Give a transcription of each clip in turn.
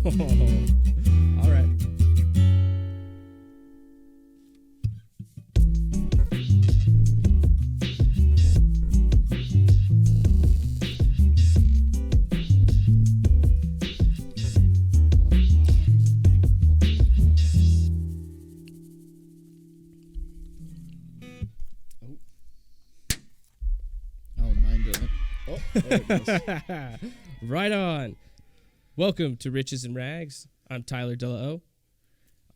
All right. There it goes. Right on. Welcome to Riches and Rags. I'm Tyler Delao.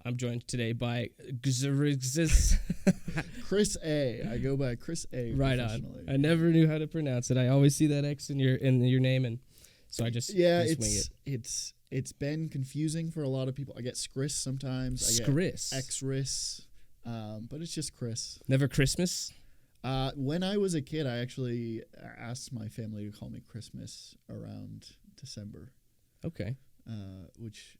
I'm joined today by Xhris. Chris A. I go by Chris A. Right on. I never knew how to pronounce it. I always see that X in your name, and so I just swing it. It's been confusing for a lot of people. I get Xhris sometimes. Xhris. I get Xhris, but it's just Chris. Never Christmas. When I was a kid, I actually asked my family to call me Christmas around December. Okay. Which,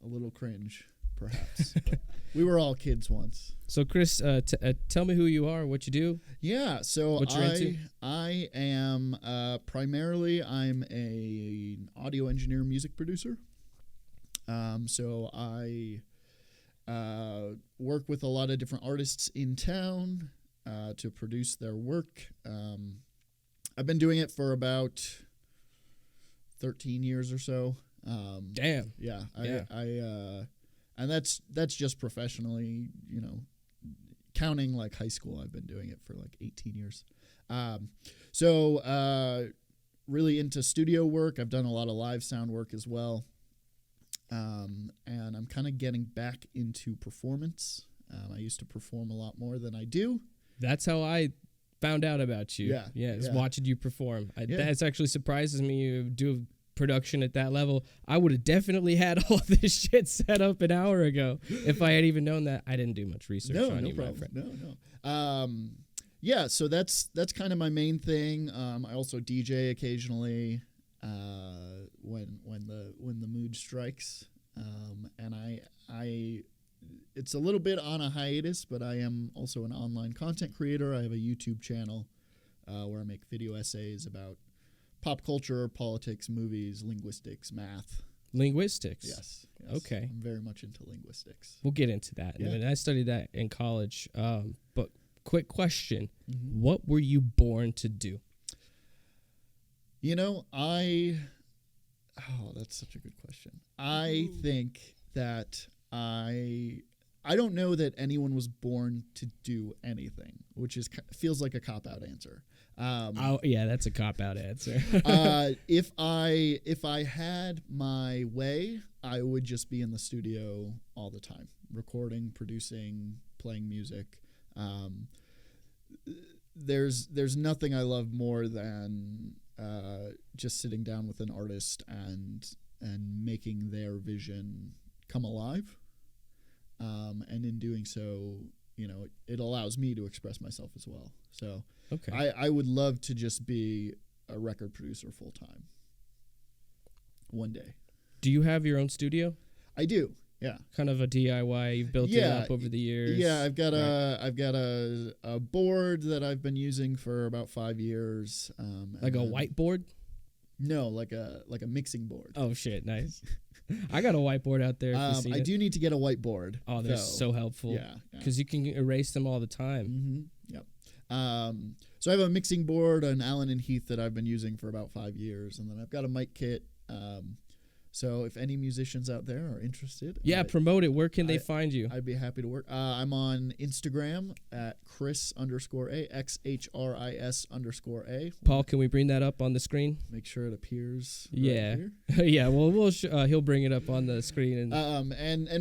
a little cringe, perhaps. We were all kids once. So, Chris, tell me who you are, what you do. Yeah, so what you're into. I am primarily I'm an audio engineer, music producer. So I work with a lot of different artists in town. To produce their work. I've been doing it for about 13 years or so. Damn. Yeah. And that's just professionally, counting like high school. I've been doing it for like 18 years. So really into studio work. I've done a lot of live sound work as well. And I'm kind of getting back into performance. I used to perform a lot more than I do. That's how I found out about you. Yeah, watching you perform. That actually surprises me. You do production at that level. I would have definitely had all this shit set up an hour ago if I had even known that. I didn't do much research on you, problem. my friend. No. Yeah, so that's kind of my main thing. I also DJ occasionally when the mood strikes. And I it's a little bit on a hiatus, but I am also an online content creator. I have a YouTube channel where I make video essays about pop culture, politics, movies, linguistics, math. Linguistics? Yes. Okay. I'm very much into linguistics. We'll get into that. Yeah. I mean, I studied that in college. But quick question. Mm-hmm. What were you born to do? That's such a good question. I think that I don't know that anyone was born to do anything, which feels like a cop-out answer. That's a cop-out answer. If I had my way, I would just be in the studio all the time, recording, producing, playing music. There's nothing I love more than just sitting down with an artist and making their vision come alive. And in doing so, it allows me to express myself as well. So okay. I would love to just be a record producer full time one day. Do you have your own studio? I do. Yeah. Kind of a DIY. You've built it up over the years. Yeah, I've got a board that I've been using for about 5 years. Like a whiteboard? No, like a mixing board. Oh shit, nice. I got a whiteboard out there. If you I do need to get a whiteboard. Oh, they're so helpful. Yeah. Because you can erase them all the time. Mm-hmm. Yep. So I have a mixing board, an Allen and Heath that I've been using for about 5 years, and then I've got a mic kit. So if any musicians out there are interested, promote it. Where can they find you? I'd be happy to work. I'm on Instagram at Chris_A, XHRIS_A. Paul, can we bring that up on the screen? Make sure it appears. Yeah, right here. Yeah. Well, he'll bring it up on the screen and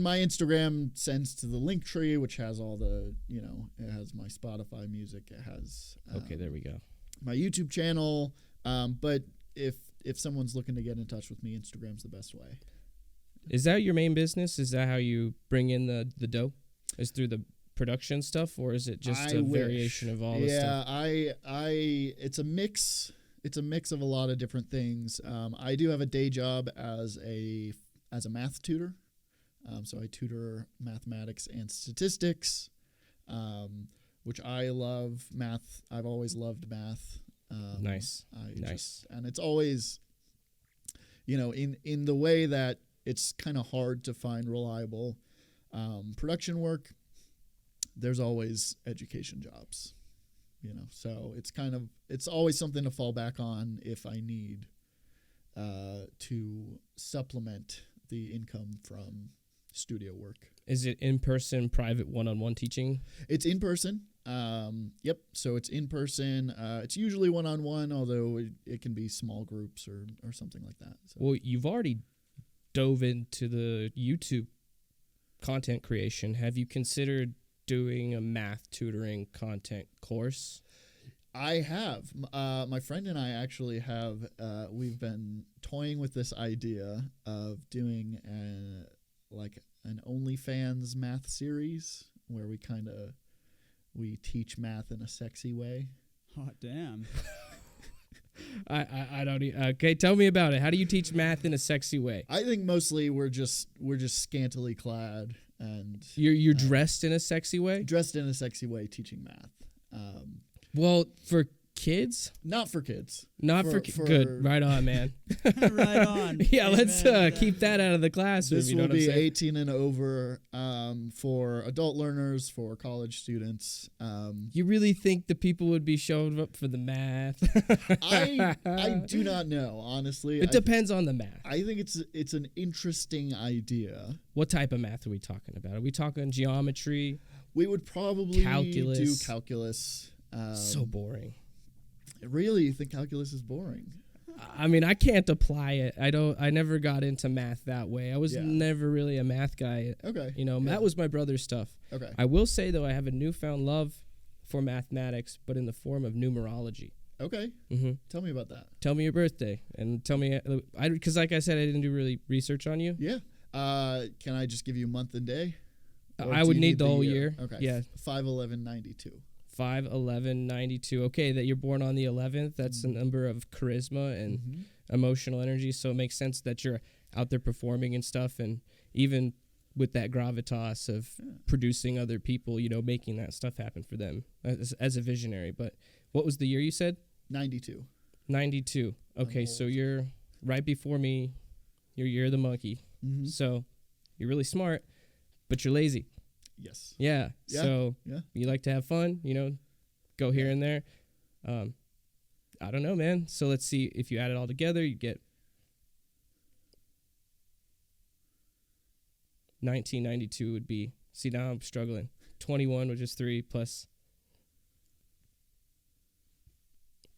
my Instagram sends to the link tree, which has all the it has my Spotify music. It has okay, there we go. My YouTube channel, but if someone's looking to get in touch with me, Instagram's the best way. Is that your main business? Is that how you bring in the dough? Is through the production stuff, or is it just variation of all the stuff? It's a mix. It's a mix of a lot of different things. I do have a day job as a math tutor. So I tutor mathematics and statistics, which I love. Math. I've always loved math. Nice. And it's always, in the way that it's kind of hard to find reliable production work. There's always education jobs, so it's always something to fall back on if I need to supplement the income from studio work. Is it in-person, private, one-on-one teaching? It's in-person. Yep. So it's in-person. It's usually one-on-one, although it can be small groups or something like that. So. Well, you've already dove into the YouTube content creation. Have you considered doing a math tutoring content course? I have. My friend and I actually have. We've been toying with this idea of doing an OnlyFans math series where we teach math in a sexy way. Hot damn. I don't. Okay, tell me about it. How do you teach math in a sexy way? I think mostly we're just scantily clad and you're dressed in a sexy way. Dressed in a sexy way, teaching math. Well, for kids? Not for kids. Not for good. Right on, man. Right on. Yeah, let's keep that out of the classroom. This will be 18 and over for adult learners, for college students. You really think the people would be showing up for the math? I do not know, honestly. It depends on the math. I think it's an interesting idea. What type of math are we talking about? Are we talking geometry? We would probably calculus. Do calculus. So boring. Really, you think calculus is boring? I mean, I can't apply it. I never got into math that way. I was never really a math guy. Okay. That was my brother's stuff. Okay. I will say, though, I have a newfound love for mathematics, but in the form of numerology. Okay. Mm-hmm. Tell me about that. Tell me your birthday and tell me, because like I said, I didn't do really research on you. Yeah. Can I just give you month and day? I would need the whole year. Okay. Yeah. 5/11/92. 5/11/92. Okay, that you're born on the 11th. That's a number of charisma and emotional energy. So it makes sense that you're out there performing and stuff, and even with that gravitas of producing other people, making that stuff happen for them as a visionary. But what was the year you said? 92. 92. Okay, so you're right before me. You're the monkey. Mm-hmm. So you're really smart, but you're lazy. Yes. Yeah. So you like to have fun, go here and there. I don't know, man. So let's see. If you add it all together, you get 1992 would be. See, now I'm struggling. 21, which is 3 plus.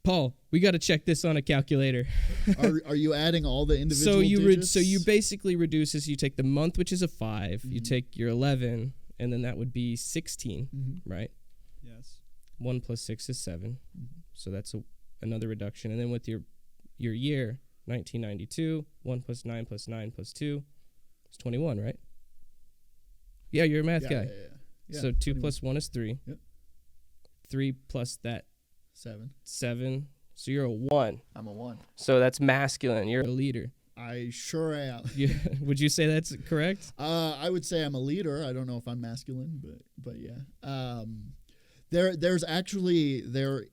Paul, we got to check this on a calculator. Are you adding all the individual digits? So you basically reduce this. You take the month, which is a 5. You take your 11. And then that would be 16, right? Yes. 1 plus 6 is 7. So that's another reduction. And then with your year, 1992, 1 plus 9 plus 9 plus 2 is 21, right? Yeah, you're a math guy. Yeah, so 2 plus 1 is 3. Yep. 3 plus that 7. 7. So you're a 1. I'm a 1. So that's masculine. You're a leader. I sure am. Would you say that's correct? I would say I'm a leader. I don't know if I'm masculine, but yeah. There's actually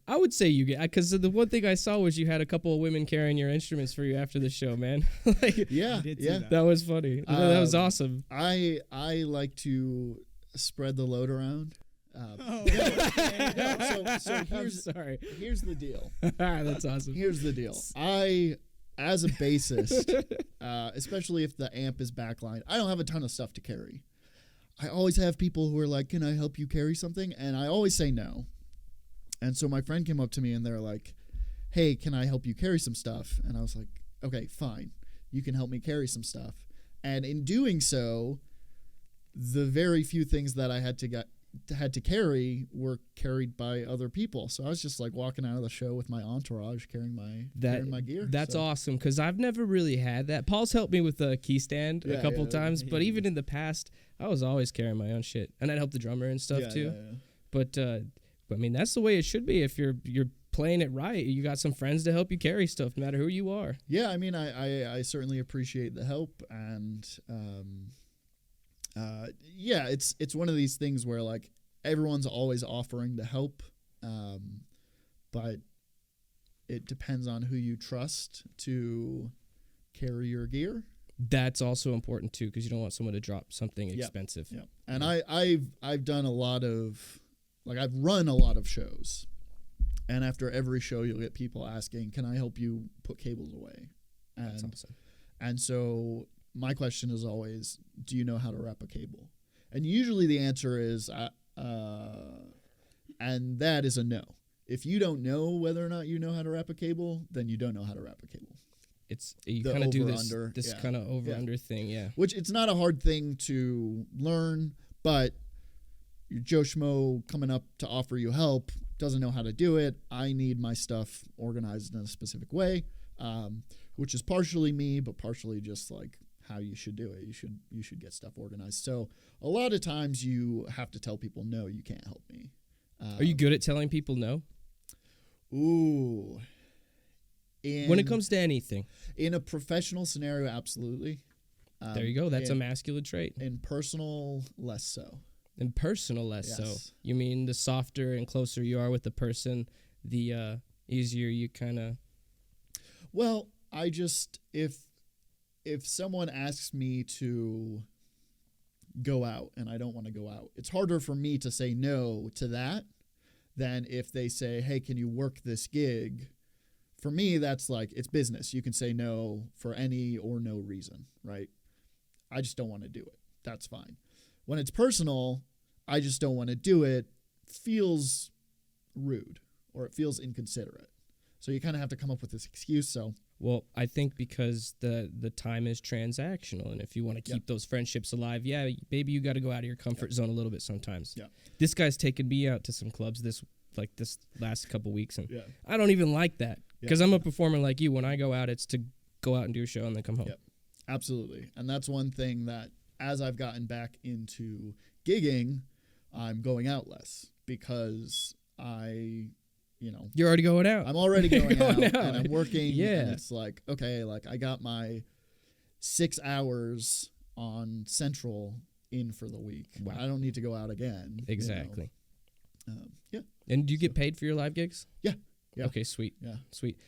I would say you get, because the one thing I saw was you had a couple of women carrying your instruments for you after the show, man. Yeah. That was funny. That was awesome. I like to spread the load around. Here's the deal. That's awesome. Here's the deal. As a bassist, especially if the amp is backlined, I don't have a ton of stuff to carry. I always have people who are like, "Can I help you carry something?" And I always say no. And so my friend came up to me and they're like, "Hey, can I help you carry some stuff?" And I was like, "Okay, fine. You can help me carry some stuff." And in doing so, the very few things that I had to carry were carried by other people. So I was just like walking out of the show with my entourage carrying my gear. That's awesome, because I've never really had that. Paul's helped me with the key stand a couple times, but even in the past, I was always carrying my own shit, and I'd help the drummer and stuff too. Yeah. But I mean, that's the way it should be. If you're playing it right, you got some friends to help you carry stuff, no matter who you are. Yeah, I mean, I certainly appreciate the help, and it's one of these things where like everyone's always offering to help, but it depends on who you trust to carry your gear. That's also important too, because you don't want someone to drop something expensive. Yeah. And I've done a lot of, like, I've run a lot of shows, and after every show you'll get people asking, can I help you put cables away? And, that's awesome. And so my question is always, do you know how to wrap a cable? And usually the answer is, and that is a no. If you don't know whether or not you know how to wrap a cable, then you don't know how to wrap a cable. It's you kind of do this kind of over-under thing, yeah. Which it's not a hard thing to learn, but your Joe Schmo coming up to offer you help doesn't know how to do it. I need my stuff organized in a specific way, which is partially me, but partially just like how you should do it. You should get stuff organized. So a lot of times you have to tell people, no, you can't help me. Are you good at telling people no? Ooh. When it comes to anything. In a professional scenario, absolutely. There you go. That's a masculine trait. In personal, less so. In personal, less so. You mean the softer and closer you are with the person, the easier you kind of... Well, I just... If someone asks me to go out and I don't want to go out, it's harder for me to say no to that than if they say, hey, can you work this gig? For me, that's like, it's business. You can say no for any or no reason, right? I just don't want to do it. That's fine. When it's personal, I just don't want to do it, feels rude or it feels inconsiderate. So you kind of have to come up with this excuse. So, well, I think because the time is transactional, and if you want to keep those friendships alive, maybe you got to go out of your comfort zone a little bit sometimes. Yeah. This guy's taken me out to some clubs this last couple weeks, and I don't even like that because I'm a performer like you. When I go out, it's to go out and do a show and then come home. Yep. Absolutely. And that's one thing that as I've gotten back into gigging, I'm going out less because you're already going out. I'm already going out and I'm working. And it's like, okay, like I got my 6 hours on Central in for the week. Wow. I don't need to go out again. Exactly. And do you get paid for your live gigs? Yeah. Yeah. Okay, sweet. Yeah. Sweet.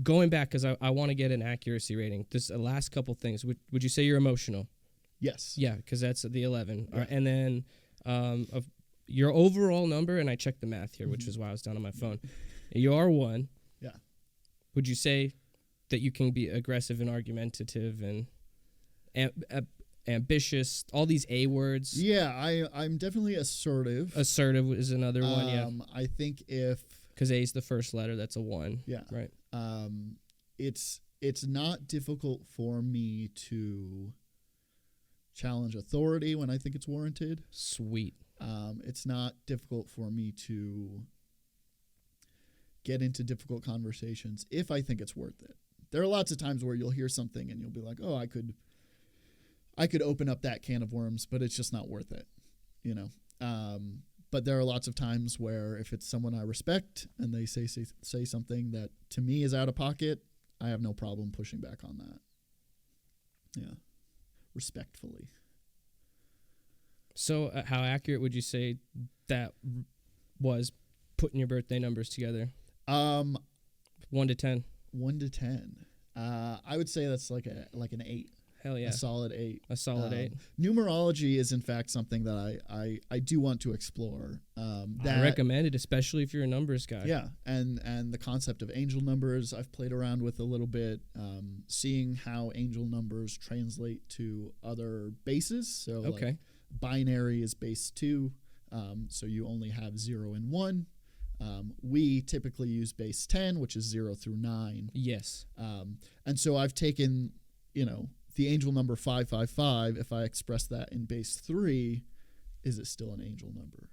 Going back, because I want to get an accuracy rating. This last couple things. Would you say you're emotional? Yes. Yeah, because that's the 11. Yeah. And then of your overall number, and I checked the math here, which is why I was down on my phone. You are 1. Yeah. Would you say that you can be aggressive and argumentative and ambitious? All these A words. Yeah, I'm definitely assertive. Assertive is another one. Yeah. I think because A is the first letter, that's a 1. Yeah. Right. It's not difficult for me to challenge authority when I think it's warranted. Sweet. It's not difficult for me to get into difficult conversations if I think it's worth it. There are lots of times where you'll hear something and you'll be like, oh, I could open up that can of worms, but it's just not worth it, But there are lots of times where if it's someone I respect and they say something that to me is out of pocket, I have no problem pushing back on that. Yeah. Respectfully. So how accurate would you say that was putting your birthday numbers together? 1 to 10. 1 to 10. I would say that's like an 8. Hell yeah. A solid 8. A solid 8. Numerology is in fact something that I do want to explore. I recommend it, especially if you're a numbers guy. Yeah, and the concept of angel numbers I've played around with a little bit, seeing how angel numbers translate to other bases. So like binary is base 2, so you only have 0 and 1. We typically use base 10, which is 0 through 9. Yes. And so I've taken, the angel number 555. If I express that in base 3, is it still an angel number?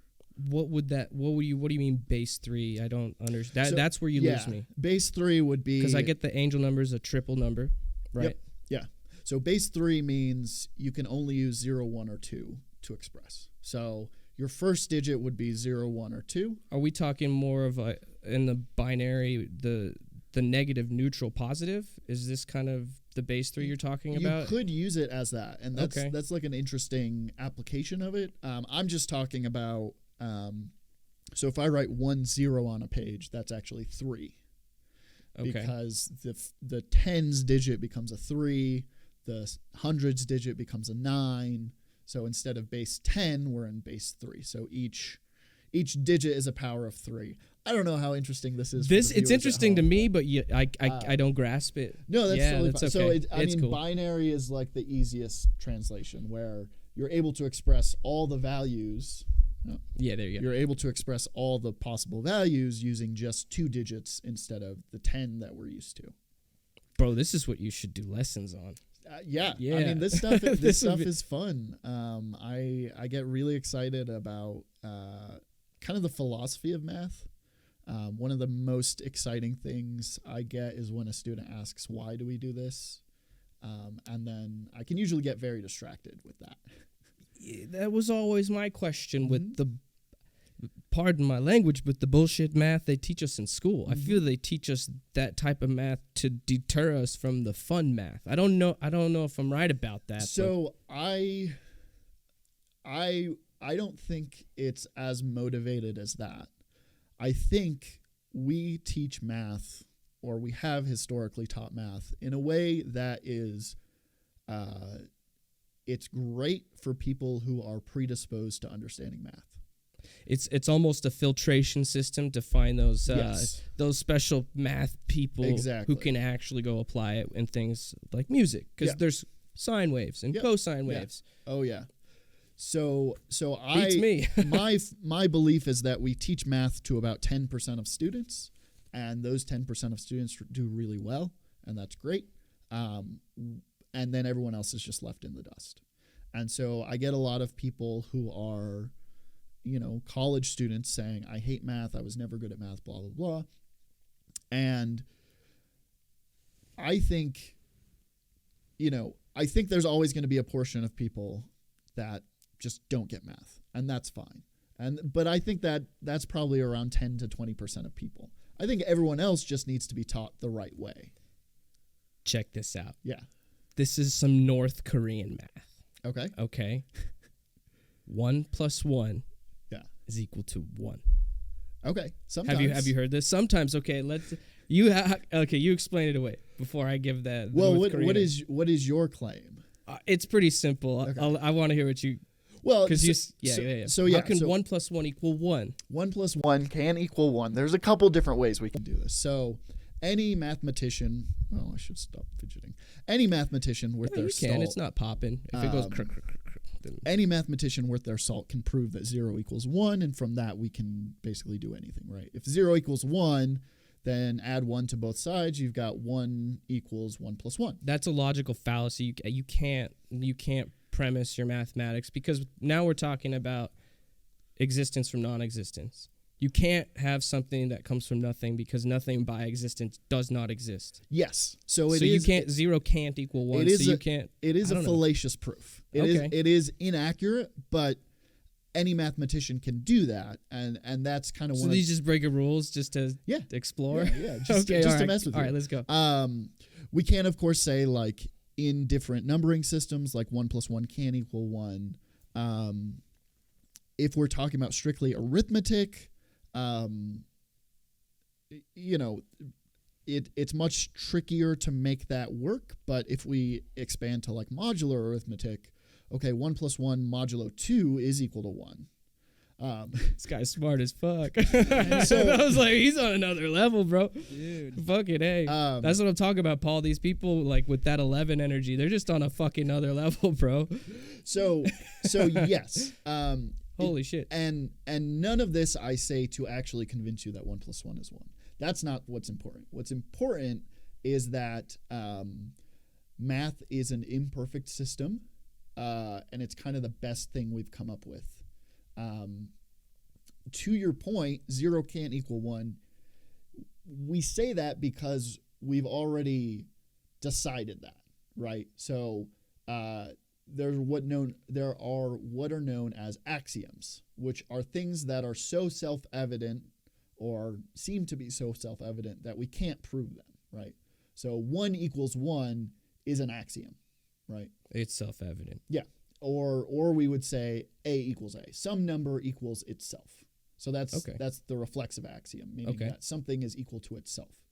What do you mean base 3? I don't understand. That's where you lose me. Base 3 would be, because I get the angel number is a triple number, right? Yep. Yeah. So base 3 means you can only use 0, 1, or 2 to express. So your first digit would be 0, 1, or 2. Are we talking more of in the binary, the negative, neutral, positive? Is this kind of the base 3 you're talking about? You could use it as that, and that's like an interesting application of it. I'm just talking about, so if I write 1 0 on a page, that's actually 3. Okay. Because the tens digit becomes a 3, the hundreds digit becomes a 9. So instead of base 10, we're in base 3. So each digit is a power of 3. I don't know how interesting this is. It's interesting to me, but I don't grasp it. No, that's totally fine. Okay. So I mean, cool. Binary is like the easiest translation, where you're able to express all the values. Yeah, there you go. You're able to express all the possible values using just 2 digits instead of the 10 that we're used to. Bro, this is what you should do lessons on. Yeah. I mean, this stuff is fun. I get really excited about kind of the philosophy of math. One of the most exciting things I get is when a student asks, "Why do we do this?" And then I can usually get very distracted with that. That was always my question with the, pardon my language, but the bullshit math they teach us in school. I feel they teach us that type of math to deter us from the fun math. I don't know if I'm right about that. So I don't think it's as motivated as that. I think we teach math, or we have historically taught math, in a way that is it's great for people who are predisposed to understanding math. It's almost a filtration system to find those those special math people who can actually go apply it in things like music, because there's sine waves and cosine waves. Oh yeah. So Beats me. my belief is that we teach math to about 10% of students, and those 10% of students do really well, and that's great. And then everyone else is just left in the dust. And so I get a lot of people who are, college students saying, "I hate math. I was never good at math, blah, blah, blah." And I think, I think there's always going to be a portion of people that just don't get math, and that's fine. But I think that's probably around 10 to 20% of people. I think everyone else just needs to be taught the right way. Check this out. Yeah. This is some North Korean math. Okay. 1 + 1 is equal to 1. Okay. Sometimes. Have you heard this? Sometimes. Okay. You explain it away before I give that. Well, what is your claim? It's pretty simple. Okay. I want to hear what you. Well, So how can 1 + 1 equal 1? 1 + 1 can equal 1. There's a couple different ways we can do this. So any mathematician, well, I should stop fidgeting. Any mathematician worth their salt. It's not popping. If it goes any mathematician worth their salt can prove that 0 equals 1, and from that we can basically do anything, right? If 0 equals 1, then add 1 to both sides. You've got 1 equals 1 + 1. That's a logical fallacy. You can't premise your mathematics, because now we're talking about existence from non-existence. You can't have something that comes from nothing, because nothing by existence does not exist. Yes. So 0 can't equal 1. It is a fallacious proof. It is inaccurate, but any mathematician can do that, and that's kind of one. So these just break rules just to explore. Yeah. Just to mess with you. All right, let's go. We can, of course, say, like, in different numbering systems, like 1 + 1 can equal 1. If we're talking about strictly arithmetic, it's much trickier to make that work. But if we expand to like modular arithmetic, okay, 1 + 1 modulo 2 is equal to 1. This guy's smart as fuck. So I was like, he's on another level, bro. Dude. Fucking A. That's what I'm talking about, Paul. These people, like, with that 11 energy, they're just on a fucking other level, bro. So yes. Holy shit. And none of this I say to actually convince you that 1 + 1 is 1. That's not what's important. What's important is that math is an imperfect system, and it's kind of the best thing we've come up with. To your point, 0 can't equal 1. We say that because we've already decided that, right? So there are what are known as axioms, which are things that are so self-evident or seem to be so self-evident that we can't prove them, right? So 1 = 1 is an axiom, right? It's self-evident. Yeah. Or we would say A = A. Some number equals itself. So that's the reflexive axiom, meaning that something is equal to itself.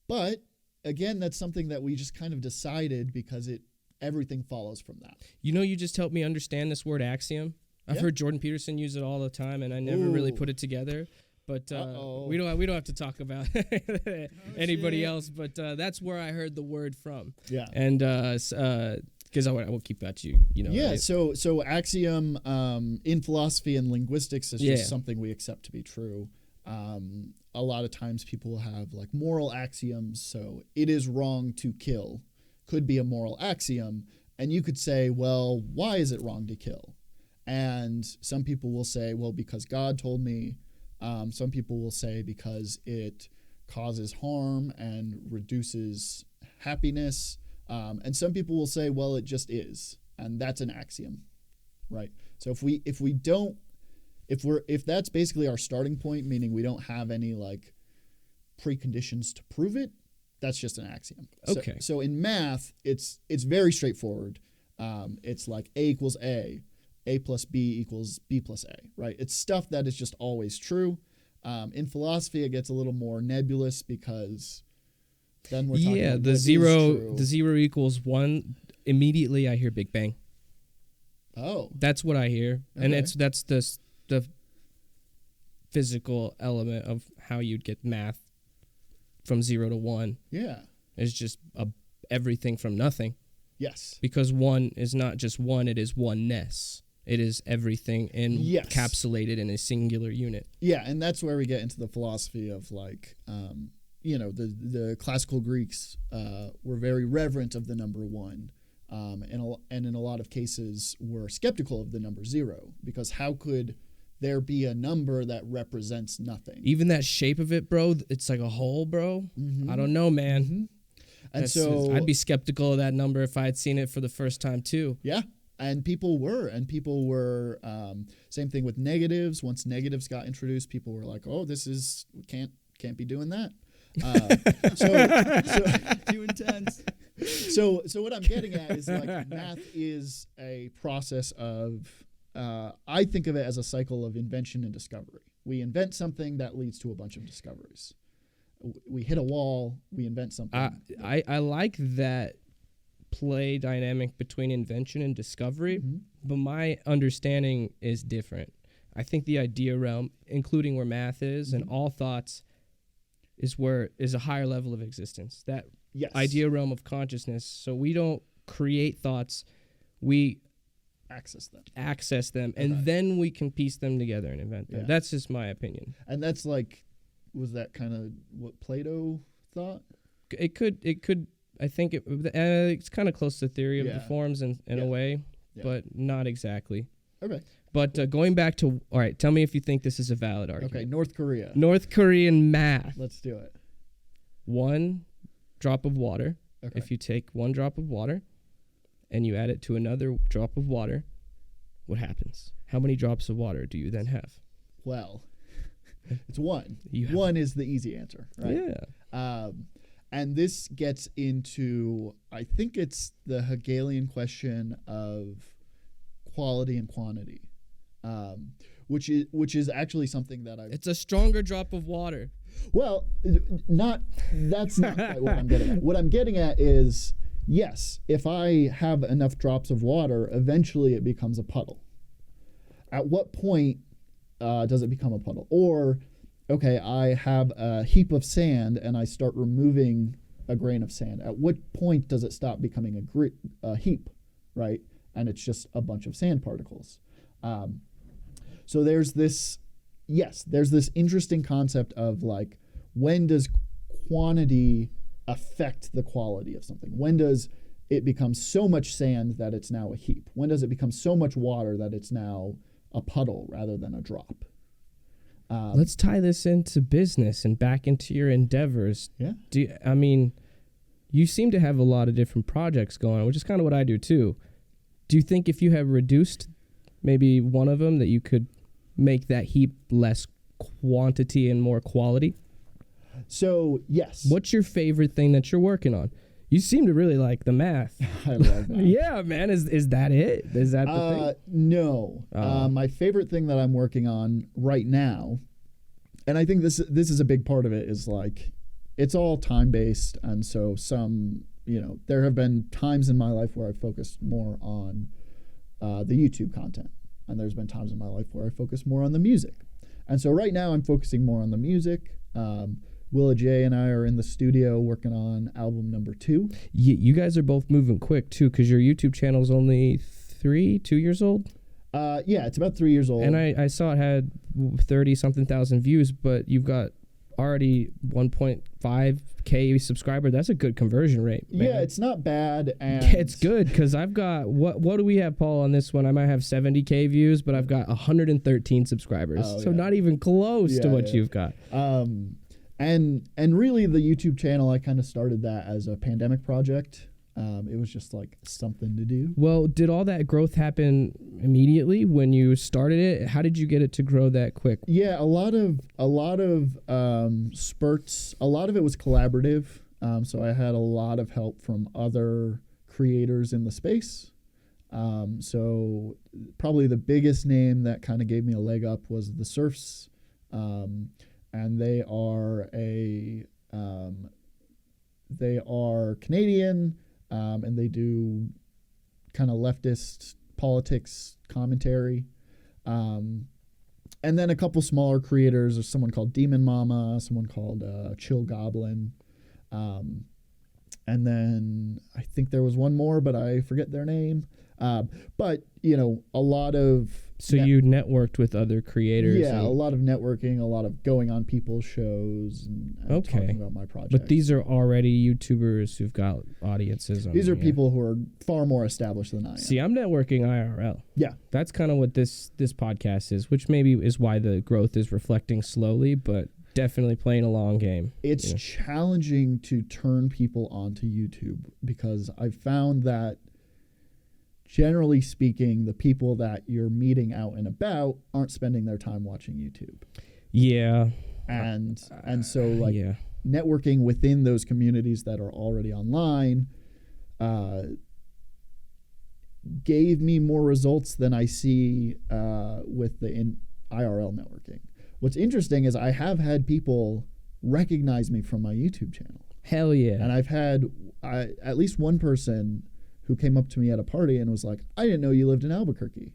But again, that's something that we just kind of decided because everything follows from that. You just helped me understand this word axiom. I've heard Jordan Peterson use it all the time, and I never really put it together. But we don't have to talk about anybody else. But that's where I heard the word from. Yeah, and because I will keep that to you. Yeah. So axiom in philosophy and linguistics is just something we accept to be true. A lot of times people will have like moral axioms. So it is wrong to kill could be a moral axiom, and you could say, well, why is it wrong to kill? And some people will say, well, because God told me. Some people will say because it causes harm and reduces happiness. And some people will say, well, it just is. And that's an axiom, right? So if that's basically our starting point, meaning we don't have any like preconditions to prove it, that's just an axiom. Okay. So in math, it's very straightforward. It's like A equals A plus B equals B plus A, right? It's stuff that is just always true. In philosophy, it gets a little more nebulous because then we're talking about the zero equals 1. Immediately, I hear Big Bang. Oh, that's what I hear, and that's the physical element of how you'd get math from 0 to 1. Yeah, it's just everything from nothing. Yes, because 1 is not just 1; it is oneness. It is everything encapsulated in a singular unit. Yeah, and that's where we get into the philosophy of like, the classical Greeks were very reverent of the number 1, and in a lot of cases were skeptical of the number 0, because how could there be a number that represents nothing? Even that shape of it, bro, it's like a hole, bro. Mm-hmm. I don't know, man. Mm-hmm. And so I'd be skeptical of that number if I had seen it for the first time too. Yeah. And people were, same thing with negatives. Once negatives got introduced, people were like, "Oh, this is can't be doing that." So too intense. So what I'm getting at is like math is a process of, I think of it as a cycle of invention and discovery. We invent something that leads to a bunch of discoveries. We hit a wall, we invent something. I like that play dynamic between invention and discovery, but my understanding is different. I think the idea realm, including where math is and all thoughts, is a higher level of existence. That idea realm of consciousness. So we don't create thoughts, we access them, and then we can piece them together and invent them. That's just my opinion. And that's like, was that kind of what Plato thought? It could. I think it's kind of close to theory of the forms in a way, but not exactly. Okay. But going back to, all right, tell me if you think this is a valid argument. Okay, North Korea. North Korean math. Let's do it. 1 drop of water. Okay. If you take 1 drop of water and you add it to another drop of water, what happens? How many drops of water do you then have? Well, it's 1. 1 is the easy answer, right? Yeah. And this gets into, I think it's the Hegelian question of quality and quantity, which is actually something that It's a stronger drop of water. Well, that's not quite what I'm getting at. What I'm getting at is, yes, if I have enough drops of water, eventually it becomes a puddle. At what point does it become a puddle? Or, okay, I have a heap of sand and I start removing a grain of sand. At what point does it stop becoming a heap, right? And it's just a bunch of sand particles. So there's this interesting concept of like, when does quantity affect the quality of something? When does it become so much sand that it's now a heap? When does it become so much water that it's now a puddle rather than a drop? Let's tie this into business and back into your endeavors. Yeah. You seem to have a lot of different projects going on, which is kind of what I do too. Do you think if you have reduced maybe one of them that you could make that heap less quantity and more quality? So, yes. What's your favorite thing that you're working on? You seem to really like the math. I love math. Yeah, man. Is that it? Is that the thing? No. My favorite thing that I'm working on right now, and I think this is a big part of it, is like it's all time based, and so there have been times in my life where I've focused more on the YouTube content, and there's been times in my life where I focus more on the music. And so right now I'm focusing more on the music. Willa J and I are in the studio working on album number 2. You guys are both moving quick too, because your YouTube channel is only 2 years old. Yeah, it's about 3 years old. And I saw it had 30-something thousand views, but you've got already 1.5K subscriber. That's a good conversion rate, man. Yeah, it's not bad. And it's good, because I've got, what do we have, Paul, on this one? I might have 70K views, but I've got 113 subscribers. So not even close to what you've got. And really the YouTube channel, I kind of started that as a pandemic project. It was just like something to do. Well, did all that growth happen immediately when you started it? How did you get it to grow that quick? Yeah, a lot of spurts. A lot of it was collaborative. So I had a lot of help from other creators in the space. So probably the biggest name that kind of gave me a leg up was the Surfs. And they are Canadian. And they do kind of leftist politics commentary. And then a couple smaller creators. There's someone called Demon Mama, someone called Chill Goblin. And then I think there was one more, but I forget their name. But, a lot of... So you networked with other creators? Yeah, a lot of networking, a lot of going on people's shows and talking about my project. But these are already YouTubers who've got audiences on These are people who are far more established than I am. See, I'm networking IRL. Yeah. That's kind of what this podcast is, which maybe is why the growth is reflecting slowly, but definitely playing a long game. It's challenging to turn people onto YouTube, because I've found that generally speaking, the people that you're meeting out and about aren't spending their time watching YouTube. Yeah. And so networking within those communities that are already online gave me more results than I see with the IRL networking. What's interesting is I have had people recognize me from my YouTube channel. Hell yeah. And I've had at least one person who came up to me at a party and was like, "I didn't know you lived in Albuquerque."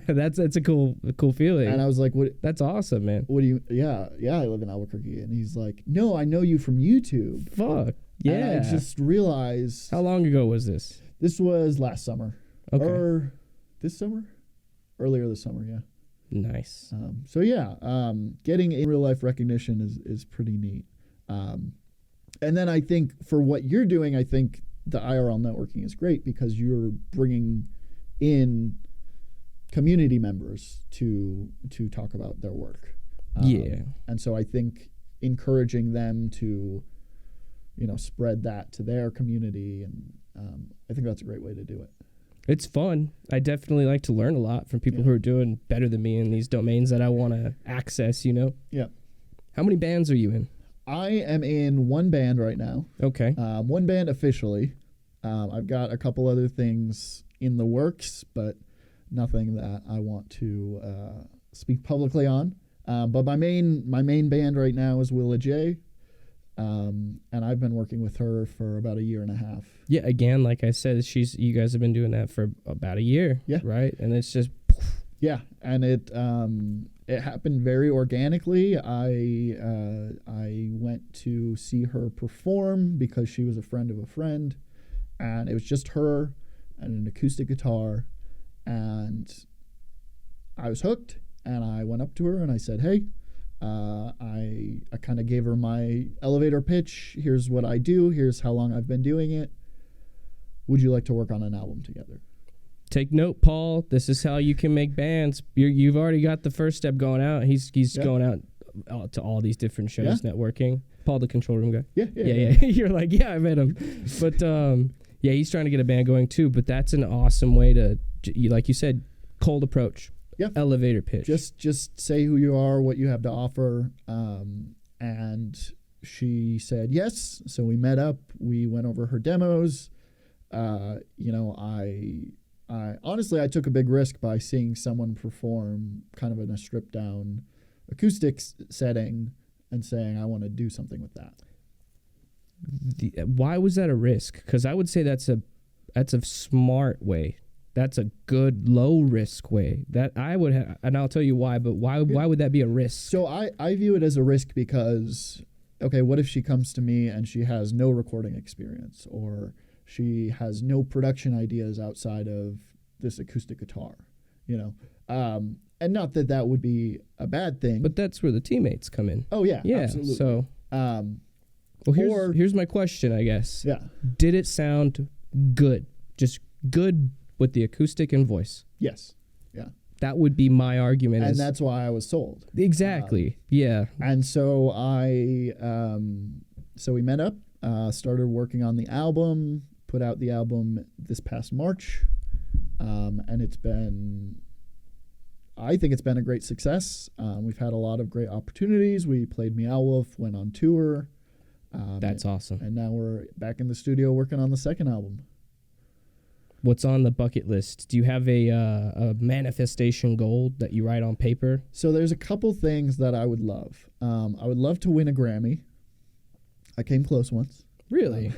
That's a cool feeling. And I was like, "What? That's awesome, man. What do you? Yeah, I live in Albuquerque." And he's like, "No, I know you from YouTube." Fuck yeah! And I just realized. How long ago was this? This was last summer. Okay. Or this summer, earlier this summer. Yeah. Nice. So getting in real life recognition is pretty neat. And then I think for what you're doing, I think the IRL networking is great because you're bringing in community members to talk about their work. And so I think encouraging them to, spread that to their community, and I think that's a great way to do it. It's fun. I definitely like to learn a lot from people who are doing better than me in these domains that I want to access, Yeah. How many bands are you in? I am in one band right now. Okay. One band officially. I've got a couple other things in the works, but nothing that I want to speak publicly on. But my main band right now is Willa J. And I've been working with her for about 1.5 years. Yeah, again, like I said, you guys have been doing that for about a year. Yeah. Right? And it's just... Yeah, and it happened very organically. I went to see her perform because she was a friend of a friend, and it was just her and an acoustic guitar, and I was hooked, and I went up to her and I said, "Hey," I kind of gave her my elevator pitch. "Here's what I do. Here's how long I've been doing it. Would you like to work on an album together?" Take note, Paul. This is how you can make bands. You've already got the first step going out. He's going out to all these different shows, networking. Paul, the control room guy. Yeah. You're like, yeah, I met him. But he's trying to get a band going too. But that's an awesome way to, like you said, cold approach. Yeah. Elevator pitch. Just say who you are, what you have to offer. And she said yes. So we met up. We went over her demos. I honestly, I took a big risk by seeing someone perform kind of in a stripped down acoustic setting and saying, I want to do something with that. why was that a risk? Because I would say that's a smart way. That's a good low risk way. That I would and I'll tell you why. But why would that be a risk? So I view it as a risk because, okay, what if she comes to me and she has no recording experience, or she has no production ideas outside of this acoustic guitar, you know? And not that that would be a bad thing. But that's where the teammates come in. Oh, yeah, yeah. absolutely. So, well, here's my question, I guess. Yeah. Did it sound good? Just good with the acoustic and voice? Yes. Yeah. That would be my argument. And that's why I was sold. Exactly. Yeah. And so so we met up, started working on the album, put out the album this past March. And I think it's been a great success. We've had a lot of great opportunities. We played Meow Wolf, went on tour. That's awesome. And now we're back in the studio working on the second album. What's on the bucket list? Do you have a manifestation goal that you write on paper? So there's a couple things that I would love. I would love to win a Grammy. I came close once. Really?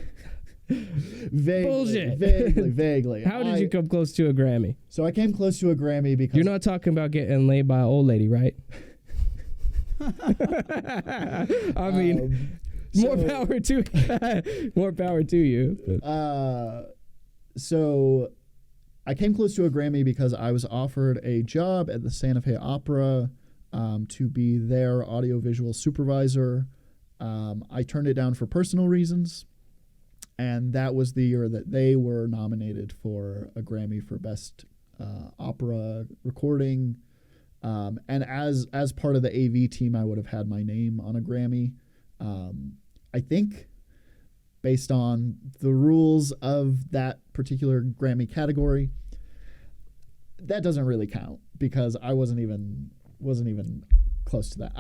Vaguely, Bullshit. Vaguely. How did you come close to a Grammy? So I came close to a Grammy because... You're not talking about getting laid by an old lady, right? I mean, more power to you. So I came close to a Grammy because I was offered a job at the Santa Fe Opera to be their audiovisual supervisor. I turned it down for personal reasons. And that was the year that they were nominated for a Grammy for Best Opera Recording. And as part of the AV team, I would have had my name on a Grammy. I think based on the rules of that particular Grammy category, that doesn't really count because I wasn't even close to that.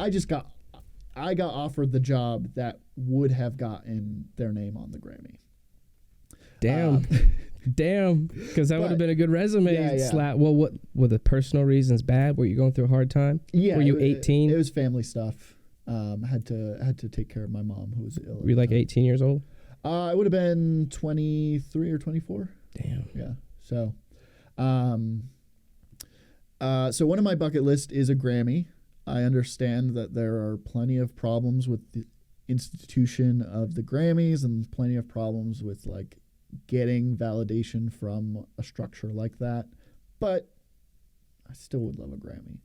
I got offered the job that would have gotten their name on the Grammy. Damn. Because that would have been a good resume. Yeah. Well, what were the personal reasons bad? Were you going through a hard time? Yeah. Were you 18? It was family stuff. Had to take care of my mom who was ill. Were you like 18 years old? I would have been 23 or 24. Damn. Yeah. So, so one of my bucket list is a Grammy. I understand that there are plenty of problems with the institution of the Grammys and plenty of problems with like getting validation from a structure like that, but I still would love a Grammy.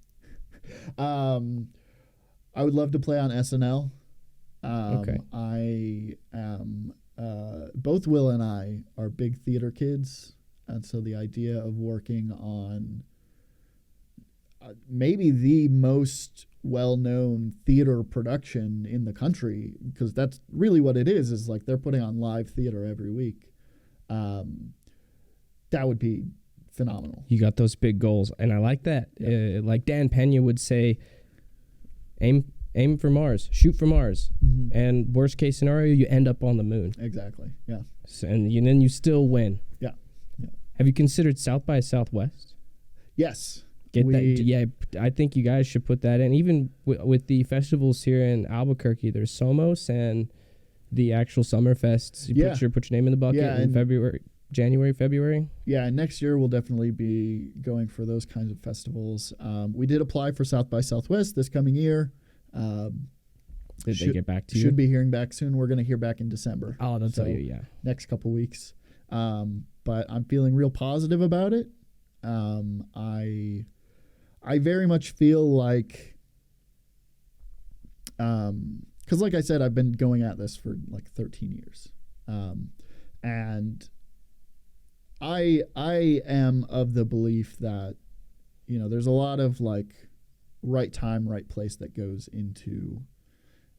I would love to play on SNL. Okay. I am both Will and I are big theater kids, and so the idea of working on maybe the most well-known theater production in the country, because that's really what it is like they're putting on live theater every week. That would be phenomenal. You got those big goals, and I like that. Yeah. Like Dan Pena would say, aim for Mars, shoot for Mars, and worst case scenario, you end up on the moon. Exactly. Yeah. So, and then you still win. Yeah. Have you considered South by Southwest? Yes. Yeah, I think you guys should put that in. Even with the festivals here in Albuquerque, there's Somos and the actual Summerfests. You put your name in the bucket in January, February. Yeah, and next year we'll definitely be going for those kinds of festivals. We did apply for South by Southwest this coming year. Did they get back to you? Should be hearing back soon. We're going to hear back in December. Oh, they'll tell you, yeah. Next couple weeks. But I'm feeling real positive about it. I very much feel like, because like I said, I've been going at this for like 13 years. And I am of the belief that, there's a lot of like right time, right place that goes into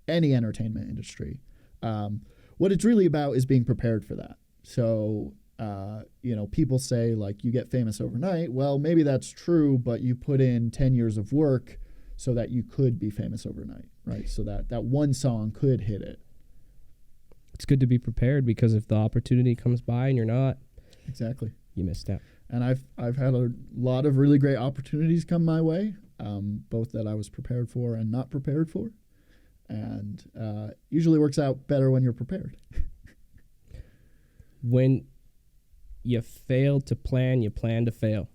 any entertainment industry. What it's really about is being prepared for that. So, people say like you get famous overnight. Well, maybe that's true, but you put in 10 years of work so that you could be famous overnight, right? So that one song could hit it. It's good to be prepared because if the opportunity comes by and you're not, exactly, you missed out. And I've had a lot of really great opportunities come my way, both that I was prepared for and not prepared for. And usually works out better when you're prepared. When you fail to plan, you plan to fail.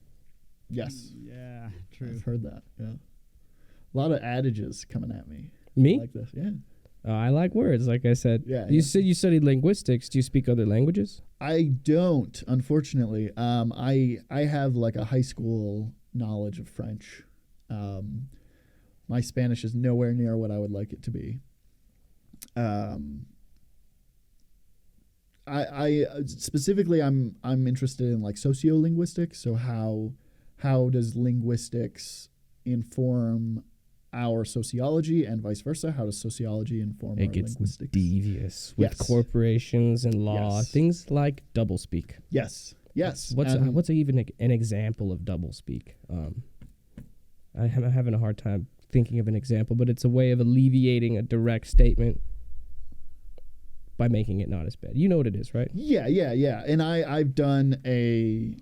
Yes. Yeah, true. I've heard that. Yeah. A lot of adages coming at me. Me? Like this. Yeah. I like words, like I said. Yeah. You said you studied linguistics. Do you speak other languages? I don't, unfortunately. I have like a high school knowledge of French. My Spanish is nowhere near what I would like it to be. I specifically I'm interested in like sociolinguistics. So how does linguistics inform our sociology and vice versa? How does sociology inform our linguistics? It gets devious with Yes. corporations and law. Yes. Things like doublespeak. Yes. Yes. What's even an example of doublespeak? I'm having a hard time thinking of an example, but it's a way of alleviating a direct statement by making it not as bad. You know what it is, right? Yeah. And I've done I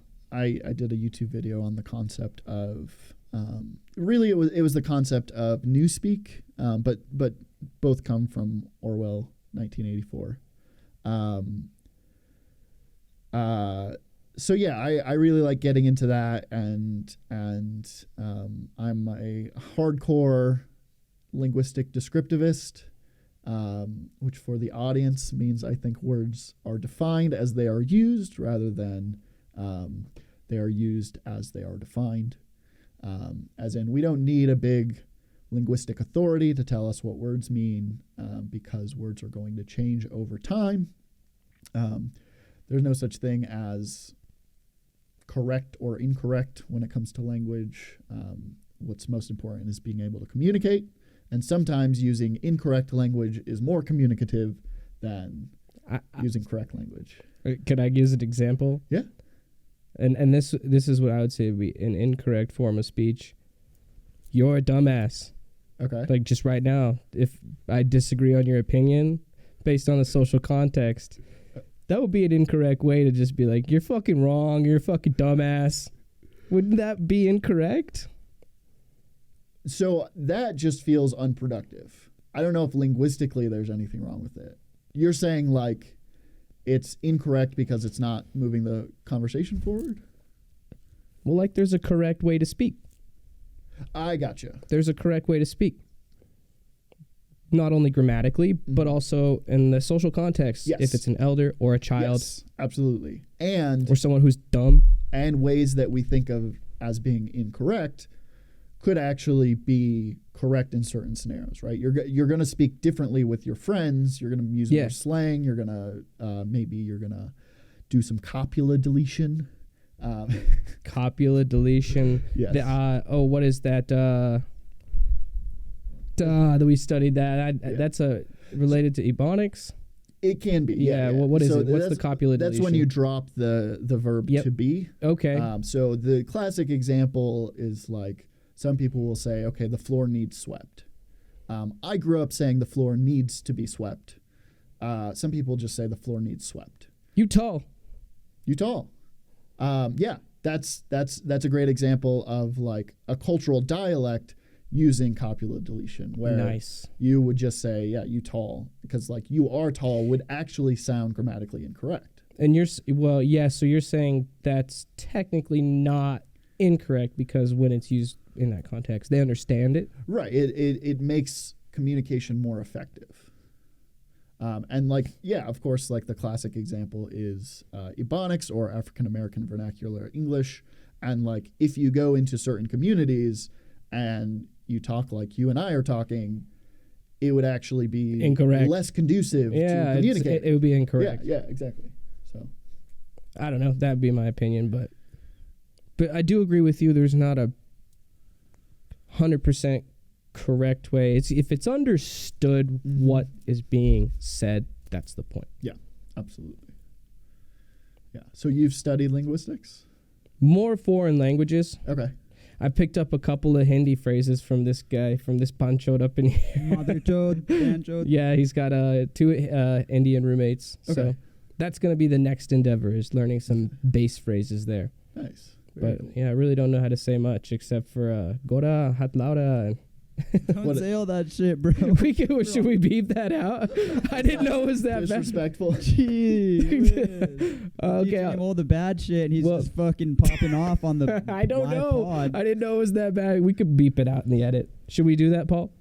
did a YouTube video on the concept of really it was the concept of newspeak, but both come from Orwell 1984. So yeah, I really like getting into that, and I'm a hardcore linguistic descriptivist, which for the audience means I think words are defined as they are used rather than they are used as they are defined. As in, we don't need a big linguistic authority to tell us what words mean, because words are going to change over time. There's no such thing as correct or incorrect when it comes to language. What's most important is being able to communicate, and sometimes using incorrect language is more communicative than using correct language. Could I use an example? Yeah. And this is what I would say would be an incorrect form of speech. You're a dumbass. Okay. Like just right now, if I disagree on your opinion based on the social context, that would be an incorrect way to just be like, you're fucking wrong, you're a fucking dumbass. Wouldn't that be incorrect? So that just feels unproductive. I don't know if linguistically there's anything wrong with it. You're saying like it's incorrect because it's not moving the conversation forward? Well, like there's a correct way to speak. I gotcha. There's a correct way to speak. Not only grammatically, but also in the social context. Yes. If it's an elder or a child. Yes, absolutely. And or someone who's dumb. And ways that we think of as being incorrect could actually be correct in certain scenarios, right? You're going to speak differently with your friends. You're going to use more slang. You're going to maybe you're going to do some copula deletion. Copula deletion. Yes. What is that? That we studied that. That's related to Ebonics. It can be. Yeah. What is it? What's the copula deletion? That's when you drop the verb to be. Okay. So the classic example is like some people will say, okay, the floor needs swept. I grew up saying the floor needs to be swept. Some people just say the floor needs swept. You tall. Yeah, that's a great example of like a cultural dialect using copula deletion, where you would just say, yeah, you tall, because like you are tall would actually sound grammatically incorrect. And so you're saying that's technically not incorrect because when it's used in that context, they understand it. Right. It makes communication more effective. And like, yeah, of course, like the classic example is Ebonics or African American Vernacular English. And like, if you go into certain communities and you talk like you and I are talking, it would actually be incorrect, less conducive to communicate. It would be incorrect. Yeah, exactly. So, I don't know. That'd be my opinion, but I do agree with you. There's not a 100% correct way. If it's understood what is being said, that's the point. Yeah, absolutely. Yeah. So you've studied linguistics? More foreign languages. Okay. I picked up a couple of Hindi phrases from this guy, from this panchod up in here. Mother chod, panchod. Yeah, he's got 2 Indian roommates. Okay. So that's going to be the next endeavor, is learning some base phrases there. Nice. But yeah, I really don't know how to say much except for Gora, Hat Lauda. Don't say all that shit, bro. Should we beep that out? I didn't know it was that disrespectful. Jeez. Okay. Him all the bad shit, and he's just fucking popping off on the. I don't know. Pod. I didn't know it was that bad. We could beep it out in the edit. Should we do that, Paul?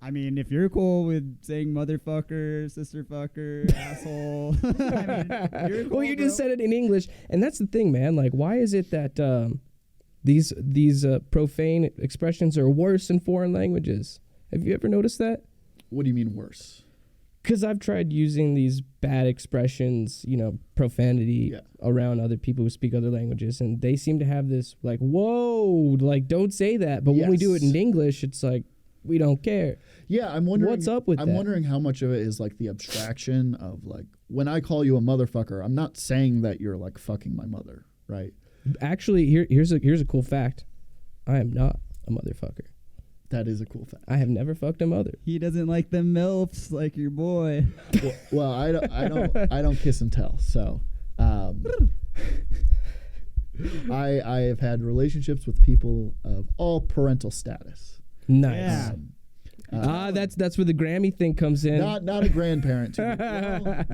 I mean, if you're cool with saying motherfucker, sister fucker, asshole. I mean, you're cool, well, you just said it in English, and that's the thing, man. Like, why is it that these profane expressions are worse in foreign languages? Have you ever noticed that? What do you mean worse? Because I've tried using these bad expressions, profanity around other people who speak other languages, and they seem to have this like, whoa, like, don't say that. But when we do it in English, it's like, we don't care. Yeah, I'm wondering what's up with that. I'm wondering how much of it is like the abstraction of like, when I call you a motherfucker, I'm not saying that you're like fucking my mother, right? Actually, here's a cool fact. I am not a motherfucker. That is a cool fact. I have never fucked a mother. He doesn't like them MILFs like your boy. Well, I don't kiss and tell. So, I have had relationships with people of all parental status. Nice. Yeah. That's where the Grammy thing comes in. Not a grandparent to me. Well,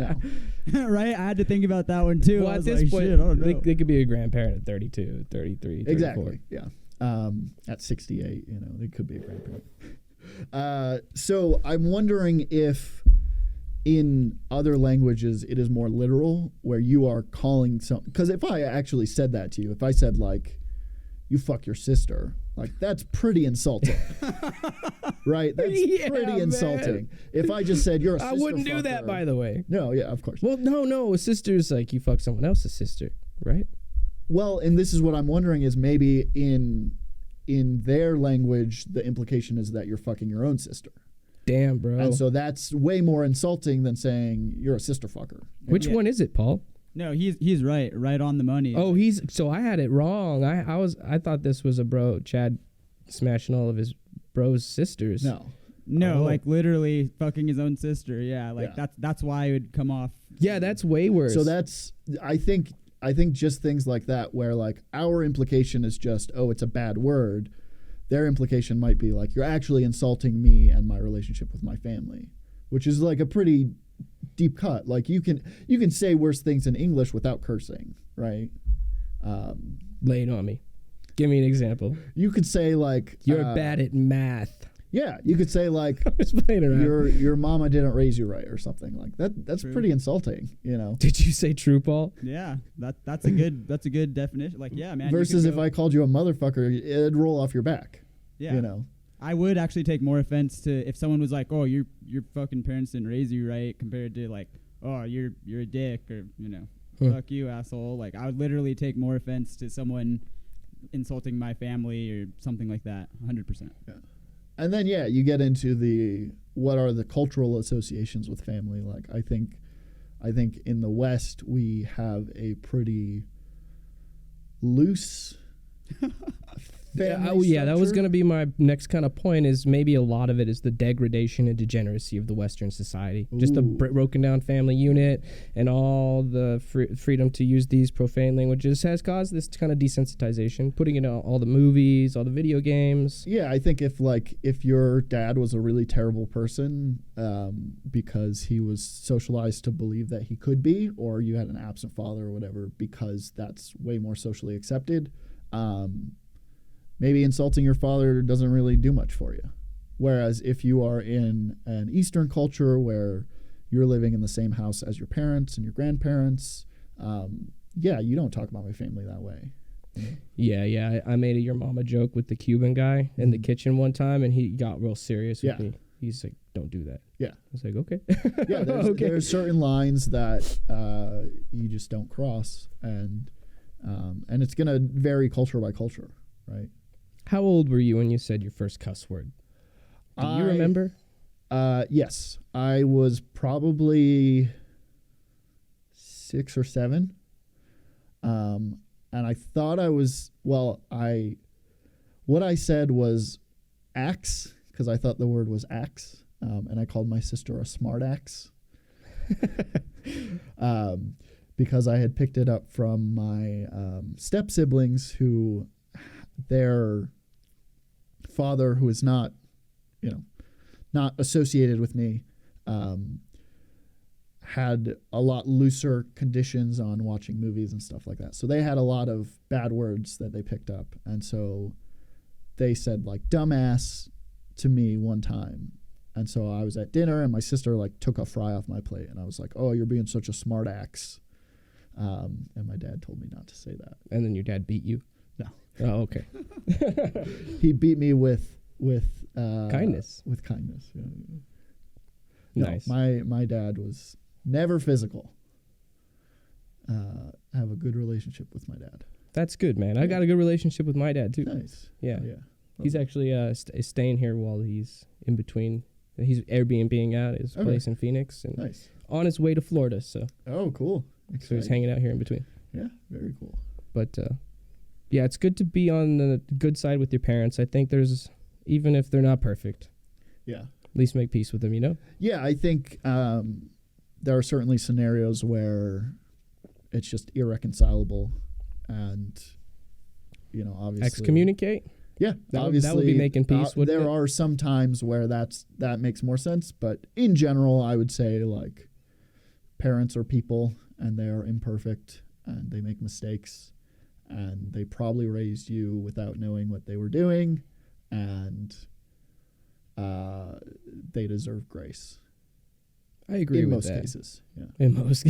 no. Right? I had to think about that one too. Well, at this point, I don't know. They could be a grandparent at 32, 33, 34. Exactly. Yeah. At 68, they could be a grandparent. So I'm wondering if in other languages it is more literal, where you are calling something. Because if I actually said that to you, if I said like, you fuck your sister, like, that's pretty insulting. Right? That's pretty insulting. Man. If I just said you're a sister I wouldn't do fucker, that, by the way. No, yeah, of course. Well, no, a sister's like you fuck someone else's sister, right? Well, and this is what I'm wondering is maybe in their language, the implication is that you're fucking your own sister. Damn, bro. And so that's way more insulting than saying you're a sister fucker. Which one is it, Paul? No, he's right on the money. Oh, so I had it wrong. I thought this was a bro, Chad, smashing all of his bro's sisters. No, like literally fucking his own sister. Yeah, that's why it would come off. Yeah, that's way worse. So that's I think just things like that, where like our implication is just, oh, it's a bad word. Their implication might be like, you're actually insulting me and my relationship with my family, which is like a pretty deep cut. Like you can say worse things in English without cursing, right? Lay it on me. Give me an example. You could say like, you're bad at math. Yeah, you could say like, your mama didn't raise you right or something like that. That's pretty insulting, Did you say true, Paul? Yeah, that's a good definition. Like, yeah, man. Versus if I called you a motherfucker, it'd roll off your back. Yeah. I would actually take more offense to if someone was like, oh, your fucking parents didn't raise you right, compared to like, oh, you're a dick, or fuck you, asshole. Like, I would literally take more offense to someone insulting my family or something like that. 100%. Yeah. And then you get into what are the cultural associations with family. Like, I think in the West we have a pretty loose family that was going to be my next kind of point, is maybe a lot of it is the degradation and degeneracy of the Western society. Ooh. Just the broken down family unit and all the freedom to use these profane languages has caused this kind of desensitization, putting it in all the movies, all the video games. Yeah, I think if your dad was a really terrible person because he was socialized to believe that he could be, or you had an absent father or whatever because that's way more socially accepted, maybe insulting your father doesn't really do much for you. Whereas if you are in an Eastern culture where you're living in the same house as your parents and your grandparents, you don't talk about my family that way. Yeah. I made a your mama joke with the Cuban guy in the kitchen one time, and he got real serious with me. He's like, don't do that. Yeah. I was like, okay. Yeah, there's certain lines that you just don't cross, and it's going to vary culture by culture, right? How old were you when you said your first cuss word? Do you remember? Yes. I was probably 6 or 7. And I thought I was, what I said was axe, because I thought the word was axe. And I called my sister a smart axe. Because I had picked it up from my step siblings, who their father, who is not not associated with me, had a lot looser conditions on watching movies and stuff like that. So they had a lot of bad words that they picked up. And so they said like dumbass to me one time. And so I was at dinner and my sister like took a fry off my plate and I was like, oh, you're being such a smart axe. And my dad told me not to say that. And then your dad beat you? No. Oh, okay. He beat me with kindness. With kindness. Yeah. Nice. No, my dad was never physical. I have a good relationship with my dad. That's good, man. I got a good relationship with my dad too. Nice. Yeah. Yeah. He's actually staying here while he's in between. He's Airbnb-ing out his place in Phoenix and nice. On his way to Florida. So. Oh, cool. Exciting. So he's hanging out here in between. Yeah, very cool. But yeah, it's good to be on the good side with your parents. I think there's, even if they're not perfect. Yeah. At least make peace with them, you know? Yeah, I think there are certainly scenarios where it's just irreconcilable and, obviously. Excommunicate? Yeah, obviously. That would be making peace, wouldn't it? There are some times where that makes more sense, but in general, I would say, like, parents are people and they are imperfect and they make mistakes and they probably raised you without knowing what they were doing and they deserve grace. I agree in with most that. Cases. Yeah. In most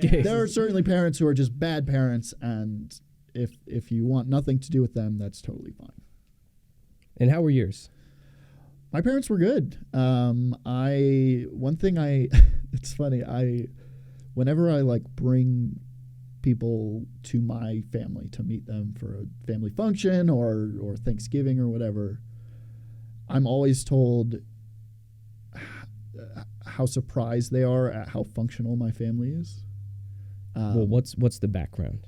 cases. There are certainly parents who are just bad parents, and if you want nothing to do with them, that's totally fine. And how were yours? My parents were good. It's funny. Whenever I like bring people to my family to meet them for a family function or Thanksgiving or whatever, I'm always told how surprised they are at how functional my family is. Well, what's the background?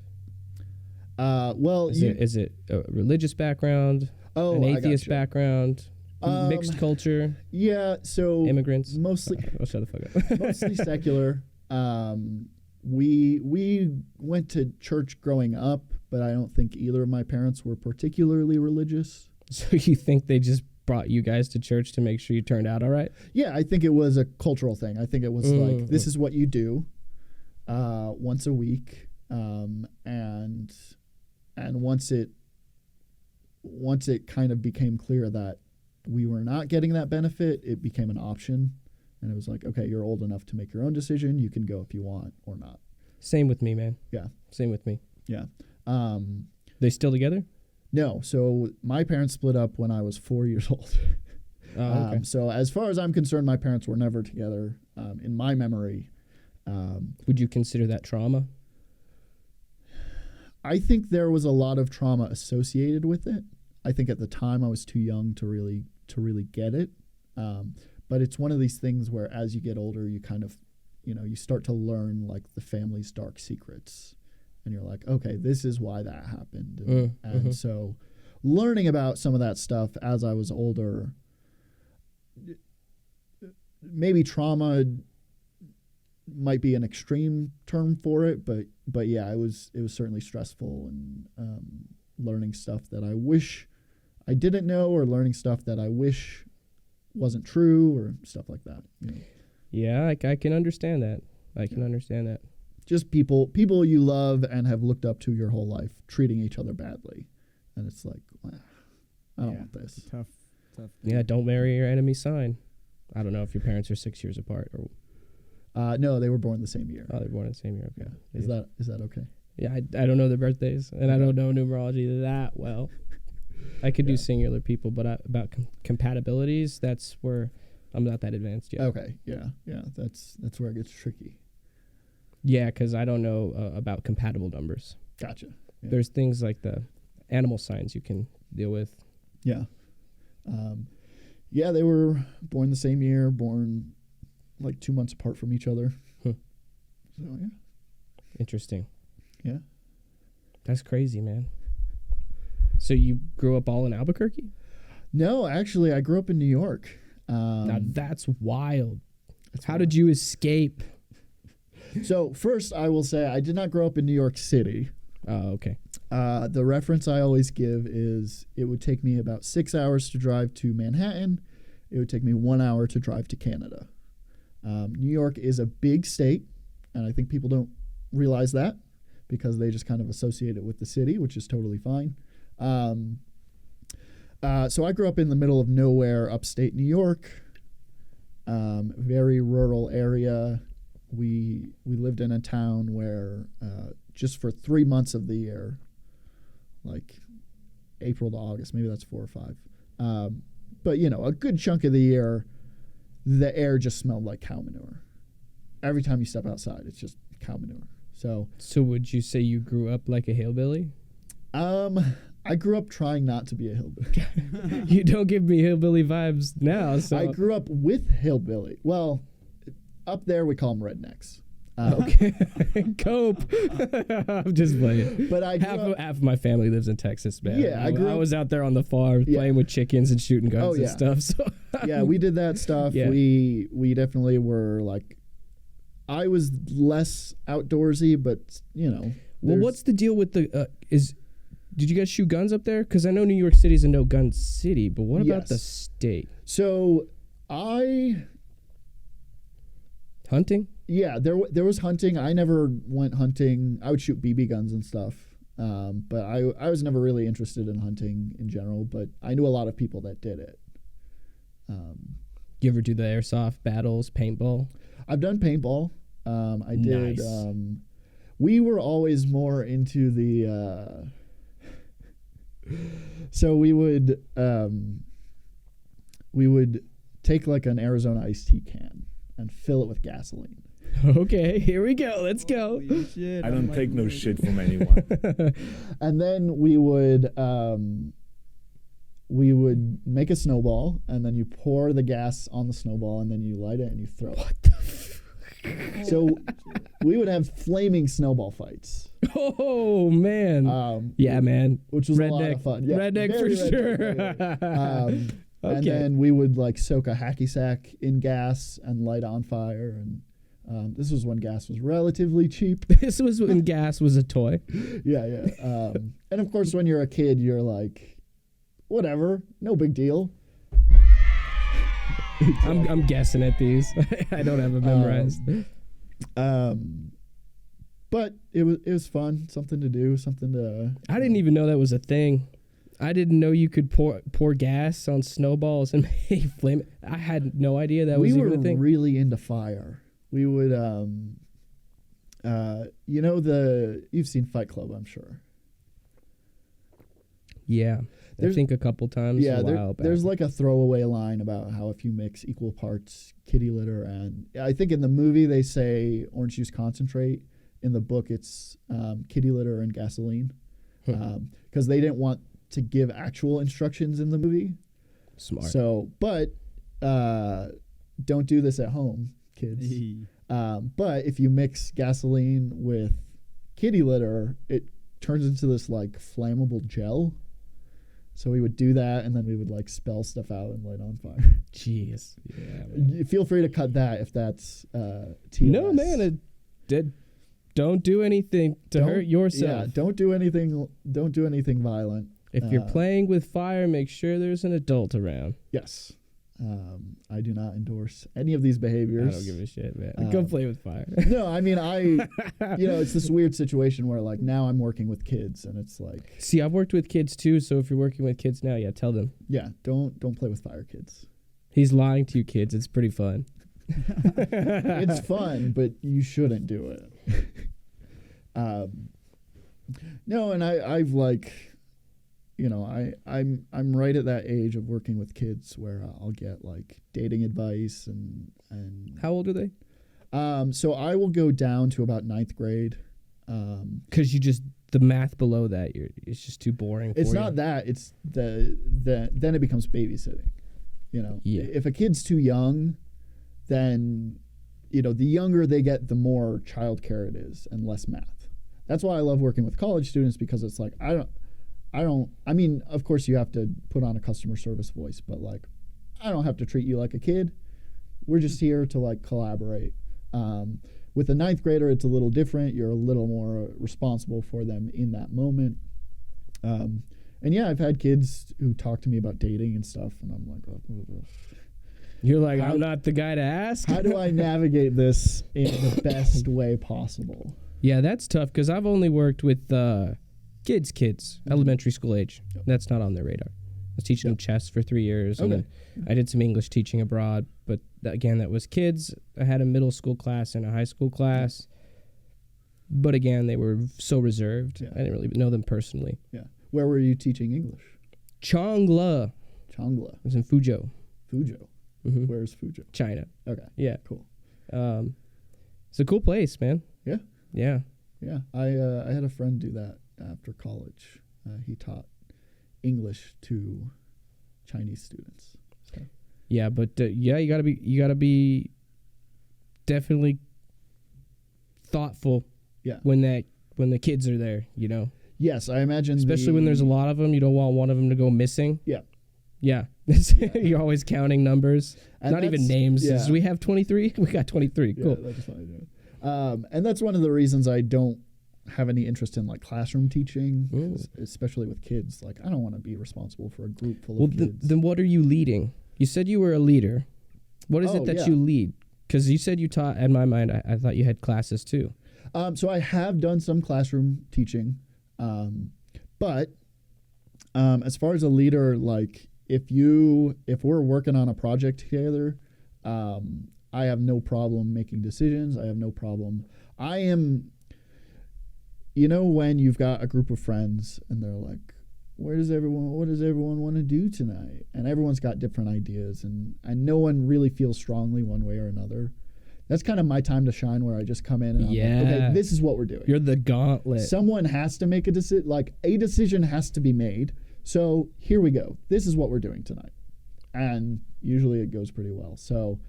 Is it a religious background? An atheist background? Mixed culture? Yeah, so immigrants? Mostly. Shut the fuck up. Mostly secular. We went to church growing up, but I don't think either of my parents were particularly religious. So you think they just brought you guys to church to make sure you turned out all right? Yeah, I think it was a cultural thing. I think it was like, this is what you do once a week. And once it kind of became clear that we were not getting that benefit, it became an option. And it was like, okay, you're old enough to make your own decision. You can go if you want or not. Same with me, man. Yeah. Same with me. Yeah. They still together? No. So my parents split up when I was 4 years old. Oh, okay. So as far as I'm concerned, my parents were never together in my memory. Would you consider that trauma? I think there was a lot of trauma associated with it. I think at the time I was too young to really get it. But it's one of these things where as you get older, you kind of, you start to learn like the family's dark secrets. And you're like, okay, this is why that happened. And so learning about some of that stuff as I was older, maybe trauma might be an extreme term for it, but yeah, it was certainly stressful and learning stuff that I wish I didn't know, or learning stuff that I wish wasn't true, or stuff like that. Yeah, I can understand that. I can understand that. Just people you love and have looked up to your whole life treating each other badly, and it's like, wow, I don't want this. Tough. Yeah, don't marry your enemy's sign. I don't know if your parents are 6 years apart or. No, they were born the same year. Oh, they were born the same year. Okay. Yeah. Is that okay? Yeah, I don't know their birthdays, and I don't know numerology that well. I could do singular people, but about compatibilities, that's where I'm not that advanced yet. Okay, yeah, that's where it gets tricky. Yeah, because I don't know about compatible numbers. Gotcha. Yeah. There's things like the animal signs you can deal with. Yeah. Yeah, they were born the same year, born like 2 months apart from each other. So, yeah. Interesting. Yeah. That's crazy, man. So you grew up all in Albuquerque? No, actually, I grew up in New York. Now that's wild. How did you escape? So first, I will say I did not grow up in New York City. Oh, okay. The reference I always give is it would take me about 6 hours to drive to Manhattan it would take me 1 hour to drive to Canada. New York is a big state, and I think people don't realize that because they just kind of associate it with the city, which is totally fine. So I grew up in the middle of nowhere, upstate New York, very rural area. We lived in a town where just for 3 months of the year, like April to August, maybe that's 4 or 5. But, you know, a good chunk of the year, the air just smelled like cow manure. Every time you step outside, it's just cow manure. So would you say you grew up like a hillbilly? I grew up trying not to be a hillbilly. You don't give me hillbilly vibes now. So I grew up with hillbilly. Well, up there we call them rednecks. Okay. Cope. I'm just playing. But half of my family lives in Texas, man. Yeah, I was out there on the farm playing with chickens and shooting guns and stuff. So yeah, we did that stuff. Yeah. We definitely were like, I was less outdoorsy, but you know. Well, what's the deal with the did you guys shoot guns up there? Because I know New York City is a no gun city, but what about the state? So hunting? Yeah, there was hunting. I never went hunting. I would shoot BB guns and stuff, but I was never really interested in hunting in general. But I knew a lot of people that did it. You ever do the airsoft battles, paintball? I've done paintball. I did. Nice. We were always more into the. So we would take like an Arizona iced tea can and fill it with gasoline. Okay, here we go. Let's go. Shit, I don't take no shit from anyone. And then we would make a snowball, and then you pour the gas on the snowball, and then you light it and you throw it. What the So we would have flaming snowball fights. Oh, man. Yeah, man. Which was redneck, a lot of fun. Yeah, redneck for sure. And then we would like soak a hacky sack in gas and light on fire. And this was when gas was relatively cheap. This was when gas was a toy. Yeah. And of course, when you're a kid, you're like, whatever, no big deal. I'm guessing at these. I don't have it memorized. But it was fun, something to do, something to. I didn't even know that was a thing. I didn't know you could pour gas on snowballs and make flame. I had no idea that was even a thing. We were really into fire. We would, you've seen Fight Club, I'm sure. Yeah, I think a couple times. Yeah, a while back. There's like a throwaway line about how if you mix equal parts kitty litter and I think in the movie they say orange juice concentrate. In the book, it's kitty litter and gasoline because they didn't want to give actual instructions in the movie. Smart. So, but don't do this at home, kids. But if you mix gasoline with kitty litter, it turns into this like flammable gel. So we would do that, and then we would like spell stuff out and light on fire. Jeez. Yeah. Man. Feel free to cut that if that's TOS. No, man. Don't do anything to hurt yourself. Yeah, don't do anything violent. If you're playing with fire, make sure there's an adult around. Yes. I do not endorse any of these behaviors. I don't give a shit, man. Go play with fire. No, I mean, it's this weird situation where like now I'm working with kids and it's like. See, I've worked with kids too, so if you're working with kids now, yeah, tell them. Yeah, don't play with fire, kids. He's lying to you, kids. It's pretty fun. It's fun, but you shouldn't do it. No, and I've like, I'm right at that age of working with kids where I'll get like dating advice and. How old are they? So I will go down to about 9th grade. Because the math below that, it's just too boring. It's not that. It's then it becomes babysitting. Yeah. If a kid's too young, then the younger they get, the more childcare it is and less math. That's why I love working with college students because it's like I mean, of course you have to put on a customer service voice, but like I don't have to treat you like a kid. We're just here to like collaborate. With a 9th grader, it's a little different. You're a little more responsible for them in that moment. And yeah, I've had kids who talk to me about dating and stuff, and I'm like, You're like, I'm not the guy to ask. How do I navigate this in the best way possible? Yeah, that's tough because I've only worked with kids, elementary school age. Yep. That's not on their radar. I was teaching them chess for 3 years, and then I did some English teaching abroad. But again, that was kids. I had a middle school class and a high school class. But again, they were so reserved. Yeah. I didn't really know them personally. Yeah. Where were you teaching English? Chongla. Chongla. It was in Fuzhou. Fuzhou. Mm-hmm. Where's Fuzhou? China. Okay. Yeah. Cool. It's a cool place, man. Yeah. Yeah. Yeah. I had a friend do that after college. He taught English to Chinese students. So. Yeah, but you gotta be definitely thoughtful. Yeah. When the kids are there, you know. Yes, I imagine. Especially when there's a lot of them, you don't want one of them to go missing. Yeah. Yeah. You're always counting numbers, and not even names. Yeah. Do we have 23? We got 23. Cool. Yeah, that's fine. And that's one of the reasons I don't have any interest in like classroom teaching, especially with kids. Like, I don't want to be responsible for a group full of kids. Then what are you leading? You said you were a leader. What is it that you lead? Because you said you taught. In my mind, I thought you had classes too. So I have done some classroom teaching, but as far as a leader, like if we're working on a project together, I have no problem making decisions. I have no problem. I am, when you've got a group of friends and they're like, what does everyone want to do tonight? And everyone's got different ideas, and no one really feels strongly one way or another. That's kind of my time to shine, where I just come in and I'm like, okay, this is what we're doing. You're the gauntlet. Someone has to make a decision. Like, a decision has to be made. So here we go. This is what we're doing tonight. And usually it goes pretty well. So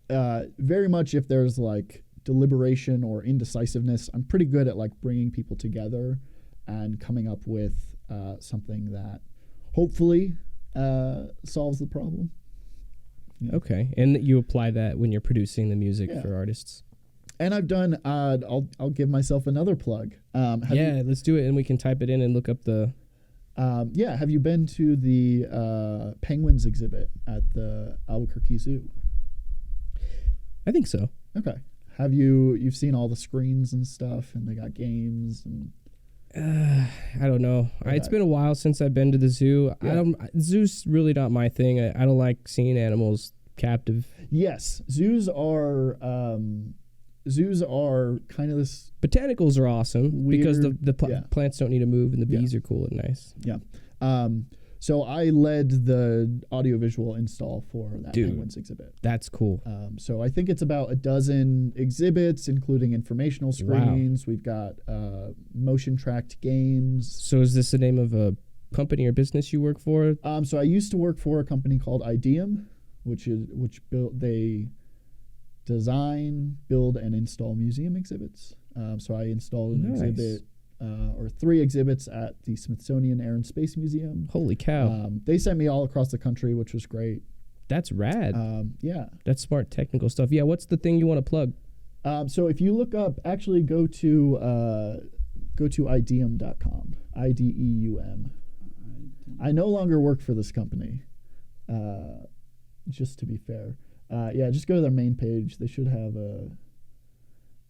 very much if there's like deliberation or indecisiveness, I'm pretty good at like bringing people together and coming up with something that hopefully solves the problem. Yeah. Okay, and you apply that when you're producing the music for artists. And I've done. I'll give myself another plug. Let's do it, and we can type it in and look up the. Have you been to the penguins exhibit at the Albuquerque Zoo? I think so. Okay. Have you've seen all the screens and stuff, and they got games and. I don't know. Okay. It's been a while since I've been to the zoo. Yeah. Zoo's really not my thing. I don't like seeing animals captive. Yes, zoos are kind of this. Botanicals are awesome weird, because the plants don't need to move, and the bees are cool and nice. Yeah. So I led the audiovisual install for that penguins exhibit. That's cool. So I think it's about a dozen exhibits, including informational screens. Wow. We've got motion-tracked games. So is this the name of a company or business you work for? So I used to work for a company called Ideum, which they design, build, and install museum exhibits. So I installed an exhibit. Or 3 exhibits at the Smithsonian Air and Space Museum. Holy cow. They sent me all across the country, which was great. That's rad. Yeah. That's smart technical stuff. Yeah, what's the thing you want to plug? So if you look up, actually go to ideum.com, IDEUM. I no longer work for this company, just to be fair. Just go to their main page. They should have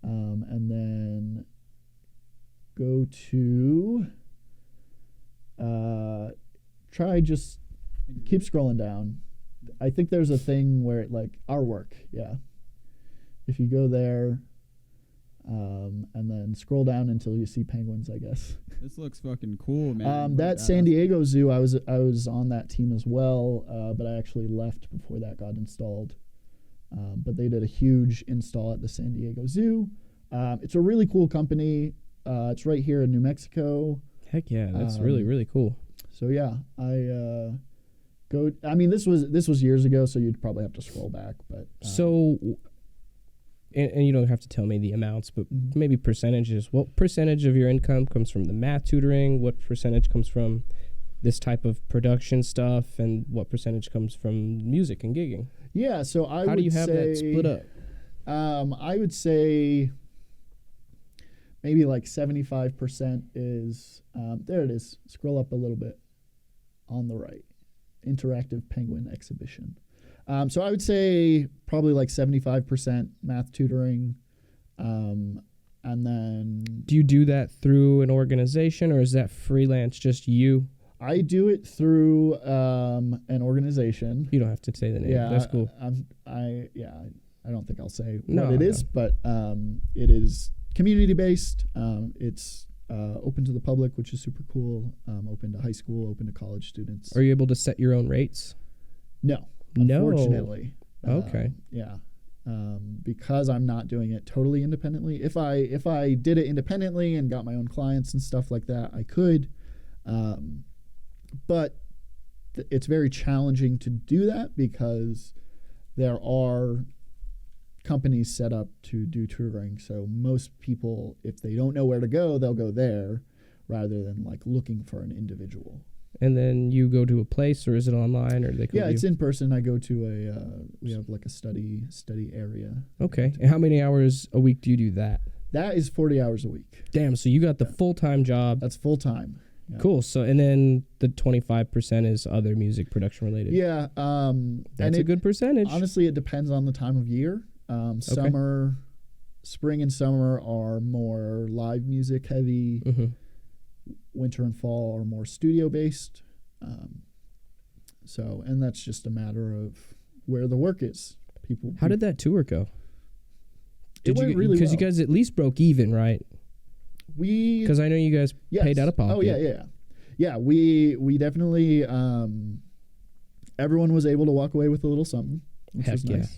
and then... go to just keep scrolling down. I think there's a thing where like our work, if you go there and then scroll down until you see penguins, I guess. This looks fucking cool, man. That San Diego Zoo, I was on that team as well, but I actually left before that got installed. But they did a huge install at the San Diego Zoo. It's a really cool company. It's right here in New Mexico. Heck yeah, that's really, really cool. So yeah, this was years ago, so you'd probably have to scroll back. But and you don't have to tell me the amounts, but maybe percentages. What percentage of your income comes from the math tutoring? What percentage comes from this type of production stuff? And what percentage comes from music and gigging? Yeah, so how do you have that split up? I would say maybe like 75% is, there it is. Scroll up a little bit on the right. Interactive penguin exhibition. So I would say probably like 75% math tutoring. And then... Do you do that through an organization, or is that freelance, just you? I do it through an organization. You don't have to say the name. Yeah, that's cool. I don't think I'll say No, what it is, but it is community-based. It's open to the public, which is super cool. Open to high school, open to college students. Are you able to set your own rates? No. No. Unfortunately. Okay. Yeah. Because I'm not doing it totally independently. If I did it independently and got my own clients and stuff like that, I could. But it's very challenging to do that because there are companies set up to do tutoring. So most people, if they don't know where to go, they'll go there rather than like looking for an individual. And then you go to a place, or is it online, or they come? Yeah, it's in person. I go to we have like a study area. Okay. And how many hours a week do you do that? That is 40 hours a week. Damn. So you got the full-time job. That's full time. Yeah. Cool. So, and then the 25% is other music production related. Yeah. That's a good percentage. Honestly, it depends on the time of year. Spring and summer are more live music heavy. Mm-hmm. Winter and fall are more studio based. And that's just a matter of where the work is. How did that tour go? It went really well. Because you guys at least broke even, right? Because I know you guys paid out of pocket. Oh yeah. We definitely. Everyone was able to walk away with a little something, which was nice.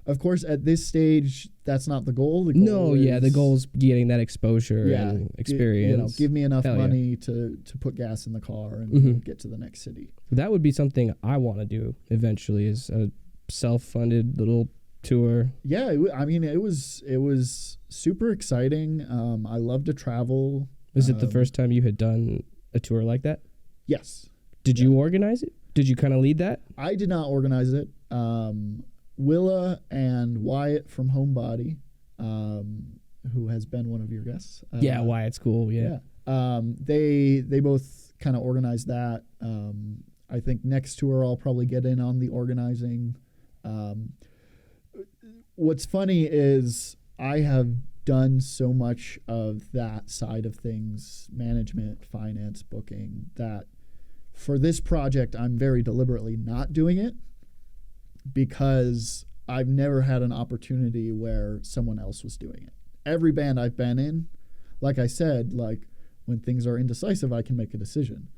Of course, at this stage, that's not the goal. The goal is getting that exposure and experience. Give me enough money to put gas in the car and get to the next city. That would be something I want to do eventually, is a self-funded little tour. Yeah, it was super exciting. I love to travel. Was it the first time you had done a tour like that? Yes. Did you organize it? Did you kind of lead that? I did not organize it. Willa and Wyatt from Homebody, who has been one of your guests. Wyatt's cool. Yeah. They both kind of organized that. I think next tour I'll probably get in on the organizing. What's funny is I have done so much of that side of things, management, finance, booking, that for this project I'm very deliberately not doing it, because I've never had an opportunity where someone else was doing it. Every band I've been in, like I said, like when things are indecisive, I can make a decision.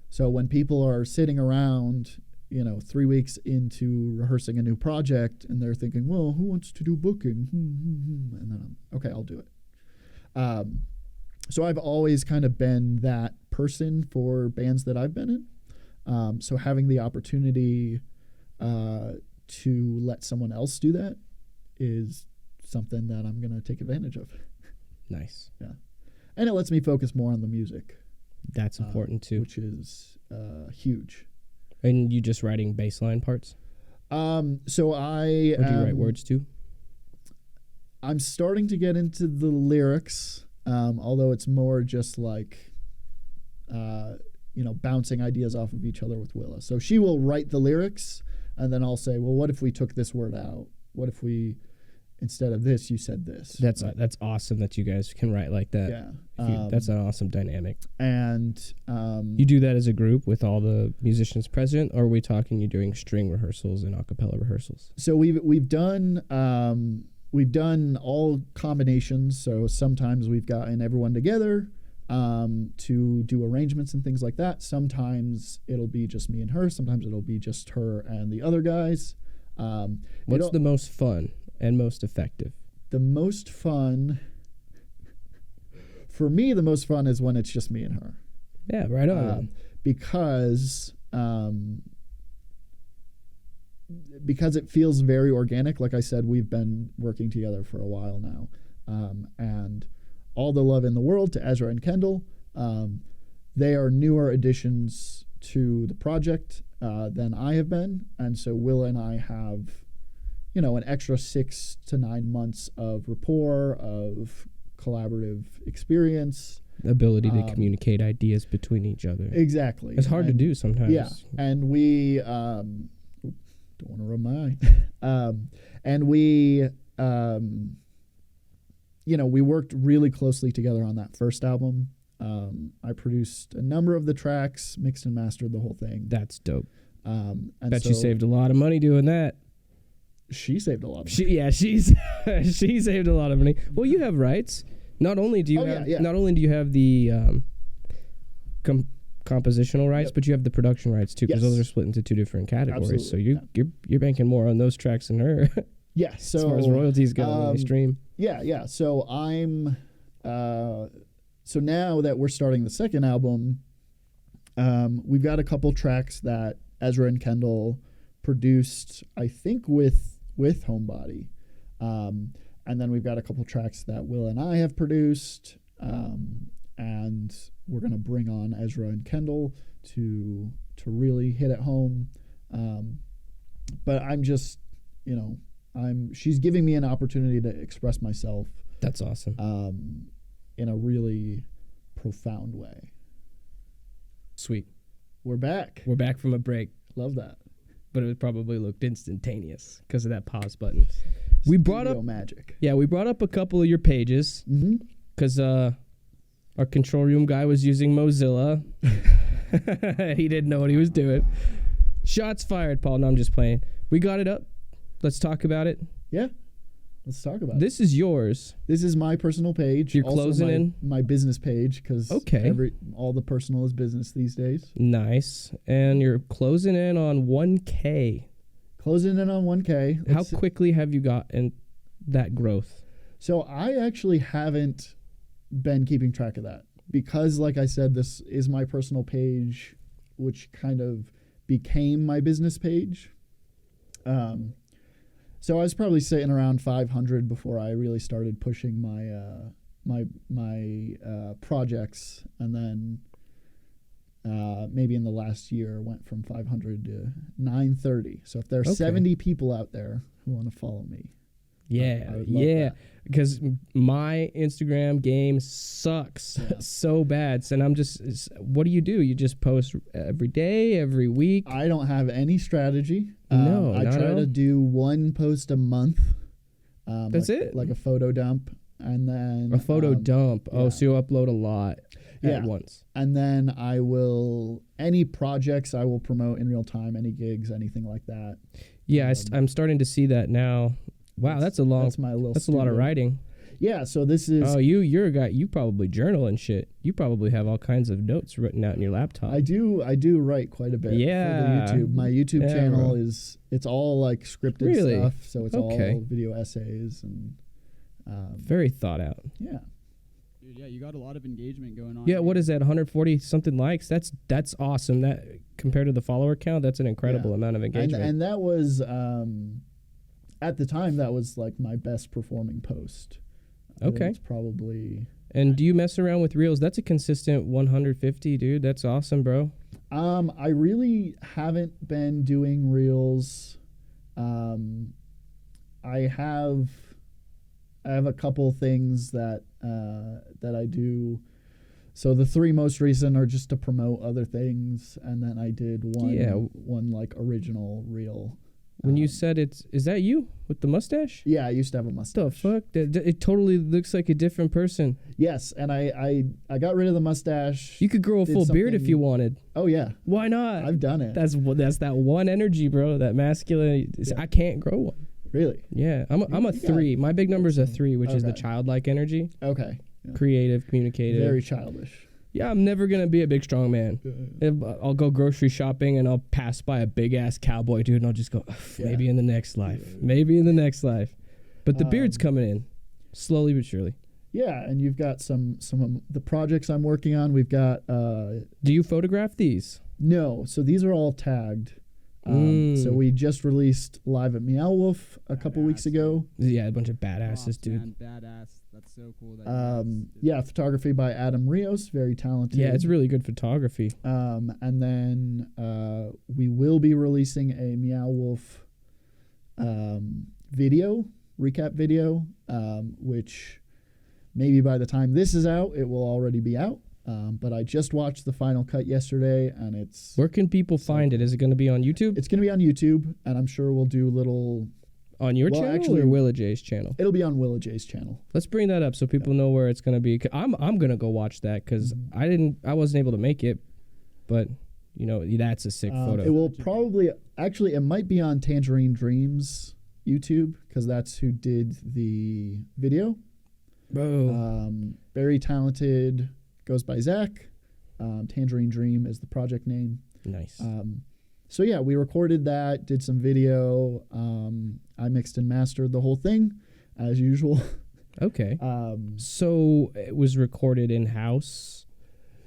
So when people are sitting around, 3 weeks into rehearsing a new project and they're thinking, well, who wants to do booking? And then okay, I'll do it. So I've always kind of been that person for bands that I've been in. So having the opportunity to let someone else do that is something that I'm going to take advantage of. Nice. Yeah. And it lets me focus more on the music. That's important too. Which is huge. And you just writing bass line parts? So I... Or do you write words too? I'm starting to get into the lyrics, although it's more just like, bouncing ideas off of each other with Willa. So she will write the lyrics, and then I'll say, well, what if we took this word out? What if we, instead of this, you said this? That's awesome that you guys can write like that. Yeah. That's an awesome dynamic. And you do that as a group with all the musicians present, or are we talking you doing string rehearsals and a cappella rehearsals? So we've done all combinations. So sometimes we've gotten everyone together to do arrangements and things like that. Sometimes it'll be just me and her. Sometimes it'll be just her and the other guys. What's the most fun and most effective? The most fun, for me, the most fun is when it's just me and her. Yeah, right on. Because it feels very organic. Like I said, we've been working together for a while now. And all the love in the world to Ezra and Kendall. They are newer additions to the project than I have been. And so Willa and I have, an extra 6 to 9 months of rapport, of collaborative experience. Ability to communicate ideas between each other. Exactly. It's hard to do sometimes. Yeah. And we, don't want to rub my eye. And we, we worked really closely together on that first album. I produced a number of the tracks, mixed and mastered the whole thing. That's dope. And Bet you saved a lot of money doing that. She saved a lot of money. She saved a lot of money. Well, you have rights. Not only do you not only do you have the compositional rights, but you have the production rights too, because those are split into two different categories. Absolutely. So you're banking more on those tracks than her. Yeah. So as far as royalties go on the stream. Yeah. So I'm so now that we're starting the second album, we've got a couple tracks that Ezra and Kendall produced, I think with Homebody. And then we've got a couple tracks that Will and I have produced, and we're going to bring on Ezra and Kendall to really hit it home. But I'm just, she's giving me an opportunity to express myself. That's awesome. In a really profound way. Sweet. We're back. We're back from a break. Love that. But it probably looked instantaneous because of that pause button. We brought up magic. Yeah, we brought up a couple of your pages because our control room guy was using Mozilla. He didn't know what he was doing. Shots fired, Paul. No, I'm just playing. We got it up. Let's talk about it. Yeah. Let's talk about it. This is yours. This is my personal page. You're also closing in my business page because all the personal is business these days. Nice. And you're closing in on 1K. Closing in on 1K. How quickly have you gotten that growth? So I actually haven't been keeping track of that because, like I said, this is my personal page, which kind of became my business page. So I was probably sitting around 500 before I really started pushing my projects, and then maybe in the last year went from 500 to 930. So if there are 70 people out there who want to follow me, yeah, because my Instagram game sucks so bad. And I'm just, what do? You just post every day, every week? I don't have any strategy. No, I try to do one post a month. That's it. Like a photo dump, and then a photo dump. Oh, so you upload a lot at once. And then I will any projects I will promote in real time, any gigs, anything like that. Yeah, I'm starting to see that now. Wow, that's a lot of writing. Yeah, so this is... Oh, you're a guy, you probably journal and shit. You probably have all kinds of notes written out in your laptop. I do write quite a bit for the YouTube. My YouTube channel it's all like scripted stuff, so it's all video essays and... very thought out. Yeah. Dude, yeah, you got a lot of engagement going on. Yeah, what is that, 140 something likes? That's awesome. That compared to the follower count, that's an incredible amount of engagement. And that was... at the time, that was like my best performing post. It's probably. And do you mess around with reels? That's a consistent 150, dude. That's awesome, bro. I really haven't been doing reels. I have a couple things that I do. So the three most recent are just to promote other things, and then I did one like original reel. When you said is that you with the mustache? Yeah, I used to have a mustache. The fuck? It totally looks like a different person. Yes, and I got rid of the mustache. You could grow a full beard if you wanted. Oh, yeah. Why not? I've done it. That's that one energy, bro, that masculine. I can't grow one. Really? Yeah, I'm a 3. My big number is a 3, which is the childlike energy. Okay. Yeah. Creative, communicative. Very childish. Yeah, I'm never going to be a big, strong man. I'll go grocery shopping and I'll pass by a big-ass cowboy dude and I'll just go, maybe in the next life. Maybe in the next life. But the beard's coming in, slowly but surely. Yeah, and you've got some of the projects I'm working on. We've got... Do you photograph these? No, so these are all tagged. So we just released Live at Meow Wolf a couple weeks ago. Yeah, a bunch of badasses, dude. Man, badass. That's so cool. Photography by Adam Rios, very talented. Yeah, it's really good photography. And then we will be releasing a Meow Wolf recap video, which maybe by the time this is out, it will already be out. But I just watched the final cut yesterday, and it's... Where can people find it? Is it going to be on YouTube? It's going to be on YouTube, and I'm sure we'll do little... On your channel actually, or Willa J's channel? It'll be on Willa J's channel. Let's bring that up so people know where it's going to be. I'm going to go watch that because I wasn't able to make it, but that's a sick photo. It will probably actually it might be on Tangerine Dreams YouTube because that's who did the video. Bro. Very talented, goes by Zach. Tangerine Dream is the project name. Nice. So yeah, we recorded that, did some video. I mixed and mastered the whole thing, as usual. Okay. So it was recorded in-house?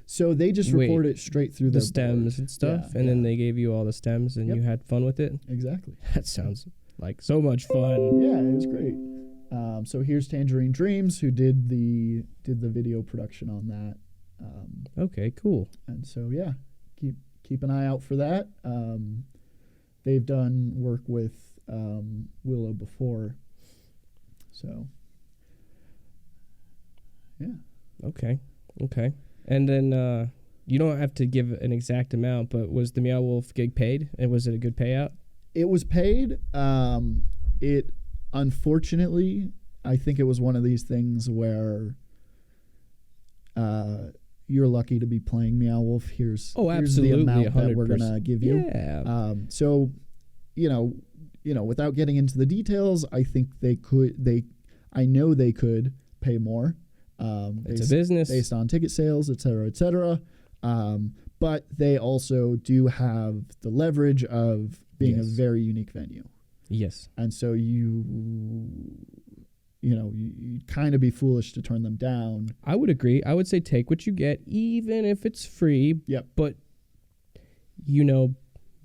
So they just record it straight through the stems and stuff, and then they gave you all the stems, and you had fun with it? Exactly. That sounds like so much fun. Yeah, it was great. So here's Tangerine Dreams, who did the video production on that. Okay, cool. And so yeah, keep an eye out for that. They've done work with Willow before, so yeah. Okay. And then you don't have to give an exact amount, but was the Meow Wolf gig paid? And was it a good payout? It was paid. It unfortunately, I think it was one of these things where you're lucky to be playing Meow Wolf. Here's the amount 100%. That we're gonna give you. Yeah. So, without getting into the details, I think I know they could pay more. It's a business based on ticket sales, et cetera, et cetera. But they also do have the leverage of being a very unique venue. Yes. And so you'd kind of be foolish to turn them down. I would agree. I would say take what you get, even if it's free. Yep. But,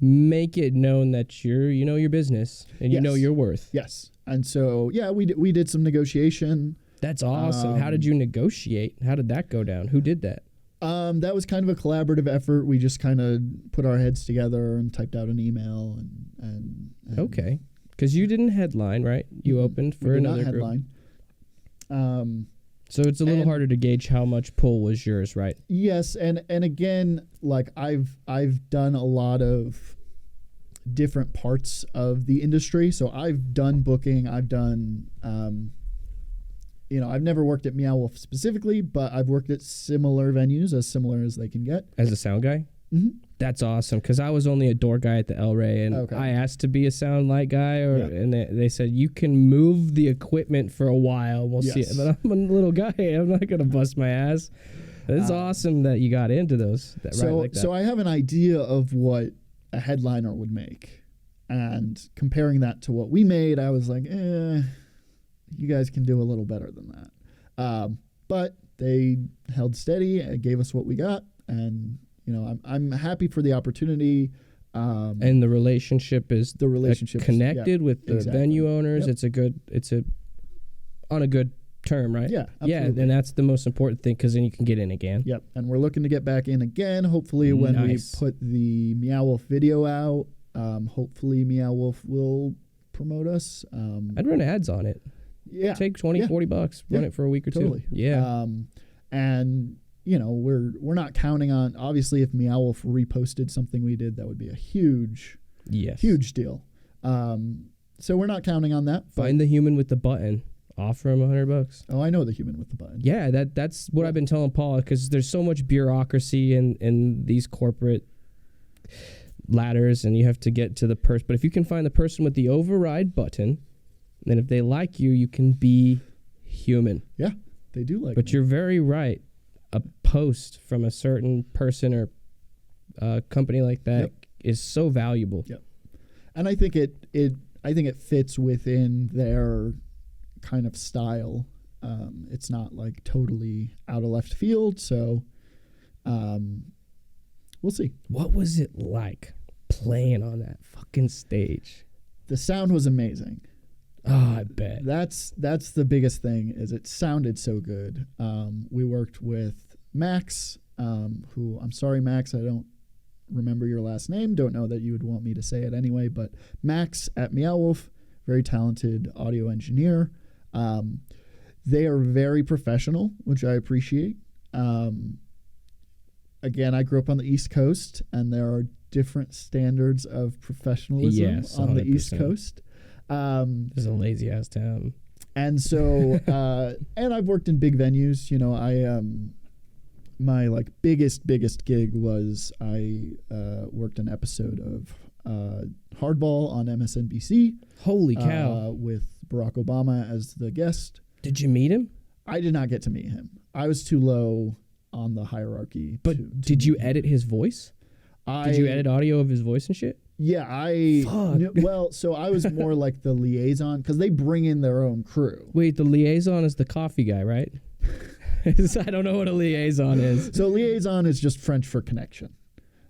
make it known that you're, your business and you know your worth. Yes. And so, yeah, we did some negotiation. That's awesome. How did you negotiate? How did that go down? Who did that? That was kind of a collaborative effort. We just kind of put our heads together and typed out an email and okay. Because you didn't headline, right? You opened for another group. Headline. So it's a little harder to gauge how much pull was yours, right? Yes, and again, like I've done a lot of different parts of the industry. So I've done booking. I've done, I've never worked at Meow Wolf specifically, but I've worked at similar venues, as similar as they can get. As a sound guy? Mm-hmm. That's awesome, because I was only a door guy at the El Rey, and I asked to be a sound light guy, and they said, you can move the equipment for a while, we'll see it. But I'm a little guy, I'm not going to bust my ass. It's awesome that you got into those. So I have an idea of what a headliner would make, and comparing that to what we made, I was like, you guys can do a little better than that. But they held steady and gave us what we got, and I'm happy for the opportunity. And the relationship is connected with the venue owners. Yep. It's on a good term, right? Yeah, absolutely. Yeah, and that's the most important thing, because then you can get in again. Yep, and we're looking to get back in again. Hopefully, when we put the Meow Wolf video out, hopefully Meow Wolf will promote us. I'd run ads on it. Yeah, take $20-$40, run it for a week or two. Yeah, and we're not counting on, obviously, if Meow Wolf reposted something we did, that would be a huge deal. So we're not counting on that. Find the human with the button. Offer him $100. Oh, I know the human with the button. Yeah, that's what I've been telling Paul, because there's so much bureaucracy in these corporate ladders, and you have to get to the person. But if you can find the person with the override button, then if they like you, you can be human. Yeah, they do like. But you're very right. A post from a certain person or a company like that is so valuable. Yep. And I think it fits within their kind of style. It's not like totally out of left field, so we'll see. What was it like playing on that fucking stage? The sound was amazing. Oh, I bet. That's the biggest thing, is it sounded so good. We worked with Max, who, I'm sorry, Max, I don't remember your last name. Don't know that you would want me to say it anyway, but Max at Meow Wolf, very talented audio engineer. They are very professional, which I appreciate. again, I grew up on the East Coast, and there are different standards of professionalism on the East Coast. It's a lazy ass town. And so, and I've worked in big venues. You know, my like biggest gig was I worked an episode of Hardball on MSNBC. Holy cow! With Barack Obama as the guest. Did you meet him? I did not get to meet him. I was too low on the hierarchy. But did you edit his voice? Did you edit audio of his voice and shit? Yeah, well, so I was more like the liaison because they bring in their own crew. Wait, the liaison is the coffee guy, right? I don't know what a liaison is. So liaison is just French for connection.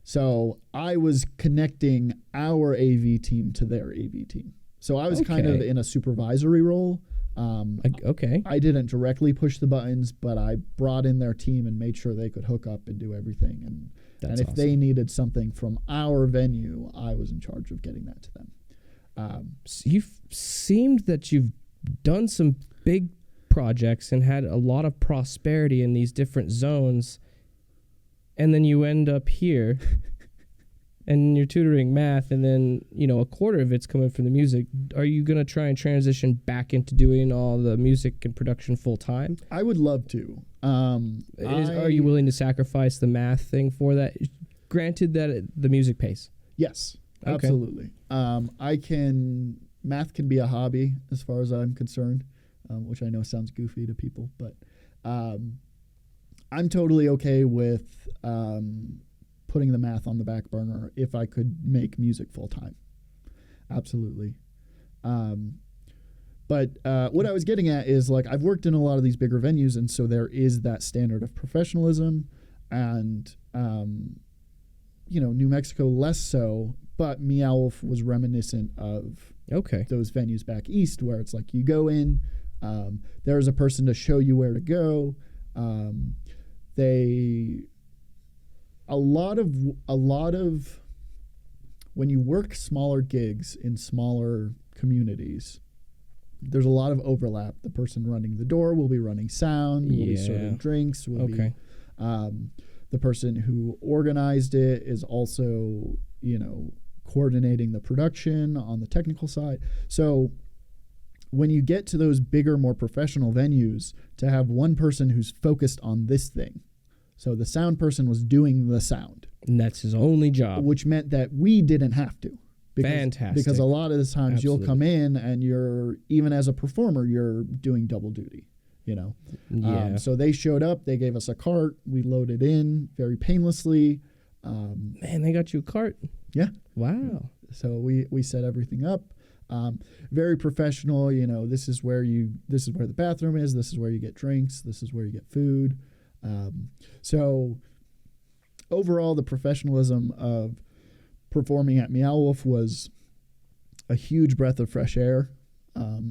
So I was connecting our AV team to their AV team. So I was kind of in a supervisory role. Okay. I didn't directly push the buttons, but I brought in their team and made sure they could hook up and do everything. And if awesome. They needed something from our venue, I was in charge of getting that to them. You've seemed that you've done some big projects and had a lot of prosperity in these different zones, and then you end up here and you're tutoring math, and then, you know, a quarter of it's coming from the music. Are you going to try and transition back into doing all the music and production full time? I would love to. Are you willing to sacrifice the math thing for that? Granted that the music pays. Yes, absolutely. Math can be a hobby as far as I'm concerned, which I know sounds goofy to people, but I'm totally okay with putting the math on the back burner if I could make music full time. Absolutely. But what I was getting at is, like, I've worked in a lot of these bigger venues, and so there is that standard of professionalism, and you know, New Mexico less so, but Meowolf was reminiscent of those venues back east, where it's like you go in, there's a person to show you where to go. A lot of when you work smaller gigs in smaller communities, there's a lot of overlap. The person running the door will be running sound, will be serving drinks, will be the person who organized it is also, you know, coordinating the production on the technical side. So when you get to those bigger, more professional venues, to have one person who's focused on this thing. So the sound person was doing the sound. And that's his only job. Which meant that we didn't have to. Fantastic. Because a lot of the times you'll come in and you're, even as a performer, you're doing double duty, you know. Yeah. So they showed up, they gave us a cart, we loaded in very painlessly. Man, they got you a cart. Yeah. Wow. So we set everything up. Very professional, you know, this is where the bathroom is, this is where you get drinks, this is where you get food. So overall, the professionalism of performing at Meowolf was a huge breath of fresh air,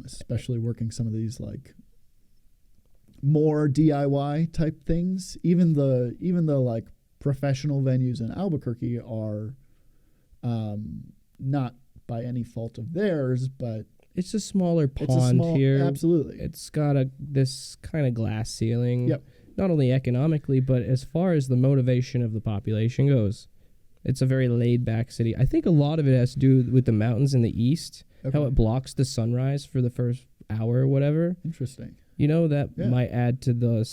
especially working some of these like more DIY type things. Even the like professional venues in Albuquerque are not by any fault of theirs, but it's a smaller pond here. Absolutely. It's got this kind of glass ceiling. Yep. Not only economically, but as far as the motivation of the population goes. It's a very laid-back city. I think a lot of it has to do with the mountains in the east, how it blocks the sunrise for the first hour or whatever. Interesting. You know, that might add to the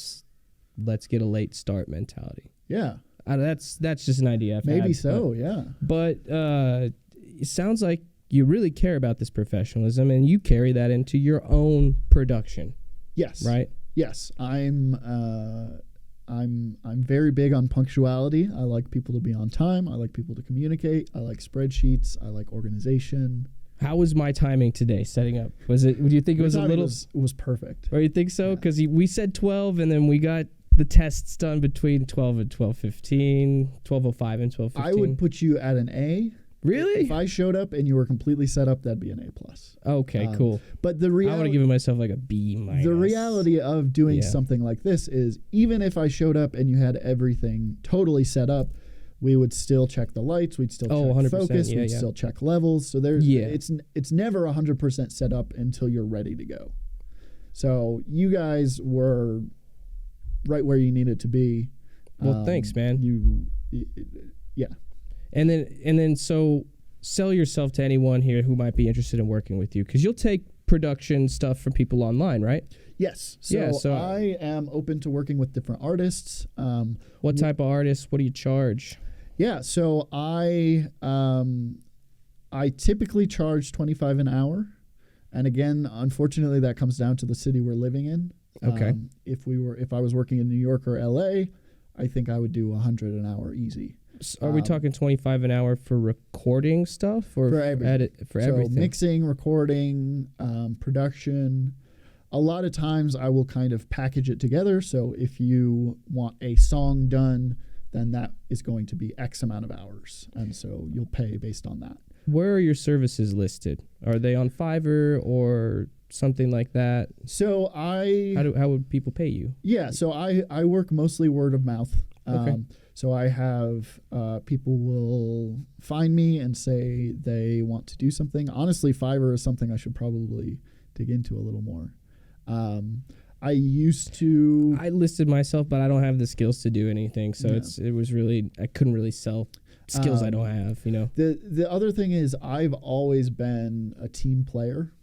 let's get a late start mentality. Yeah. That's just an idea I've Maybe had, so, yeah. But it sounds like you really care about this professionalism, and you carry that into your own production. Yes. Right? Yes. I'm very big on punctuality. I like people to be on time. I like people to communicate. I like spreadsheets. I like organization. How was my timing today setting up? Would you think it was a little? It was perfect. Or you think so? Because we said 12, and then we got the tests done between 12 and 12:15, 12:05 and 12:15. I would put you at an A. Really? If I showed up and you were completely set up, that'd be an A+. Okay, cool. But the I would reality, have given myself like a B-. The reality of doing something like this is, even if I showed up and you had everything totally set up, we would still check the lights, we'd still check focus, we'd still check levels. So it's never 100% set up until you're ready to go. So you guys were right where you needed to be. Well, thanks, man. Yeah. And then so sell yourself to anyone here who might be interested in working with you, because you'll take production stuff from people online, right? Yes. So I am open to working with different artists. What type of artists? What do you charge? Yeah. So I typically charge $25 an hour. And again, unfortunately, that comes down to the city we're living in. Okay. If I was working in New York or LA, I think I would do $100 an hour easy. So are we talking $25 an hour for recording stuff, or for everything? Everything? Mixing, recording, production. A lot of times I will kind of package it together. So if you want a song done, then that is going to be X amount of hours. And so you'll pay based on that. Where are your services listed? Are they on Fiverr or something like that? So how would people pay you? Yeah, so I work mostly word of mouth. Okay. So I have people will find me and say they want to do something. Honestly, Fiverr is something I should probably dig into a little more. I listed myself, but I don't have the skills to do anything. So I couldn't really sell skills I don't have, you know. The other thing is I've always been a team player,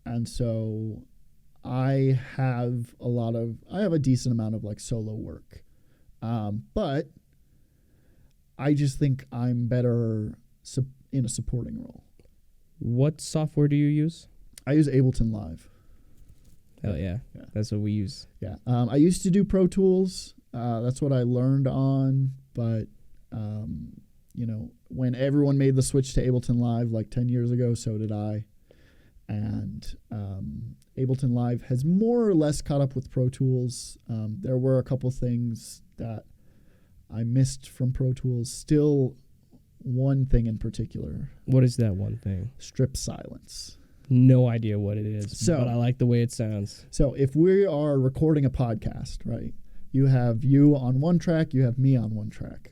and so I have a decent amount of like solo work. But I just think I'm better in a supporting role. What software do you use? I use Ableton Live. Hell yeah. That's what we use. Yeah. I used to do Pro Tools. That's what I learned on. But, when everyone made the switch to Ableton Live like 10 years ago, so did I. And Ableton Live has more or less caught up with Pro Tools. There were a couple things that I missed from Pro Tools. Still, one thing in particular. What is that one thing? Strip silence. No idea what it is, but I like the way it sounds. So if we are recording a podcast, right, you have you on one track, you have me on one track.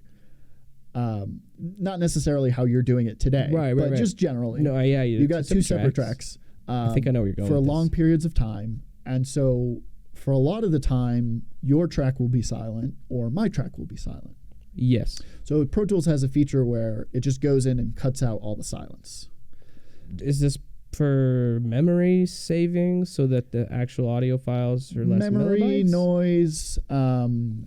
Not necessarily how you're doing it today, but just generally. No, yeah, you got two separate tracks. I think I know where you're going for with long this. periods of time, and so for a lot of the time, your track will be silent or my track will be silent. Yes. So Pro Tools has a feature where it just goes in and cuts out all the silence. Is this for memory saving so that the actual audio files are less memory megabytes? Noise?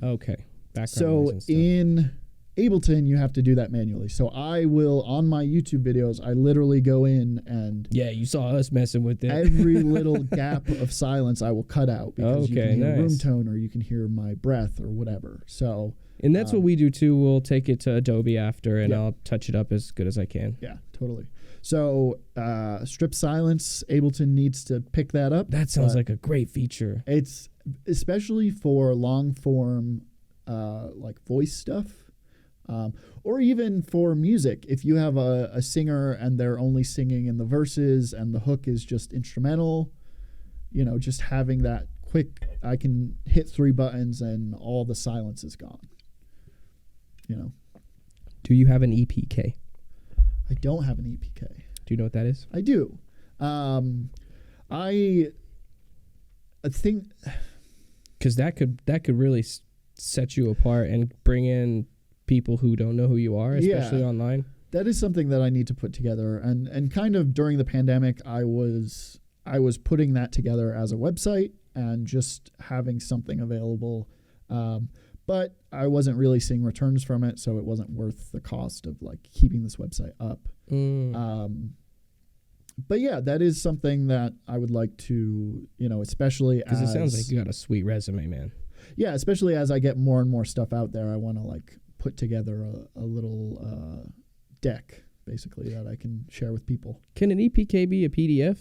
Okay. Background so noise and stuff. in Ableton, you have to do that manually. So I will, on my YouTube videos, I literally go in and... Yeah, you saw us messing with it. Every little gap of silence I will cut out because you can hear room tone or you can hear my breath or whatever. So... And that's what we do too. We'll take it to Adobe after and I'll touch it up as good as I can. Yeah, totally. So strip silence, Ableton needs to pick that up. That sounds like a great feature. It's especially for long form like voice stuff. Or even for music, if you have a singer and they're only singing in the verses and the hook is just instrumental, just having that quick, I can hit 3 buttons and all the silence is gone. Do you have an EPK? I don't have an EPK. Do you know what that is? I do. I think because that could really set you apart and bring in people who don't know who you are, especially online. That is something that I need to put together, and kind of during the pandemic, I was putting that together as a website and just having something available. But I wasn't really seeing returns from it, so it wasn't worth the cost of like keeping this website up. But yeah, that is something that I would like to, especially because it sounds like you got a sweet resume, man. Yeah, especially as I get more and more stuff out there, I want to like put together a little deck basically that I can share with people. Can an EPK be a PDF?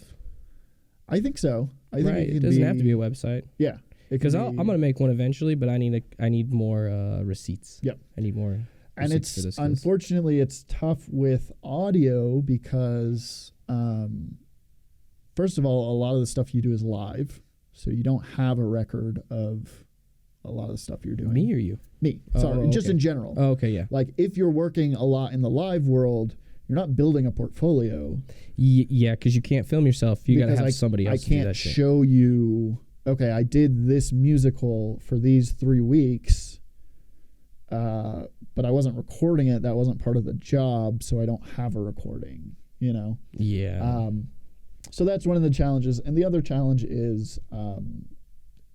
I think so. I think it doesn't have to be a website. Yeah. Because I'm going to make one eventually, but I need more receipts. Yep. I need more. And unfortunately, it's tough with audio because, first of all, a lot of the stuff you do is live. So you don't have a record of a lot of the stuff you're doing. Me or you? Me. Sorry. Just in general. Oh, okay, yeah. Like if you're working a lot in the live world, you're not building a portfolio. Yeah, because you can't film yourself. You got to have somebody else to do that shit. I can't show you... Okay, I did this musical for these 3 weeks. but I wasn't recording it. That wasn't part of the job, so I don't have a recording, you know? Yeah. So that's one of the challenges. And the other challenge is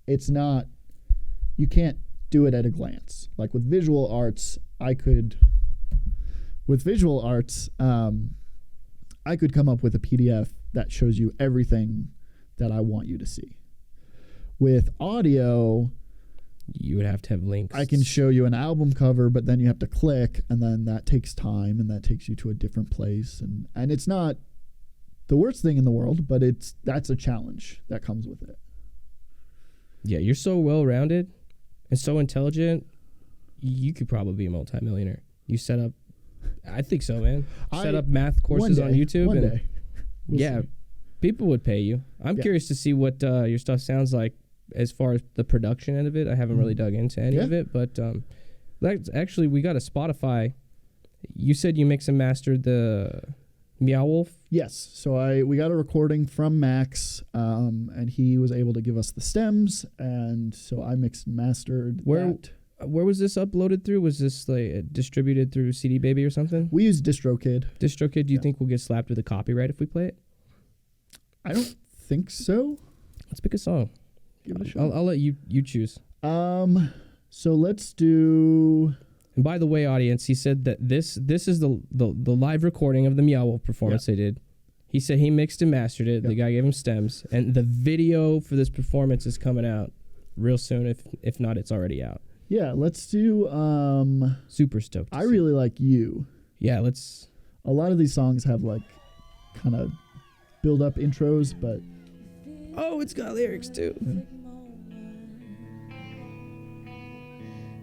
it's not, you can't do it at a glance. Like with visual arts, I could come up with a PDF that shows you everything that I want you to see. With audio, you would have to have links. I can show you an album cover, but then you have to click, and then that takes time, and that takes you to a different place. And it's not the worst thing in the world, but that's a challenge that comes with it. Yeah, you're so well-rounded and so intelligent. You could probably be a multimillionaire. You set up, I think so, man. Set up math courses on YouTube. One day. We'll see. People would pay you. I'm curious to see what your stuff sounds like as far as the production end of it. I haven't really dug into any of it, but actually, we got a Spotify. You said you mixed and mastered the Meow Wolf? Yes. So we got a recording from Max, and he was able to give us the stems, and so I mixed and mastered that. Where was this uploaded through? Was this like distributed through CD Baby or something? We use DistroKid. DistroKid, do you think we'll get slapped with a copyright if we play it? I don't think so. Let's pick a song. Give it a shot. I'll let you choose. So let's do. And by the way, audience, he said that this is the live recording of the Meow Wolf performance they did. He said he mixed and mastered it. The guy gave him stems, and the video for this performance is coming out real soon. If not, it's already out. Yeah, let's do. Super stoked. I really like You. Yeah, let's. A lot of these songs have like kind of build up intros, but. Oh, it's got lyrics too. Yeah.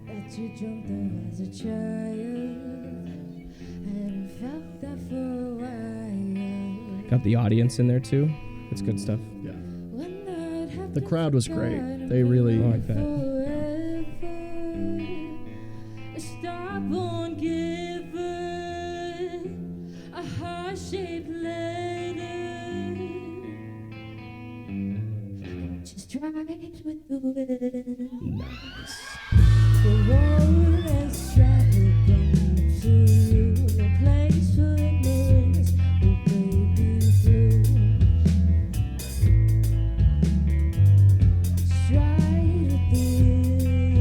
That you dreamt of as a child, and felt that for a while. Got the audience in there too. That's good stuff. Yeah. The crowd was great. They really. I like that. Stop-on giver, a heart-shaped letter. Just drives with the wind. Nice. The road has traveled to you. No place for ignorance. Oh, baby blue. Stride with the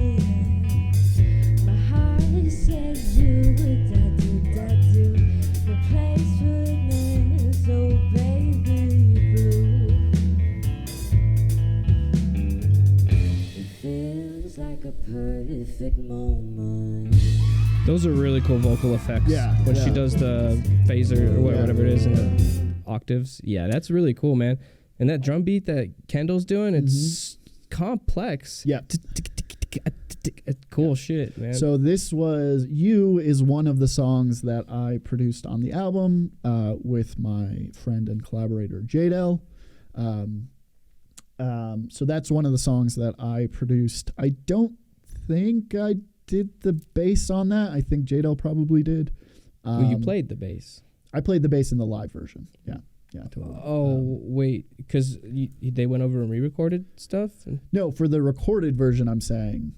wind. My heart says you would do. No place for ignorance. Oh, baby blue. It feels like a perfect moment. Those are really cool vocal effects. Yeah. When she does the phaser or whatever it is in the octaves. Yeah, that's really cool, man. And that drum beat that Kendall's doing, it's complex. Yeah. It's cool shit, man. So this was You is one of the songs that I produced on the album with my friend and collaborator Jadel. So that's one of the songs that I produced. I don't think I did the bass on that. I think Jadel probably did. Well, you played the bass. I played the bass in the live version. Yeah, totally. Oh, wait, because they went over and re-recorded stuff? No, for the recorded version, I'm saying.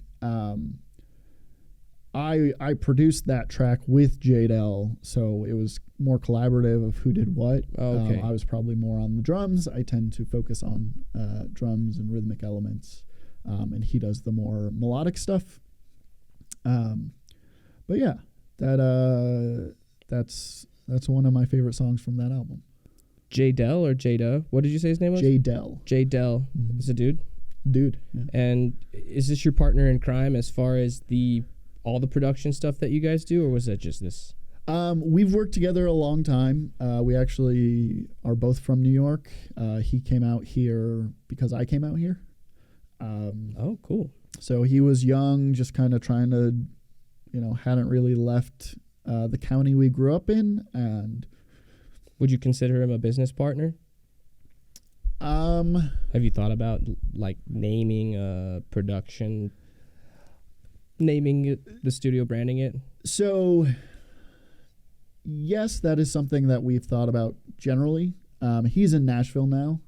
I produced that track with Jadel, so it was more collaborative of who did what. Oh, okay. I was probably more on the drums. I tend to focus on drums and rhythmic elements, and he does the more melodic stuff. But yeah, that's one of my favorite songs from that album. Jadel or Jada? What did you say his name was? Jadel. Jadel. Mm-hmm. Is a dude? Dude. Yeah. And is this your partner in crime as far as all the production stuff that you guys do, or was that just this? We've worked together a long time. We actually are both from New York. He came out here because I came out here. Oh, cool. So he was young, just kind of trying to, hadn't really left the county we grew up in. And would you consider him a business partner? Have you thought about like naming production, naming it, the studio, branding it? So yes, that is something that we've thought about generally. He's in Nashville now.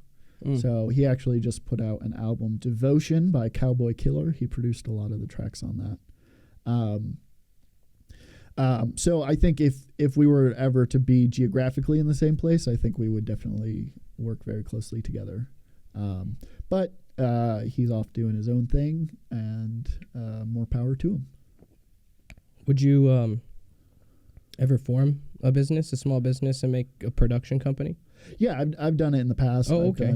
So he actually just put out an album, Devotion by Cowboy Killer. He produced a lot of the tracks on that. So I think if we were ever to be geographically in the same place, I think we would definitely work very closely together. But he's off doing his own thing, and more power to him. Would you ever form a business, a small business, and make a production company? Yeah, I've done it in the past. Oh, okay.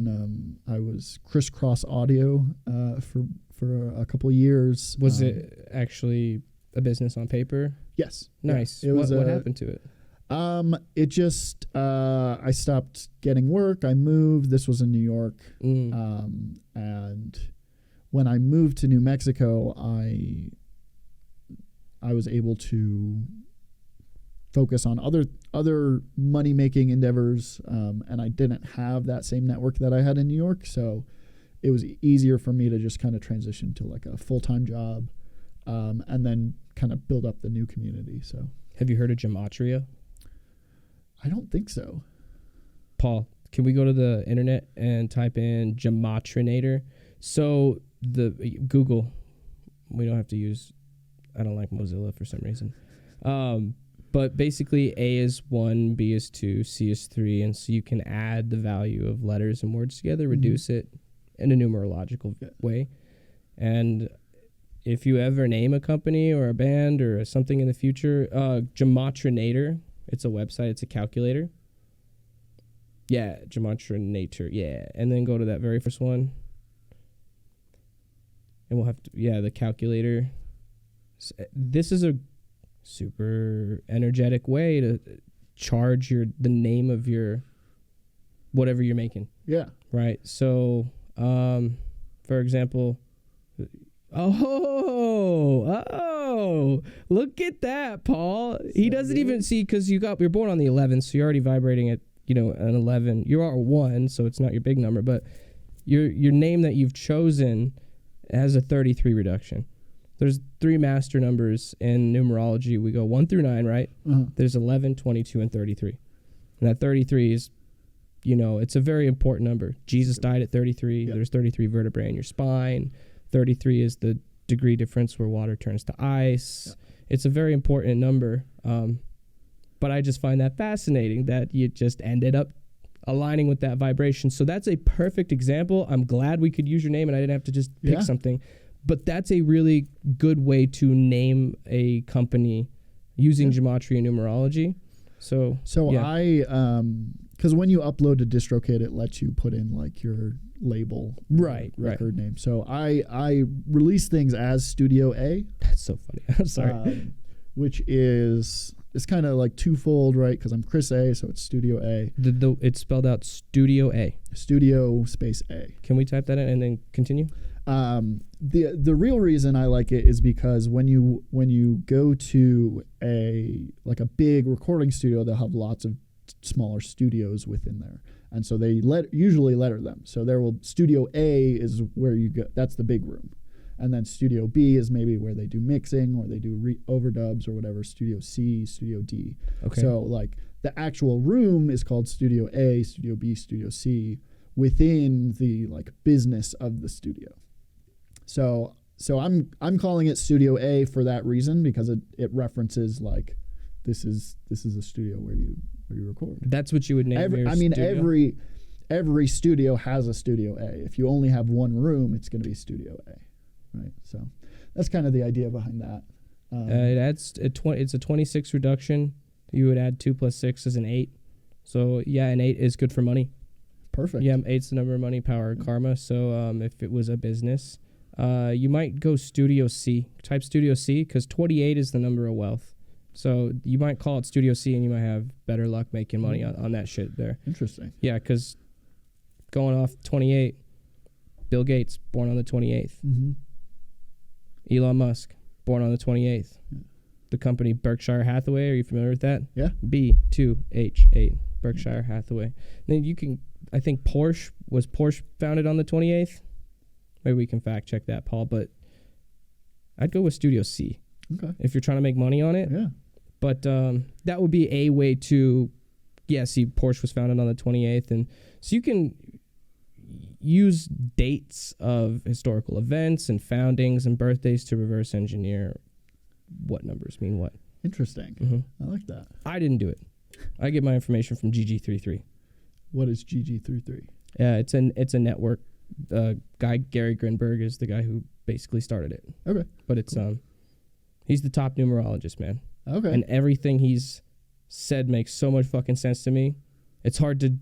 I was Crisscross Audio for a couple of years. Was it actually a business on paper? Yes. Nice. Yeah, What happened to it? It just I stopped getting work. I moved. This was in New York, and when I moved to New Mexico, I was able to focus on other money making endeavors, and I didn't have that same network that I had in New York, so it was easier for me to just kind of transition to like a full-time job, and then kind of build up the new community. So, have you heard of gematria? I don't think so. Paul, can we go to the internet and type in gematrinator? So the Google, we don't have to use. I don't like Mozilla for some reason. But basically, A is 1, B is 2, C is 3, and so you can add the value of letters and words together, reduce it in a numerological way. And if you ever name a company or a band or something in the future, Gematrinator, it's a website, it's a calculator. Yeah, Gematrinator, yeah. And then go to that very first one. And we'll have to, the calculator. This is a super energetic way to charge the name of your whatever you're making. Yeah. Right. So, for example, look at that, Paul. He doesn't even see, because you're born on the 11th, so you're already vibrating at an 11. You are 1, so it's not your big number, but your name that you've chosen has a 33 reduction. There's 3 master numbers in numerology. We go 1 through 9, right? Uh-huh. There's 11, 22, and 33. And that 33 is, it's a very important number. Jesus died at 33. Yep. There's 33 vertebrae in your spine. 33 is the degree difference where water turns to ice. Yep. It's a very important number. But I just find that fascinating that you just ended up aligning with that vibration. So that's a perfect example. I'm glad we could use your name and I didn't have to just pick something. But that's a really good way to name a company using gematria and numerology. So I, because when you upload to DistroKid, it lets you put in like your label, record name. So I release things as Studio A. That's so funny. I'm sorry. Which is, it's kind of like twofold, right? Because I'm Chris A, so it's Studio A. It's spelled out Studio A. Studio space A. Can we type that in and then continue? The real reason I like it is because when you go to a big recording studio, they'll have lots of smaller studios within there, and so they usually letter them. So Studio A is where you go. That's the big room, and then Studio B is maybe where they do mixing or they do overdubs or whatever. Studio C, Studio D. Okay. So like the actual room is called Studio A, Studio B, Studio C within the like business of the studio. So I'm calling it Studio A for that reason, because it references like this is a studio where you record. That's what you would name your studio? Every studio has a Studio A. If you only have one room, it's going to be Studio A, right? So that's kind of the idea behind that. It adds it's a 26 reduction. You would add 2 plus 6 is an 8. So an 8 is good for money. Perfect. Yeah, 8's the number of money, power, karma. So if it was a business, you might go Studio C. Type Studio C, because 28 is the number of wealth. So you might call it Studio C, and you might have better luck making money on that shit there. Interesting. Yeah, because going off 28, Bill Gates, born on the 28th. Mm-hmm. Elon Musk, born on the 28th. Yeah. The company Berkshire Hathaway, are you familiar with that? Yeah. B2H8, Berkshire Hathaway. Then I think Porsche founded on the 28th? Maybe we can fact check that, Paul, but I'd go with Studio C. Okay. If you're trying to make money on it. Yeah. But that would be a way to, see, Porsche was founded on the 28th. And so you can use dates of historical events and foundings and birthdays to reverse engineer what numbers mean what. Interesting. Mm-hmm. I like that. I didn't do it. I get my information from GG33. What is GG33? Yeah, it's a network. Guy Gary Grinberg is the guy who basically started it. Okay. But it's he's the top numerologist, man. Okay. And everything he's said makes so much fucking sense to me. It's hard to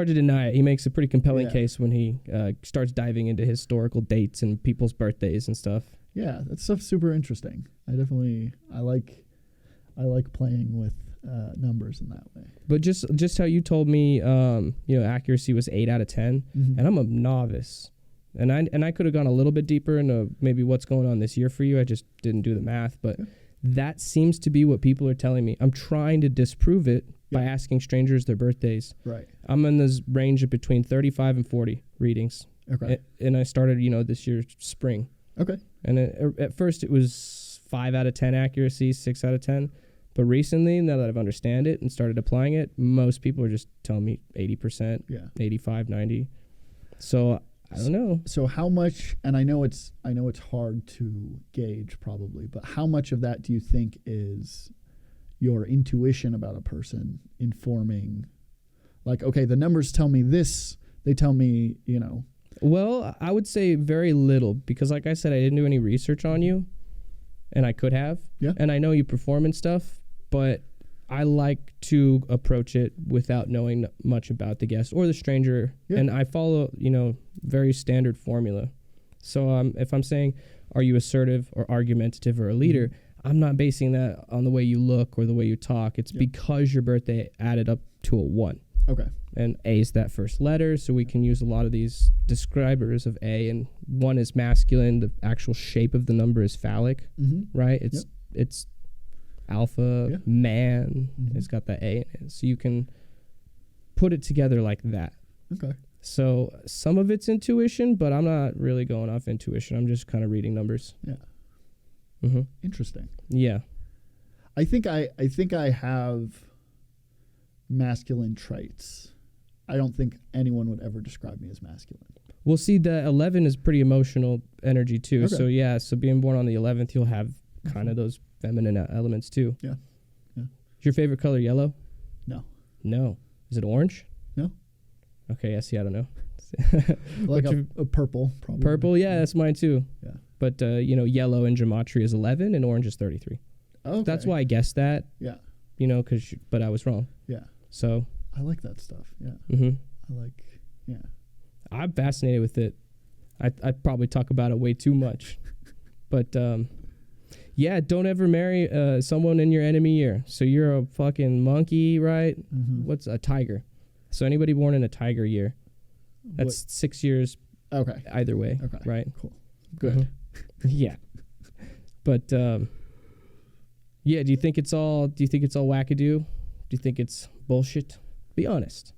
deny it. He makes a pretty compelling case when he starts diving into historical dates and people's birthdays and stuff. Yeah, that stuff's super interesting. I like playing with numbers in that way. But just how you told me, accuracy was 8 out of 10, Mm-hmm. and I'm a novice, and I could have gone a little bit deeper into maybe what's going on this year for you. I just didn't do the math, but that seems to be what people are telling me. I'm trying to disprove it by asking strangers their birthdays. Right. I'm in this range of between 35 and 40 readings. Okay. And I started, this year spring. Okay. And at first it was 5 out of 10 accuracy, 6 out of 10. But recently, now that I've understand it and started applying it, most people are just telling me 80%, 85, 90. So I don't know. So how much, and I know it's hard to gauge probably, but how much of that do you think is your intuition about a person informing, like, okay, the numbers tell me this, they tell me, Well, I would say very little, because like I said, I didn't do any research on you, and I could have. Yeah. And I know you perform and stuff, but I like to approach it without knowing much about the guest or the stranger. Yeah. And I follow, very standard formula. So if I'm saying, are you assertive or argumentative or a leader, I'm not basing that on the way you look or the way you talk. It's because your birthday added up to a 1. Okay. And A is that first letter, so we can use a lot of these describers of A. And 1 is masculine. The actual shape of the number is phallic, right? It's alpha, man. It's got the A in it. So you can put it together like that. Okay. So some of it's intuition, but I'm not really going off intuition. I'm just kind of reading numbers. Yeah. Mm-hmm. Interesting. Yeah. I think I have masculine traits. I don't think anyone would ever describe me as masculine. Well, see, the 11 is pretty emotional energy too. Okay. So being born on the 11th, you'll have kind of those feminine elements too. Yeah. Yeah. Is your favorite color yellow? No. No. Is it orange? No. Okay, I don't know. Like a purple, probably. Purple, yeah, that's mine too. Yeah. But, yellow in gematria is 11 and orange is 33. Okay. That's why I guessed that. Yeah. But I was wrong. Yeah. So. I like that stuff. Yeah. Mm-hmm. I'm fascinated with it. I probably talk about it way too much. But, don't ever marry someone in your enemy year. So you're a fucking monkey, right? Mm-hmm. What's a tiger? So anybody born in a tiger year, that's 6 years. Okay. Either way. Okay. Right. Cool. Good. Yeah. But do you think it's all wackadoo? Do you think it's bullshit? Be honest.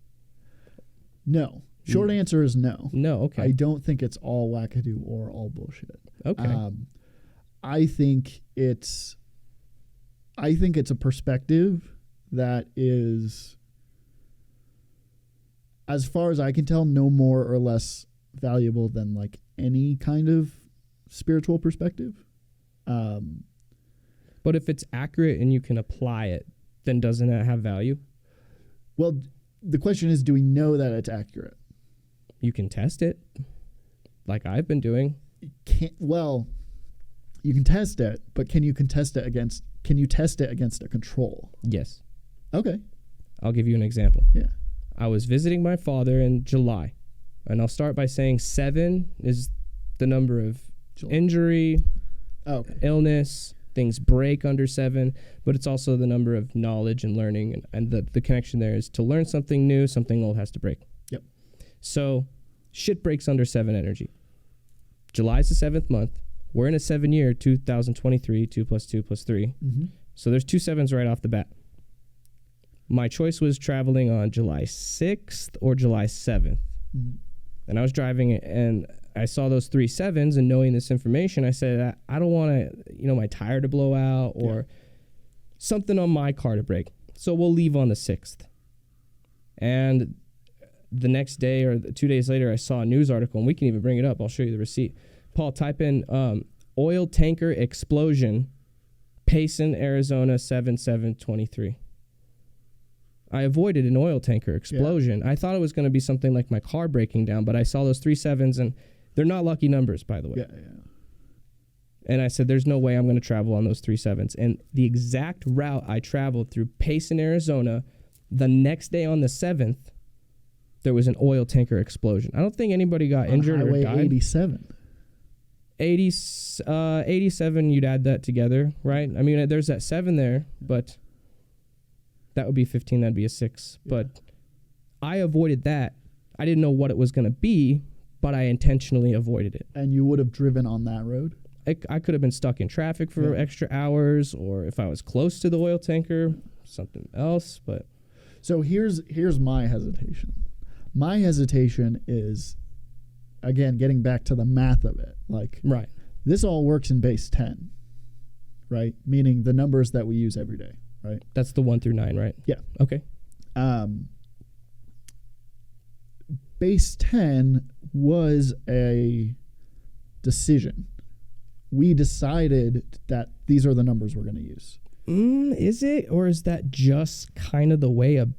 No. Short answer is no. No, okay. I don't think it's all wackadoo or all bullshit. Okay. I think it's a perspective that is, as far as I can tell, no more or less valuable than like any kind of spiritual perspective. But if it's accurate and you can apply it, then doesn't that have value? Well, the question is, do we know that it's accurate? You can test it, like I've been doing. You can test it, but can you test it against a control? Yes. Okay. I'll give you an example. Yeah. I was visiting my father in July, and I'll start by saying 7 is the number of injury, illness, things break under 7, but it's also the number of knowledge and learning, and the connection there is to learn something new, something old has to break. Yep. So shit breaks under 7 energy. July is the 7th month. We're in a 7 year, 2023, 2 + 2 + 3. Mm-hmm. So there's 2 7s right off the bat. My choice was traveling on July 6th or July 7th. Mm-hmm. And I was driving and I saw those 3 7s, and knowing this information, I said, I don't want to, my tire to blow out or something on my car to break. So we'll leave on the 6th. And the next day or 2 days later, I saw a news article, and we can even bring it up. I'll show you the receipt. Paul, type in oil tanker explosion Payson, Arizona 7723. I avoided an oil tanker explosion. I thought it was going to be something like my car breaking down, but I saw those 3 7s, and they're not lucky numbers, by the way. Yeah. And I said, there's no way I'm going to travel on those 3 7s. And the exact route I traveled through Payson, Arizona, the next day on the 7th, there was an oil tanker explosion. I don't think anybody got injured or died. Highway 87. 87, you'd add that together, right? I mean, there's that 7 there, but that would be 15. That'd be a 6. Yeah. But I avoided that. I didn't know what it was going to be, but I intentionally avoided it. And you would have driven on that road? I could have been stuck in traffic for extra hours, or if I was close to the oil tanker, something else. But so here's my hesitation. My hesitation is, again, getting back to the math of it. Like, right, this all works in base 10, right? Meaning the numbers that we use every day, right? That's the 1 through 9, right? Yeah. Okay. Base 10 was a decision. We decided that these are the numbers we're going to use. Is it? Or is that just kind of the way a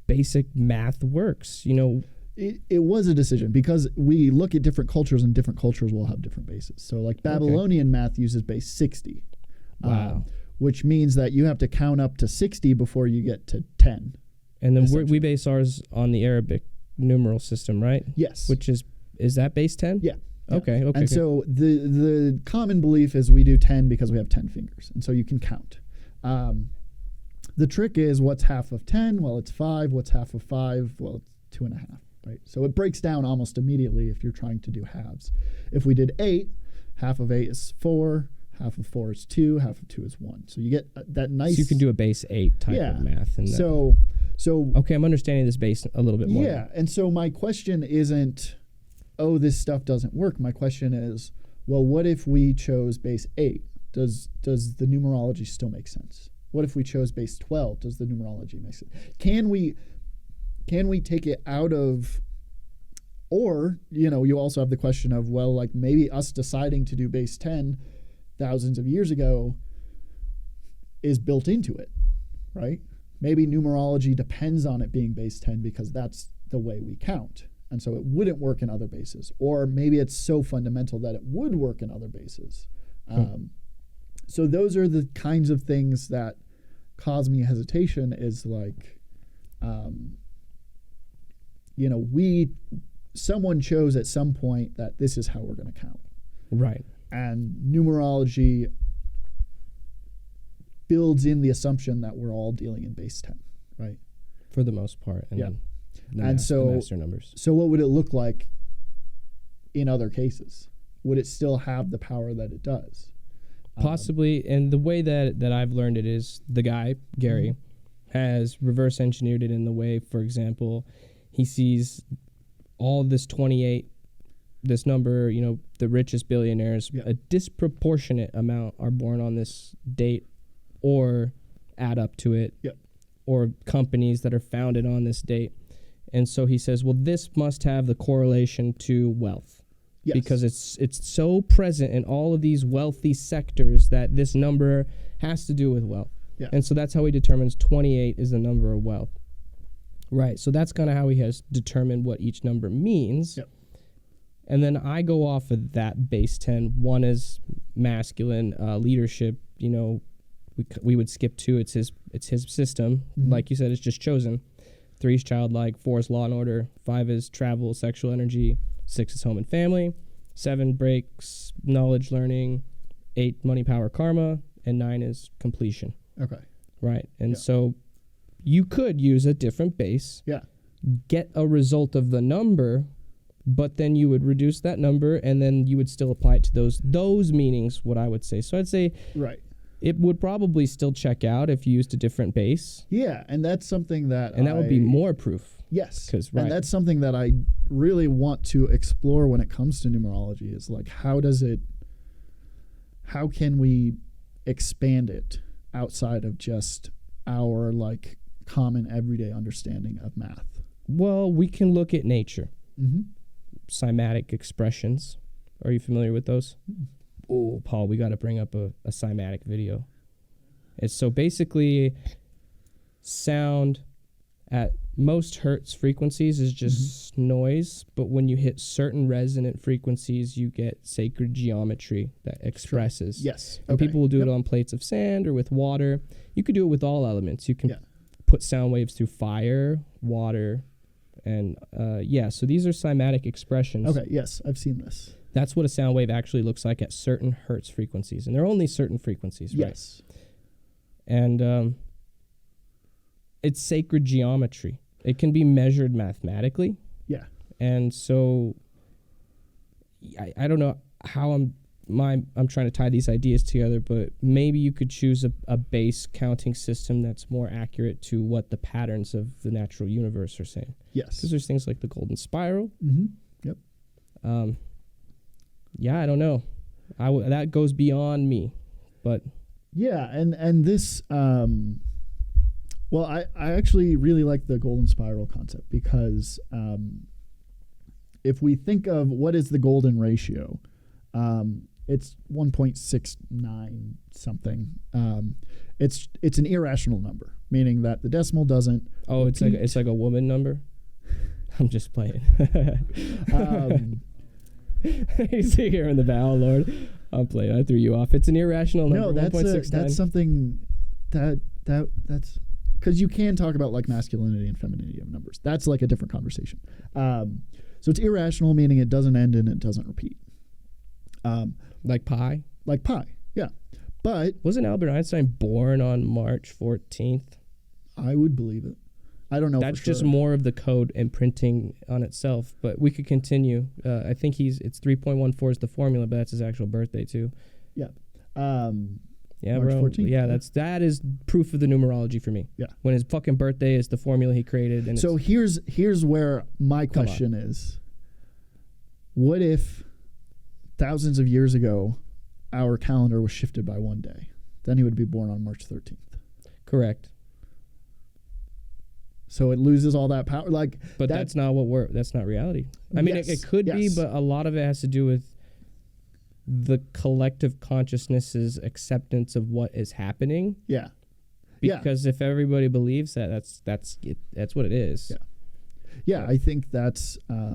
basic math works? You know, it was a decision because we look at different cultures, and different cultures will have different bases. So like Babylonian math uses base 60. Wow. Which means that you have to count up to 60 before you get to 10. And then we base ours on the Arabic numeral system, right? Yes. Which is that base 10? Yeah. Okay. And so the common belief is we do 10 because we have 10 fingers, and so you can count. The trick is, what's half of 10? Well, it's 5. What's half of 5? Well, it's 2.5, right? So it breaks down almost immediately if you're trying to do halves. If we did 8, half of 8 is 4, half of 4 is 2, half of 2 is 1. So you get that nice... So you can do a base 8 type of math. And so okay, I'm understanding this base a little bit more. Yeah, and so my question isn't, oh, this stuff doesn't work. My question is, well, what if we chose base 8? Does the numerology still make sense? What if we chose base 12? Does the numerology make sense? Can we take it out of, or, you also have the question of, well, like maybe us deciding to do base 10 thousands of years ago is built into it, right? Maybe numerology depends on it being base 10 because that's the way we count. And so it wouldn't work in other bases. Or maybe it's so fundamental that it would work in other bases. So those are the kinds of things that cause me hesitation, is like, someone chose at some point that this is how we're going to count. Right. And numerology builds in the assumption that we're all dealing in base 10, right? For the most part. And the master numbers. So what would it look like in other cases? Would it still have the power that it does? Possibly. And the way that I've learned it is the guy, Gary, has reverse engineered it in the way, for example, he sees all this 28, this number, the richest billionaires, a disproportionate amount are born on this date or add up to it, or companies that are founded on this date. And so he says, well, this must have the correlation to wealth. Yes. Because it's so present in all of these wealthy sectors that this number has to do with wealth. Yeah. And so that's how he determines 28 is the number of wealth. Right. So that's kind of how he has determined what each number means. Yep. And then I go off of that base 10. 1 is masculine leadership. We would skip 2. It's his system. Like you said, it's just chosen. 3 is childlike. 4 is law and order. 5 is travel, sexual energy. 6 is home and family. 7 breaks, knowledge, learning. 8, money, power, karma. And 9 is completion. Okay. Right. And so you could use a different base. Yeah. Get a result of the number, but then you would reduce that number, and then you would still apply it to those meanings, what I would say. So I'd say it would probably still check out if you used a different base. Yeah, and that's something that that would be more proof. Yes, and that's something that I really want to explore when it comes to numerology, is like, how can we expand it outside of just our like common everyday understanding of math? Well, we can look at nature. Cymatic expressions. Are you familiar with those? Oh, Paul, we got to bring up a cymatic video. It's so basically sound at most hertz frequencies is just noise, but when you hit certain resonant frequencies, you get sacred geometry that expresses. Yes. And people will do it on plates of sand or with water. You could do it with all elements. You can put sound waves through fire, water, and so these are cymatic expressions. Okay, yes, I've seen this. That's what a sound wave actually looks like at certain hertz frequencies. And there are only certain frequencies, right? Yes. And it's sacred geometry. It can be measured mathematically. Yeah. And so I don't know how I'm trying to tie these ideas together, but maybe you could choose a base counting system that's more accurate to what the patterns of the natural universe are saying. Yes. Because there's things like the golden spiral. Mm-hmm. Yep. I don't know. That goes beyond me, but yeah, and this well, I actually really like the golden spiral concept because if we think of what is the golden ratio, it's 1.69 something. It's an irrational number, meaning that the decimal doesn't. Oh, it's like a woman number. I'm just playing. You see here in the bow, Lord. I'm playing. I threw you off. It's an irrational number. No, that's something that's because you can talk about like masculinity and femininity of numbers. That's like a different conversation. So it's irrational, meaning it doesn't end and it doesn't repeat. Like pi? Like pi, yeah. But wasn't Albert Einstein born on March 14th? I would believe it. I don't know. That's just more of the code imprinting on itself. But we could continue. I think it's 3.14 is the formula, but that's his actual birthday too. Yeah. Yeah, March bro. 14th, yeah, that is proof of the numerology for me. Yeah. When his fucking birthday is the formula he created. And so here's where my question is: what if thousands of years ago our calendar was shifted by one day? Then he would be born on March 13th. Correct. So it loses all that power. But that's not that's not reality. I mean, it could be, but a lot of it has to do with the collective consciousness's acceptance of what is happening. Yeah. Because if everybody believes that, that's what it is. Yeah. Yeah, I think that's I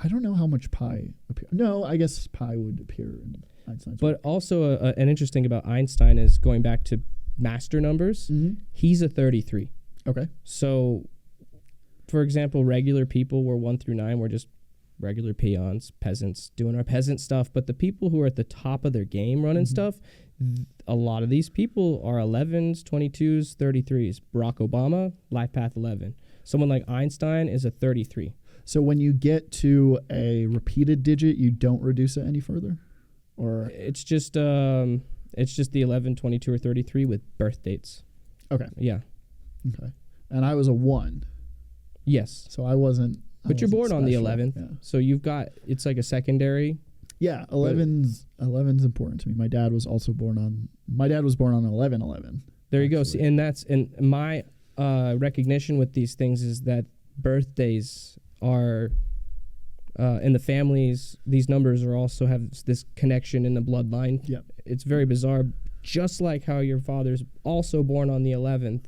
don't know how much pi appear. No, I guess pi would appear in Einstein's work. But also an interesting about Einstein is going back to master numbers. Mm-hmm. He's a 33. Okay. So, for example, regular people were 1 through 9 were just regular peons, peasants doing our peasant stuff. But the people who are at the top of their game running stuff, a lot of these people are 11s, 22s, 33s. Barack Obama, life path 11. Someone like Einstein is a 33. So when you get to a repeated digit, you don't reduce it any further? Or it's just the 11, 22, or 33 with birth dates. Okay. Yeah. Okay. And I was a 1. Yes. So I wasn't. But you're born on the special. 11th. Yeah. So you've got, it's like a secondary. Yeah, 11's important to me. My dad was born on 11/11. There you go. See, and my recognition with these things is that birthdays are in the families, these numbers are also have this connection in the bloodline. Yep. It's very bizarre. Just like how your father's also born on the 11th,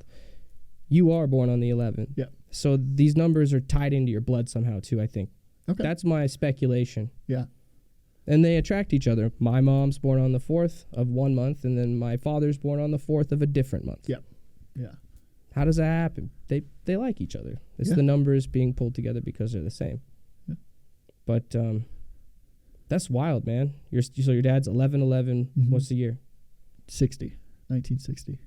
you are born on the 11th. Yeah. So these numbers are tied into your blood somehow too, I think. Okay. That's my speculation. Yeah. And they attract each other. My mom's born on the 4th of one month, and then my father's born on the 4th of a different month. Yeah. Yeah. How does that happen? They like each other. It's the numbers being pulled together because they're the same. Yeah. But that's wild, man. So your dad's 11/11. Mm-hmm. What's the year? 1960.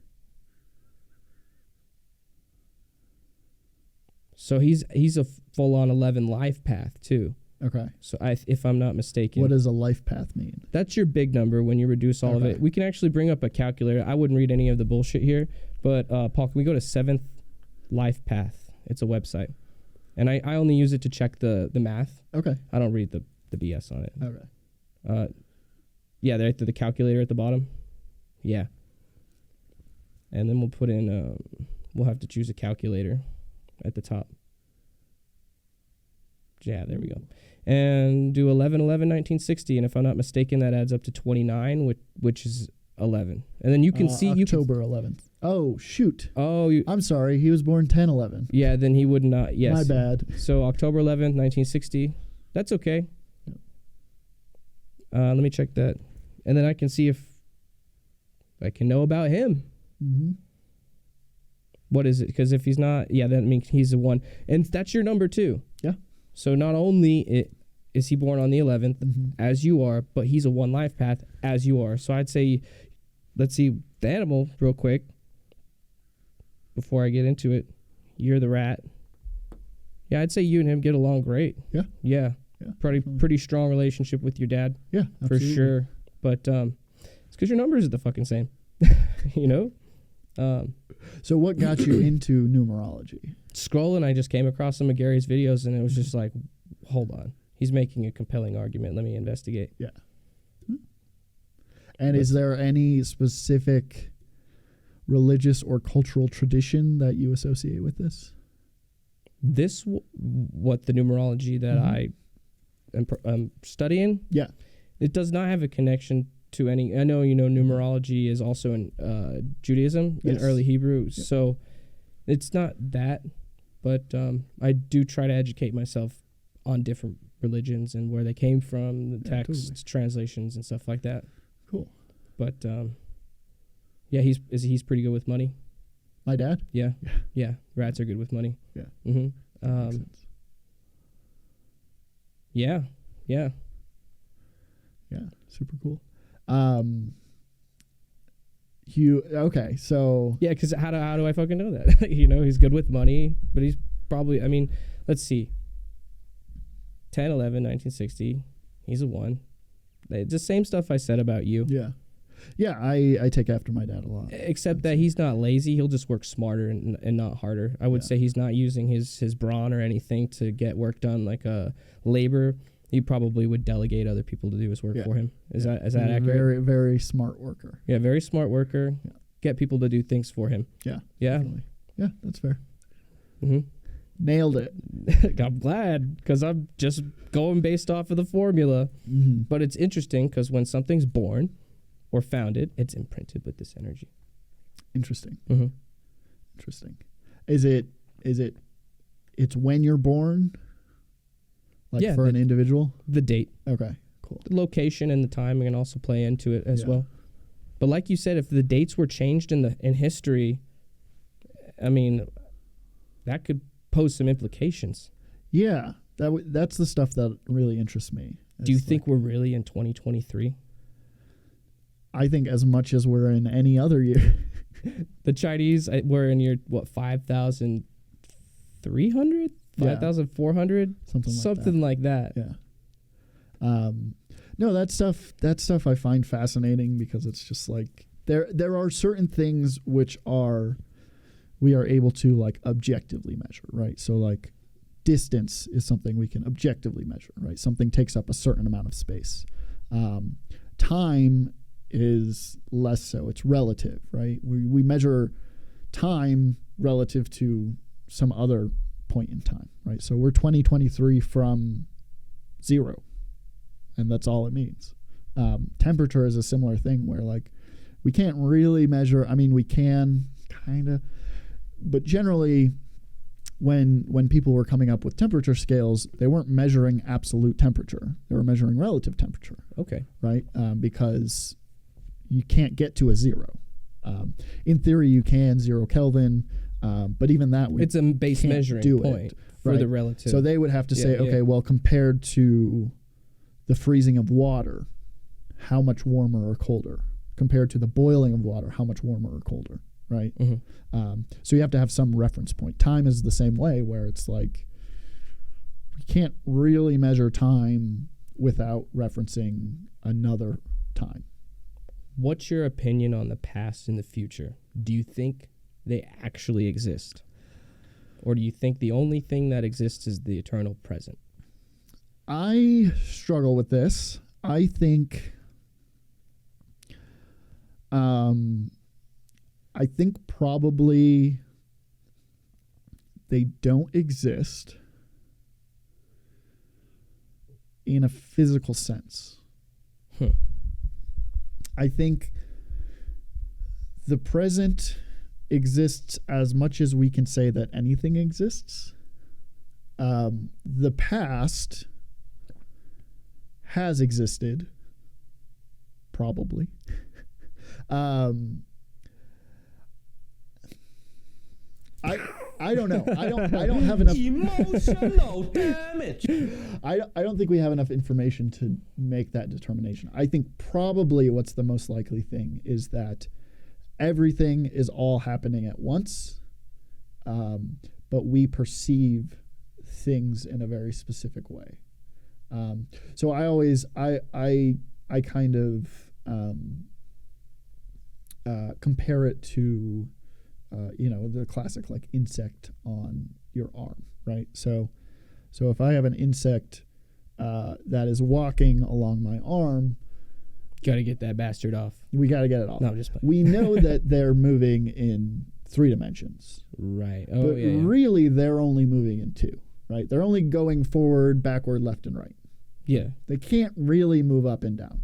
So he's a full-on 11 life path too. Okay. So if I'm not mistaken. What does a life path mean? That's your big number when you reduce all of it. We can actually bring up a calculator. I wouldn't read any of the bullshit here, but Paul, can we go to 7th Life Path? It's a website. And I only use it to check the math. Okay. I don't read the BS on it. Okay. Yeah, they're at the calculator at the bottom. Yeah. And then we'll put in, we'll have to choose a calculator at the top. Yeah, there we go. And do 11/11/1960, and if I'm not mistaken, that adds up to 29, which is 11. And then you can see October 11th. Oh, shoot. Oh, I'm sorry. He was born 10/11. yeah, then he would not. Yes. My bad. So October 11th, 1960. That's okay. Yep. Let me check that. And then I can see if I can know about him. Mm-hmm. What is it? Because if he's not, yeah, that means he's a 1. And that's your number 2. Yeah. So not only is he born on the 11th, Mm-hmm. as you are, but he's a 1 life path, as you are. So I'd say, let's see the animal real quick before I get into it. You're the rat. Yeah, I'd say you and him get along great. Yeah. Yeah. Yeah. Pretty strong relationship with your dad. Yeah, for absolutely. sure. But it's because your numbers are the fucking same. You know? So what got you into numerology? Scrolling, I just came across some of Gary's videos, and it was just like, hold on. He's making a compelling argument. Let me investigate. Yeah. And is there any specific religious or cultural tradition that you associate with this? This, what the numerology that I am studying, Yeah. it does not have a connection to any. I know, numerology is also in Judaism, in Yes. early Hebrew. Yep. So it's not that, but I do try to educate myself on different religions and where they came from, the texts, totally. translations, and stuff like that. Cool. But yeah, he's pretty good with money. My dad? Yeah, Yeah. yeah. Rats are good with money. Yeah. Mm-hmm. Makes sense. Yeah, yeah. Yeah. Super cool. Okay, so Yeah, because how do I fucking know that? He's good with money, but he's probably, let's see. 10, 11, 1960. He's a 1. It's the same stuff I said about you. yeah. Yeah, I take after my dad a lot. Except that he's not lazy. He'll just work smarter and not harder. I would Yeah. say he's not using his brawn or anything to get work done like labor. He probably would delegate other people to do his work Yeah. for him. Is that He's a accurate? very, very smart worker. Yeah, very smart worker. Yeah. Get people to do things for him. Yeah. Yeah. Definitely. Yeah, that's fair. Mm-hmm. Nailed it. I'm glad because I'm just going based off of the formula. Mm-hmm. But it's interesting because when something's born or founded, it's imprinted with this energy. Interesting. Mm-hmm. Interesting. Is it? It's when you're born. Like Yeah, for an individual. The date, Okay. Cool. the location, and the timing can also play into it as Yeah. well. But like you said, if the dates were changed in history, that could pose some implications. Yeah. That's the stuff that really interests me. Do you It's think like, we're really in 2023? I think as much as we're in any other year. The Chinese were in year 5,300, Yeah. 5,400, Something like that. like that. Yeah. No, that stuff I find fascinating because it's just like there are certain things which we are able to like objectively measure, right? So like distance is something we can objectively measure, right? Something takes up a certain amount of space. Time is less so. It's relative, right? We measure time relative to some other point in time, right? So we're 2023 from 0, and that's all it means. Temperature is a similar thing where like we can't really measure. We can kind of, but generally when people were coming up with temperature scales, they weren't measuring absolute temperature. They were measuring relative temperature, Okay. right? Because you can't get to a 0. In theory, you can 0 Kelvin, but even that It's a base can't measuring do point it, for right? the relative. So they would have to Yeah, say, yeah. okay, well, compared to the freezing of water, how much warmer or colder? Compared to the boiling of water, how much warmer or colder, right? Mhm. So you have to have some reference point. Time is the same way, where it's like we can't really measure time without referencing another time. What's your opinion on the past and the future? Do you think they actually exist? Or do you think the only thing that exists is the eternal present? I struggle with this. I think probably they don't exist in a physical sense. Huh. I think the present exists as much as we can say that anything exists. The past has existed, probably. I don't know. I don't have enough emotional damage. I don't think we have enough information to make that determination. I think probably what's the most likely thing is that everything is all happening at once, but we perceive things in a very specific way. So I kind of compare it to the classic like insect on your arm, right? So if I have an insect that is walking along my arm, got to get that bastard off. We got to get it off. No, I'm just playing. We know that they're moving in 3 dimensions. Right. Oh, but yeah. Really, they're only moving in 2, right? They're only going forward, backward, left, and right. Yeah. They can't really move up and down.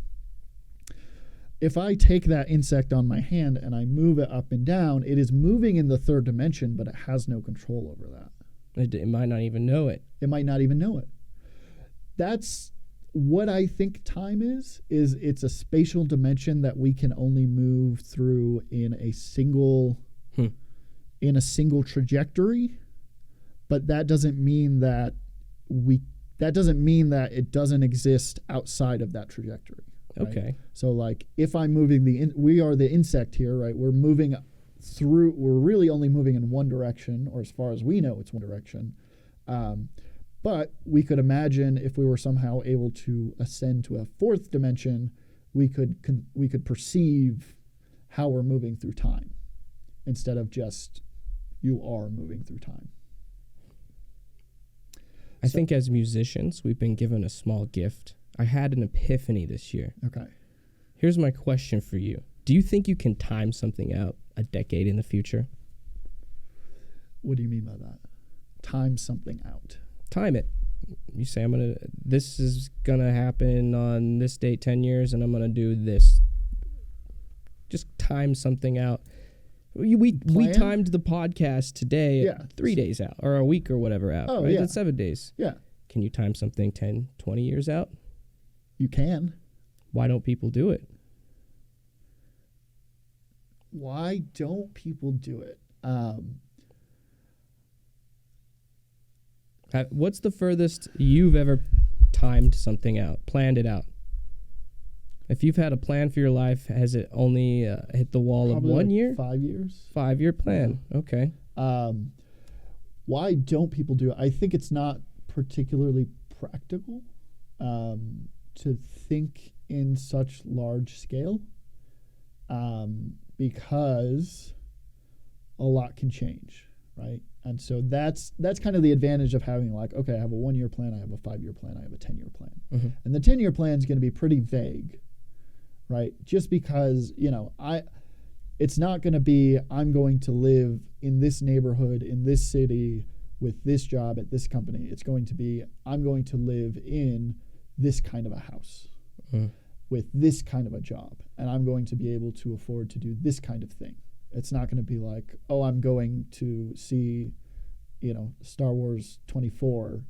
If I take that insect on my hand and I move it up and down, it is moving in the 3rd dimension, but it has no control over that. It might not even know it. It might not even know it. That's what I think time is it's a spatial dimension that we can only move through in a single trajectory, but that doesn't mean that it doesn't exist outside of that trajectory. Right? Okay. So like if I'm moving we are the insect here, right? We're moving through, we're really only moving in one direction, or as far as we know, it's one direction. But we could imagine if we were somehow able to ascend to a 4th dimension, we could perceive how we're moving through time instead of just you are moving through time. I think as musicians, we've been given a small gift. I had an epiphany this year. Okay. Here's my question for you. Do you think you can time something out a decade in the future? What do you mean by that? Time something out. Time it. You say this is gonna happen on this date 10 years and I'm gonna do this. Just time something out. We timed the podcast today 3 days out, or a week or whatever out. Oh, right? yeah. That's 7 days. Yeah. Can you time something 10, 20 years out? You can. Why don't people do it? Why don't people do it? What's the furthest you've ever timed something out, planned it out? If you've had a plan for your life, has it only hit the wall Probably of 1 like year? 5 years. 5-year plan. Yeah. Okay. Why don't people do it? I think it's not particularly practical to think in such large scale because a lot can change, right? And so that's kind of the advantage of having like, okay, I have a 1-year plan, I have a 5-year plan, I have a 10-year plan. Mm-hmm. And the 10-year plan is going to be pretty vague, right? Just because, it's not going to be, I'm going to live in this neighborhood, in this city, with this job at this company. It's going to be, I'm going to live in this kind of a house with this kind of a job, and I'm going to be able to afford to do this kind of thing. It's not going to be like, oh, I'm going to see, Star Wars 24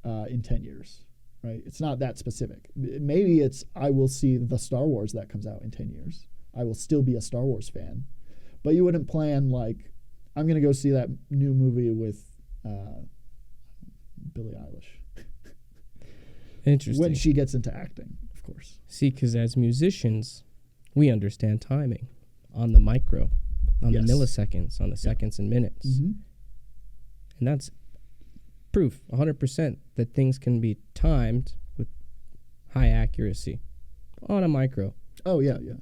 in 10 years, right? It's not that specific. Maybe it's, I will see the Star Wars that comes out in 10 years. I will still be a Star Wars fan. But you wouldn't plan like, I'm going to go see that new movie with Billie Eilish. Interesting. When she gets into acting, of course. See, because as musicians, we understand timing on the micro, on the milliseconds, on the seconds and minutes. Mm-hmm. And that's proof, 100%, that things can be timed with high accuracy on a micro. Oh, yeah, yeah.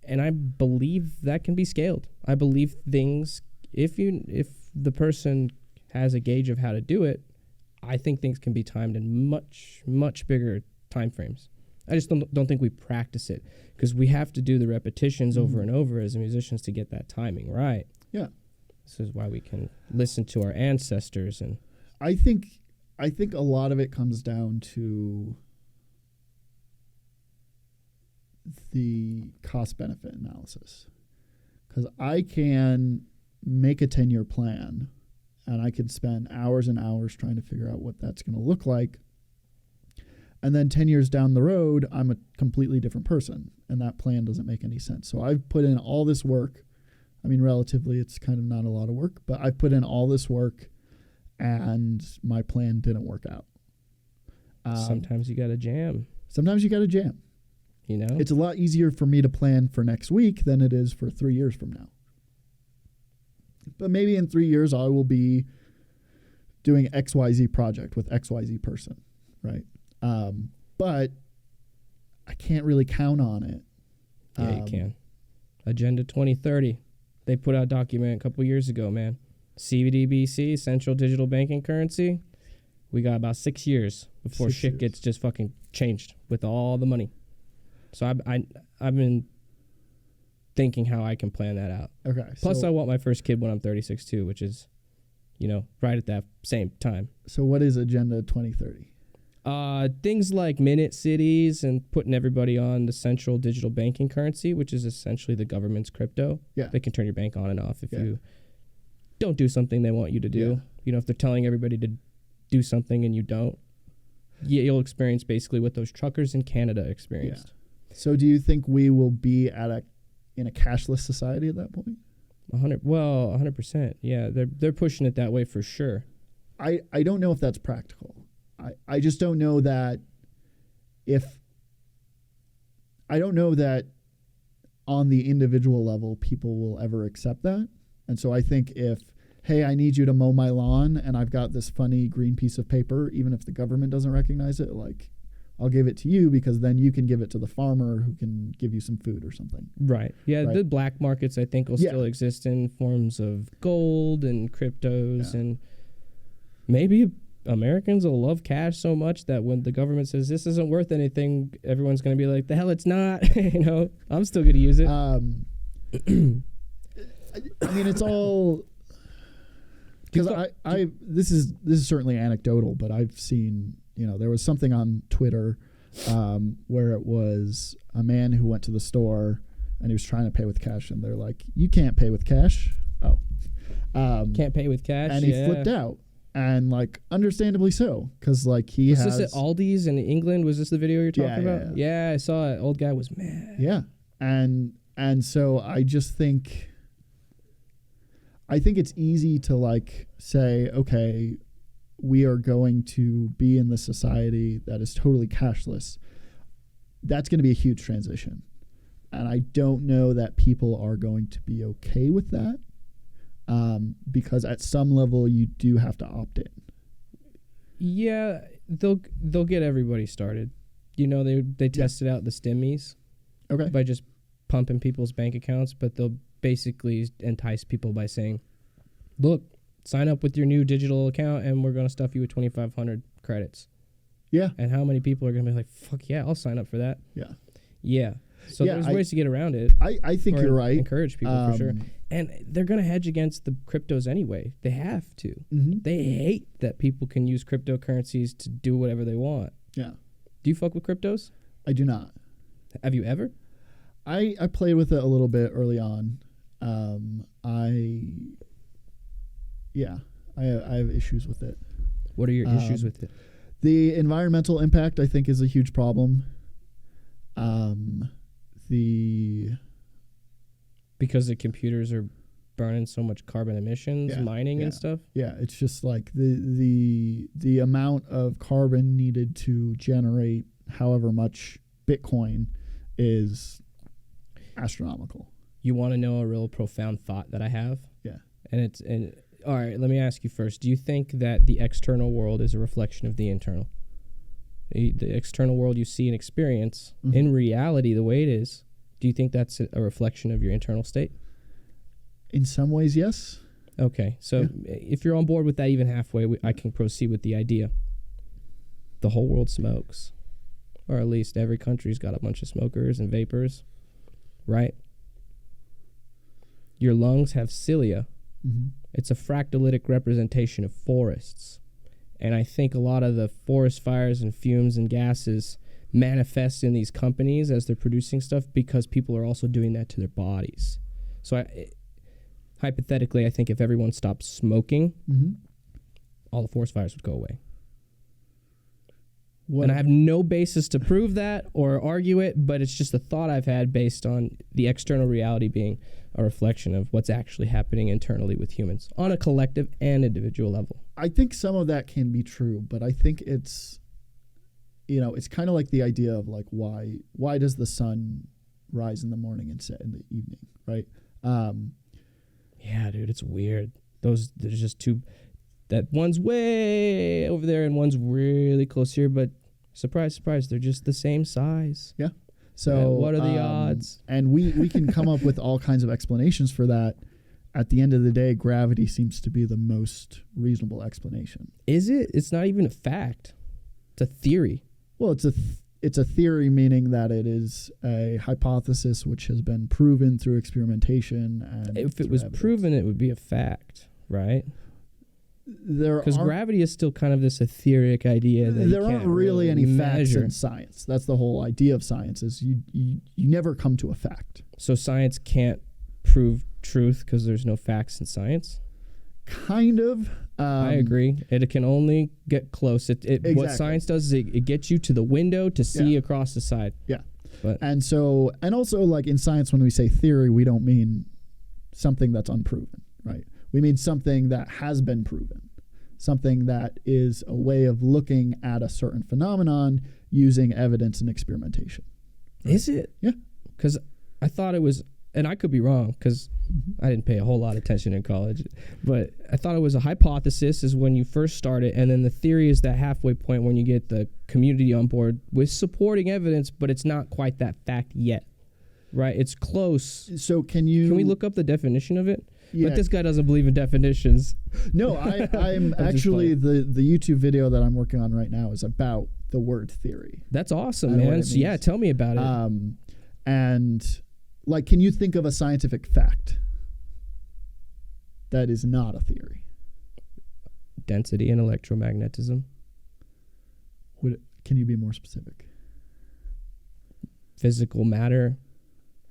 And I believe that can be scaled. I believe things, if the person has a gauge of how to do it, I think things can be timed in much, much bigger time frames. I just don't think we practice it because we have to do the repetitions over and over as musicians to get that timing right. Yeah. This is why we can listen to our ancestors. And I think a lot of it comes down to the cost-benefit analysis. Because I can make a 10-year plan, and I can spend hours and hours trying to figure out what that's going to look like. And then 10 years down the road, I'm a completely different person, and that plan doesn't make any sense. So I've put in all this work. I mean, relatively, it's kind of not a lot of work, but I've put in all this work, and my plan didn't work out. Sometimes you got to jam. Sometimes you got to jam. You know? It's a lot easier for me to plan for next week than it is for 3 years from now. But maybe in 3 years, I will be doing XYZ project with XYZ person, right? But I can't really count on it. Yeah, you can. Agenda 2030. They put out a document a couple years ago, man. CBDBC, Central Digital Banking Currency. We got about 6 years before shit gets just fucking changed with all the money. So I've been thinking how I can plan that out. Okay. Plus, I want my first kid when I'm 36 too, which is, right at that same time. So what is Agenda 2030? Things like minute cities and putting everybody on the central digital banking currency, which is essentially the government's crypto. Yeah. They can turn your bank on and off if you don't do something they want you to do. Yeah. If they're telling everybody to do something and you don't, you'll experience basically what those truckers in Canada experienced. Yeah. So do you think we will be in a cashless society at that point? 100%. Yeah, they're pushing it that way for sure. I don't know if that's practical. I just don't know that on the individual level people will ever accept that. And so I think hey, I need you to mow my lawn and I've got this funny green piece of paper, even if the government doesn't recognize it, like I'll give it to you because then you can give it to the farmer who can give you some food or something. Right. Yeah, right? The black markets I think will still exist in forms of gold and cryptos and maybe Americans will love cash so much that when the government says this isn't worth anything, everyone's going to be like, the hell it's not. I'm still going to use it. I mean, it's all because this is certainly anecdotal, but I've seen, there was something on Twitter where it was a man who went to the store and he was trying to pay with cash, and they're like, you can't pay with cash. Oh, can't pay with cash. And he flipped out. And understandably so, because was this at Aldi's in England? Was this the video you're talking about? Yeah, I saw it. Old guy was mad. Yeah, and so I just think it's easy to say, okay, we are going to be in this society that is totally cashless. That's going to be a huge transition, and I don't know that people are going to be okay with that. Because at some level you do have to opt in. Yeah, they'll get everybody started. They tested out the stimmies by just pumping people's bank accounts, but they'll basically entice people by saying, look, sign up with your new digital account and we're going to stuff you with 2,500 credits. Yeah. And how many people are going to be like, fuck yeah, I'll sign up for that. Yeah. Yeah. So there's ways to get around it. I think you're right. Encourage people for sure. And they're going to hedge against the cryptos anyway. They have to. Mm-hmm. They hate that people can use cryptocurrencies to do whatever they want. Yeah. Do you fuck with cryptos? I do not. Have you ever? I played with it a little bit early on. I have issues with it. What are your issues with it? The environmental impact, I think, is a huge problem. Because the computers are burning so much carbon emissions, mining and stuff. Yeah, it's just the amount of carbon needed to generate however much Bitcoin is astronomical. You want to know a real profound thought that I have? Yeah. And all right, let me ask you first. Do you think that the external world is a reflection of the internal? The external world you see and experience, in reality, the way it is, do you think that's a reflection of your internal state? In some ways, yes. Okay, so if you're on board with that even halfway, I can proceed with the idea. The whole world smokes. Or at least every country's got a bunch of smokers and vapors, right? Your lungs have cilia. Mm-hmm. It's a fractalitic representation of forests. And I think a lot of the forest fires and fumes and gases manifest in these companies as they're producing stuff because people are also doing that to their bodies. So hypothetically, I think if everyone stopped smoking, all the forest fires would go away. And I have no basis to prove that or argue it, but it's just a thought I've had based on the external reality being a reflection of what's actually happening internally with humans on a collective and individual level. I think some of that can be true, but I think it's, it's kind of like the idea of like, why does the sun rise in the morning and set in the evening, right? Yeah, dude, it's weird. There's just two, that one's way over there and one's really close here, but surprise, surprise, they're just the same size. Yeah. So what are the odds? And we can come up with all kinds of explanations for that. At the end of the day, gravity seems to be the most reasonable explanation. Is it? It's not even a fact. It's a theory. Well, it's a theory, meaning that it is a hypothesis which has been proven through experimentation. And if it was proven, it would be a fact, right? Because gravity is still kind of this etheric idea that there aren't really any measure. facts in science. That's the whole idea of science, is you never come to a fact. So science can't prove truth because there's no facts in science? Kind of. I agree. It can only get close. Exactly. What science does is it gets you to the window to see across the side. Yeah. But and also like in science, when we say theory, we don't mean something that's unproven, right? We mean something that has been proven, something that is a way of looking at a certain phenomenon using evidence and experimentation. Right? Is it? Yeah. Because I thought it was, and I could be wrong because I didn't pay a whole lot of attention in college, but I thought it was a hypothesis is when you first start it, and then the theory is that halfway point when you get the community on board with supporting evidence, but it's not quite that fact yet, right? It's close. So can we look up the definition of it? Yeah. But this guy doesn't believe in definitions. No, I'm actually the YouTube video that I'm working on right now is about the word theory. That's awesome, man. So yeah, tell me about it. And like, can you think of a scientific fact that is not a theory? Density and electromagnetism. Can you be more specific? Physical matter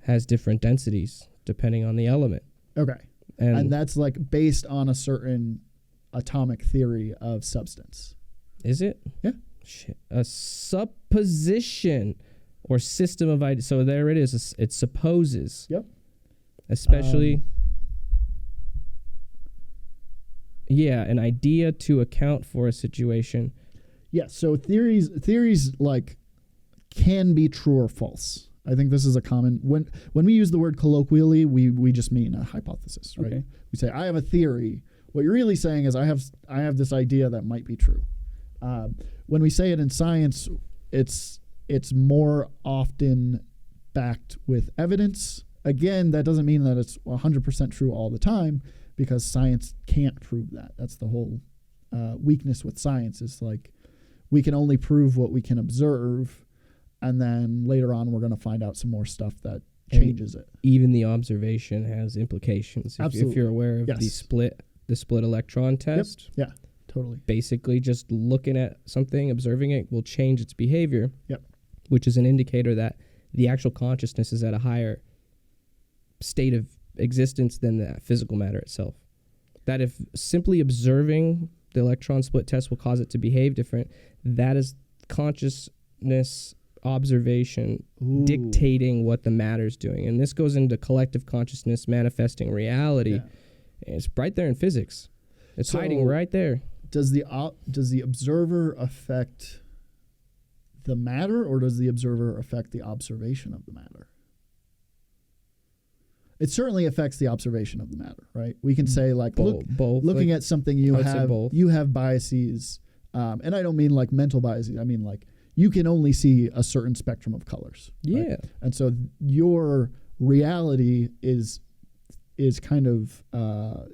has different densities depending on the element. Okay. And that's like based on a certain atomic theory of substance. Is it? Yeah. Shit. A supposition or system of ideas. So there it is. It supposes. Yep. Especially. An idea to account for a situation. Yeah. So theories like can be true or false. I think this is a common when we use the word colloquially, we just mean a hypothesis, right? Okay. We say I have a theory. What you're really saying is I have this idea that might be true. When we say it in science, it's more often backed with evidence. Again, that doesn't mean that it's 100% true all the time, because science can't prove that. That's the whole weakness with science, is like we can only prove what we can observe. And then later on, we're going to find out some more stuff that changes it. Even the observation has implications. If you're aware of the split electron test. Yep. Yeah, totally. Basically, just looking at something, observing it, will change its behavior. Yep. Which is an indicator that the actual consciousness is at a higher state of existence than the physical matter itself. That if simply observing the electron split test will cause it to behave different, that is consciousness observation dictating what the matter's doing. And this goes into collective consciousness manifesting reality. Yeah. It's right there in physics. It's hiding right there. Does the observer affect the matter, or does the observer affect the observation of the matter? It certainly affects the observation of the matter, right? We can say like, both. Looking at something, you have biases, and I don't mean like mental biases. I mean like you can only see a certain spectrum of colors. Yeah. Right? And so your reality is kind of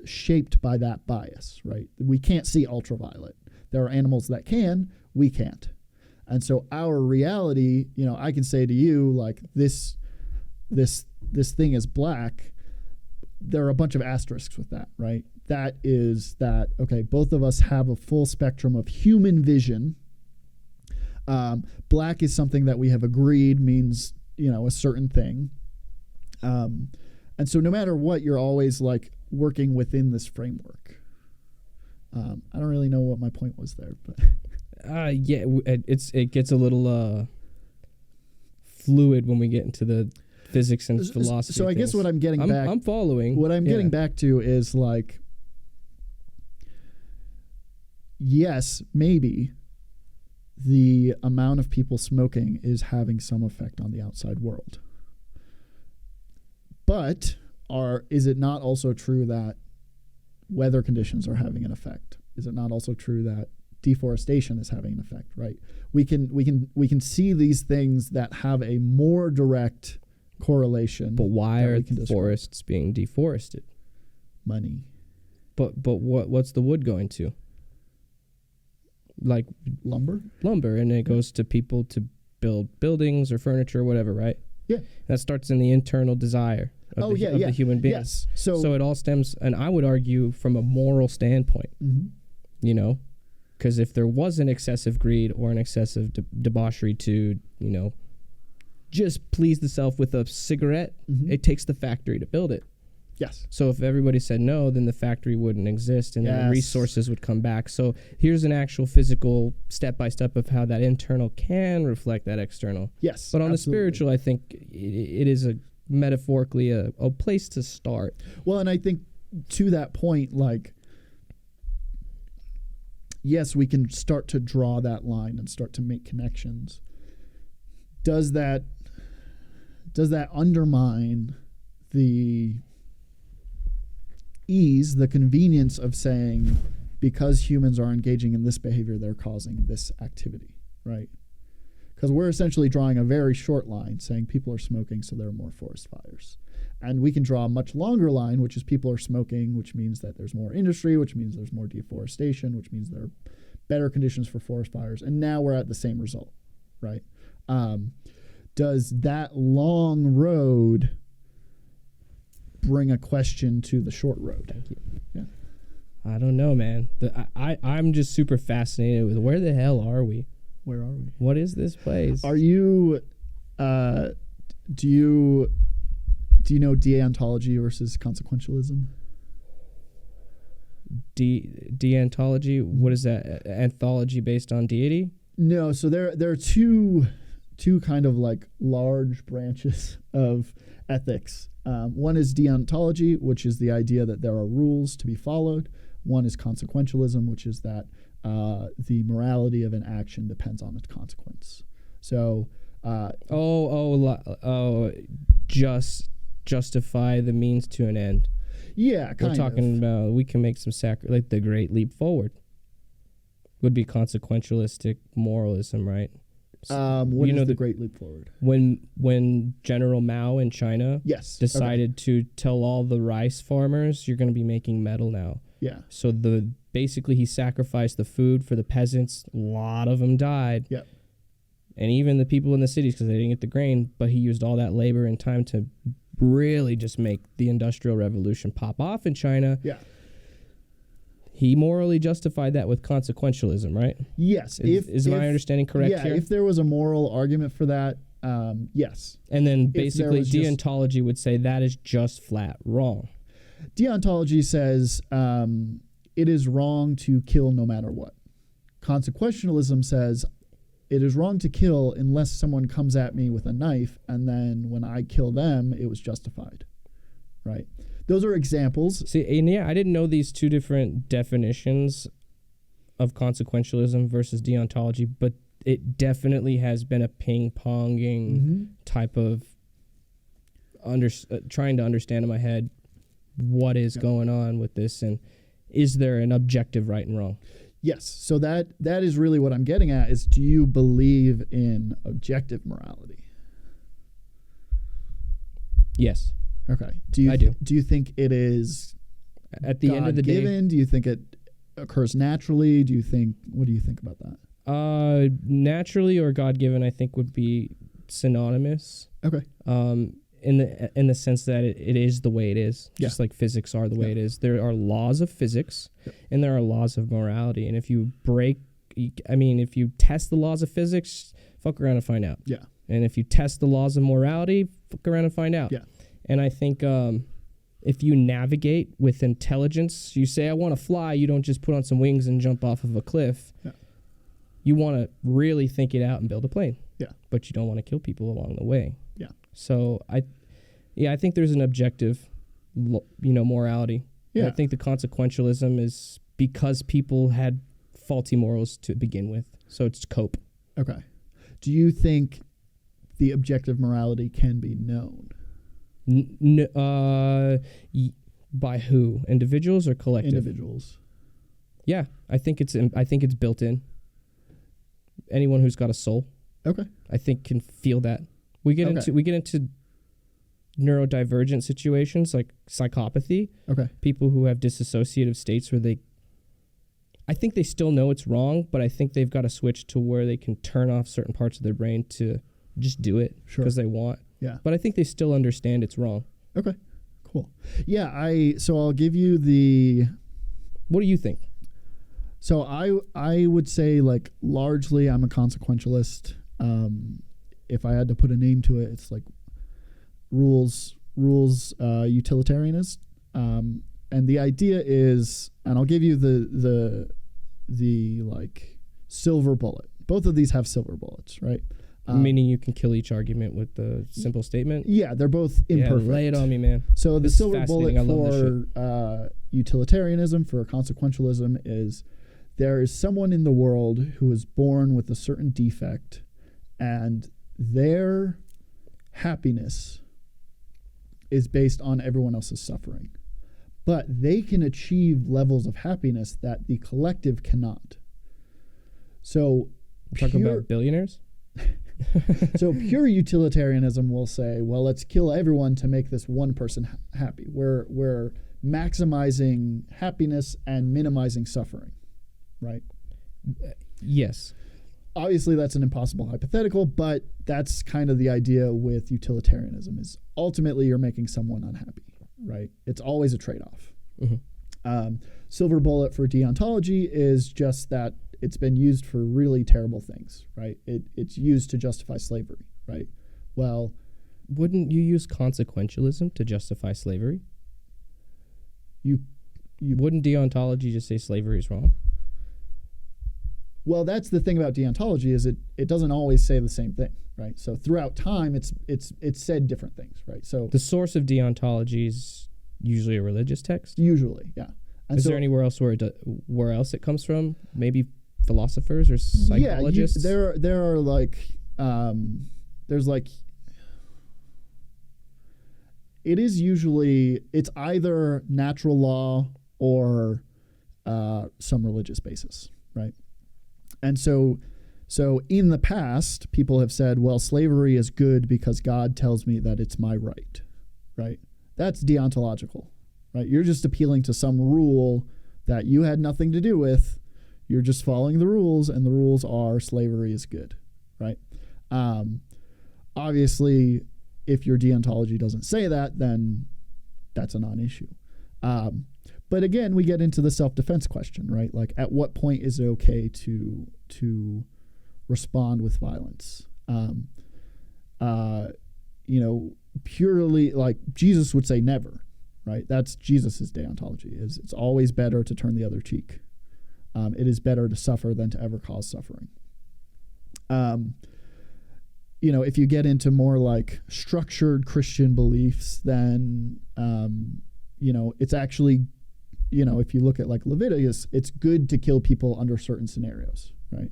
shaped by that bias, right? We can't see ultraviolet. There are animals that can, we can't. And so our reality, I can say to you like this thing is black. There are a bunch of asterisks with that, right? That is that, okay, both of us have a full spectrum of human vision. Black is something that we have agreed means, a certain thing. And so no matter what, you're always like working within this framework. I don't really know what my point was there, but it gets a little fluid when we get into the physics and philosophy. So I guess what I'm getting back, I'm following. What I'm getting back to is like, yes, maybe the amount of people smoking is having some effect on the outside world. But is it not also true that weather conditions are having an effect? Is it not also true that deforestation is having an effect, right? We can see these things that have a more direct correlation. But why are the forests being deforested? Money. But what's the wood going to? Like lumber, and it goes to people to build buildings or furniture or whatever, right? Yeah. That starts in the internal desire of the human being. Yes. So it all stems, and I would argue from a moral standpoint, you know, because if there was an excessive greed or an excessive debauchery to, you know, just please the self with a cigarette, it takes the factory to build it. Yes. So if everybody said no, then the factory wouldn't exist and then the resources would come back. So here's an actual physical step-by-step of how that internal can reflect that external. Yes. But on the spiritual, I think it is metaphorically a place to start. Well, and I think to that point, like, yes, we can start to draw that line and start to make connections. Does that undermine the ease, the convenience of saying, because humans are engaging in this behavior, they're causing this activity, right? Because we're essentially drawing a very short line saying people are smoking, so there are more forest fires. And we can draw a much longer line, which is people are smoking, which means that there's more industry, which means there's more deforestation, which means there are better conditions for forest fires. And now we're at the same result, right? Does that long road bring a question to the short road? Thank you. Yeah. I don't know, man. I'm just super fascinated with where the hell are we? Where are we? What is this place? Are you, do you know deontology versus consequentialism? Deontology? What is that? Anthology based on deity? No, so there are two kind of like large branches of ethics. One is deontology, which is the idea that there are rules to be followed. One is consequentialism, which is that the morality of an action depends on its consequence. So, just justify the means to an end. Yeah, we're talking about we can make some like the Great Leap Forward would be consequentialistic moralism, right? What is the Great Leap Forward? When General Mao in China decided to tell all the rice farmers, you're going to be making metal now. Yeah. So basically he sacrificed the food for the peasants. A lot of them died. Yeah. And even the people in the cities because they didn't get the grain, but he used all that labor and time to really just make the Industrial Revolution pop off in China. Yeah. He morally justified that with consequentialism, right? Yes. Is my understanding correct here? Yeah, if there was a moral argument for that, yes. And then basically deontology would say that is just flat wrong. Deontology says it is wrong to kill no matter what. Consequentialism says it is wrong to kill unless someone comes at me with a knife, and then when I kill them, it was justified, right? Those are examples. See, and yeah, I didn't know these two different definitions of consequentialism versus deontology, but it definitely has been a ping-ponging type of trying to understand in my head what is going on with this, and is there an objective right and wrong? Yes. So that is really what I'm getting at is, do you believe in objective morality? Yes. Okay. I do. Do you think it is at the end of the day given? Do you think it occurs naturally? What do you think about that? Naturally or God-given, I think would be synonymous. Okay. In the sense that it is the way it is, just like physics are the way it is. There are laws of physics and there are laws of morality. And if you if you test the laws of physics, fuck around and find out. Yeah. And if you test the laws of morality, fuck around and find out. Yeah. And I think if you navigate with intelligence, you say, I want to fly, you don't just put on some wings and jump off of a cliff. Yeah. You want to really think it out and build a plane. Yeah. But you don't want to kill people along the way. Yeah. So I think there's an objective, morality. Yeah. And I think the consequentialism is because people had faulty morals to begin with. So it's cope. Okay. Do you think the objective morality can be known? By who? Individuals or collective? Individuals. Yeah, I think it's built in. Anyone who's got a soul, Okay. I think, can feel that. We get into neurodivergent situations like psychopathy. Okay. People who have dissociative states where I think they still know it's wrong, but I think they've got a switch to where they can turn off certain parts of their brain to just do it because they want. Yeah. But I think they still understand it's wrong. Okay. Cool. Yeah. So I'll give you What do you think? So I would say, like, largely I'm a consequentialist. If I had to put a name to it, it's like rules utilitarianist. And the idea is, and I'll give you the like silver bullet. Both of these have silver bullets, right? Meaning you can kill each argument with the simple statement? Yeah, they're both imperfect. Yeah, lay it on me, man. So the silver bullet for utilitarianism, for consequentialism, is there is someone in the world who is born with a certain defect, and their happiness is based on everyone else's suffering. But they can achieve levels of happiness that the collective cannot. So talking about billionaires? So pure utilitarianism will say, well, let's kill everyone to make this one person happy. We're maximizing happiness and minimizing suffering, right? Yes. Obviously, that's an impossible hypothetical, but that's kind of the idea with utilitarianism is ultimately you're making someone unhappy, right? It's always a trade-off. Mm-hmm. Silver bullet for deontology is just that it's been used for really terrible things, right? It's used to justify slavery, right? Well, wouldn't you use consequentialism to justify slavery? You wouldn't deontology just say slavery is wrong? Well, that's the thing about deontology is it doesn't always say the same thing, right? So throughout time, it's said different things, right? So the source of deontology is usually a religious text. Usually, yeah. And is there anywhere else where else it comes from? Maybe philosophers or psychologists? Yeah, there are like there's like it is usually it's either natural law or some religious basis, right? And so in the past, people have said, well, slavery is good because God tells me that it's my right, right? That's deontological, right? You're just appealing to some rule that you had nothing to do with. You're just following the rules, and the rules are slavery is good, right? Obviously, if your deontology doesn't say that, then that's a non-issue. But again, we get into the self-defense question, right? Like, at what point is it okay to respond with violence? Purely, like, Jesus would say never, right? That's Jesus's deontology, is it's always better to turn the other cheek. It is better to suffer than to ever cause suffering. If you get into more like structured Christian beliefs, then, it's actually, if you look at like Leviticus, it's good to kill people under certain scenarios, right?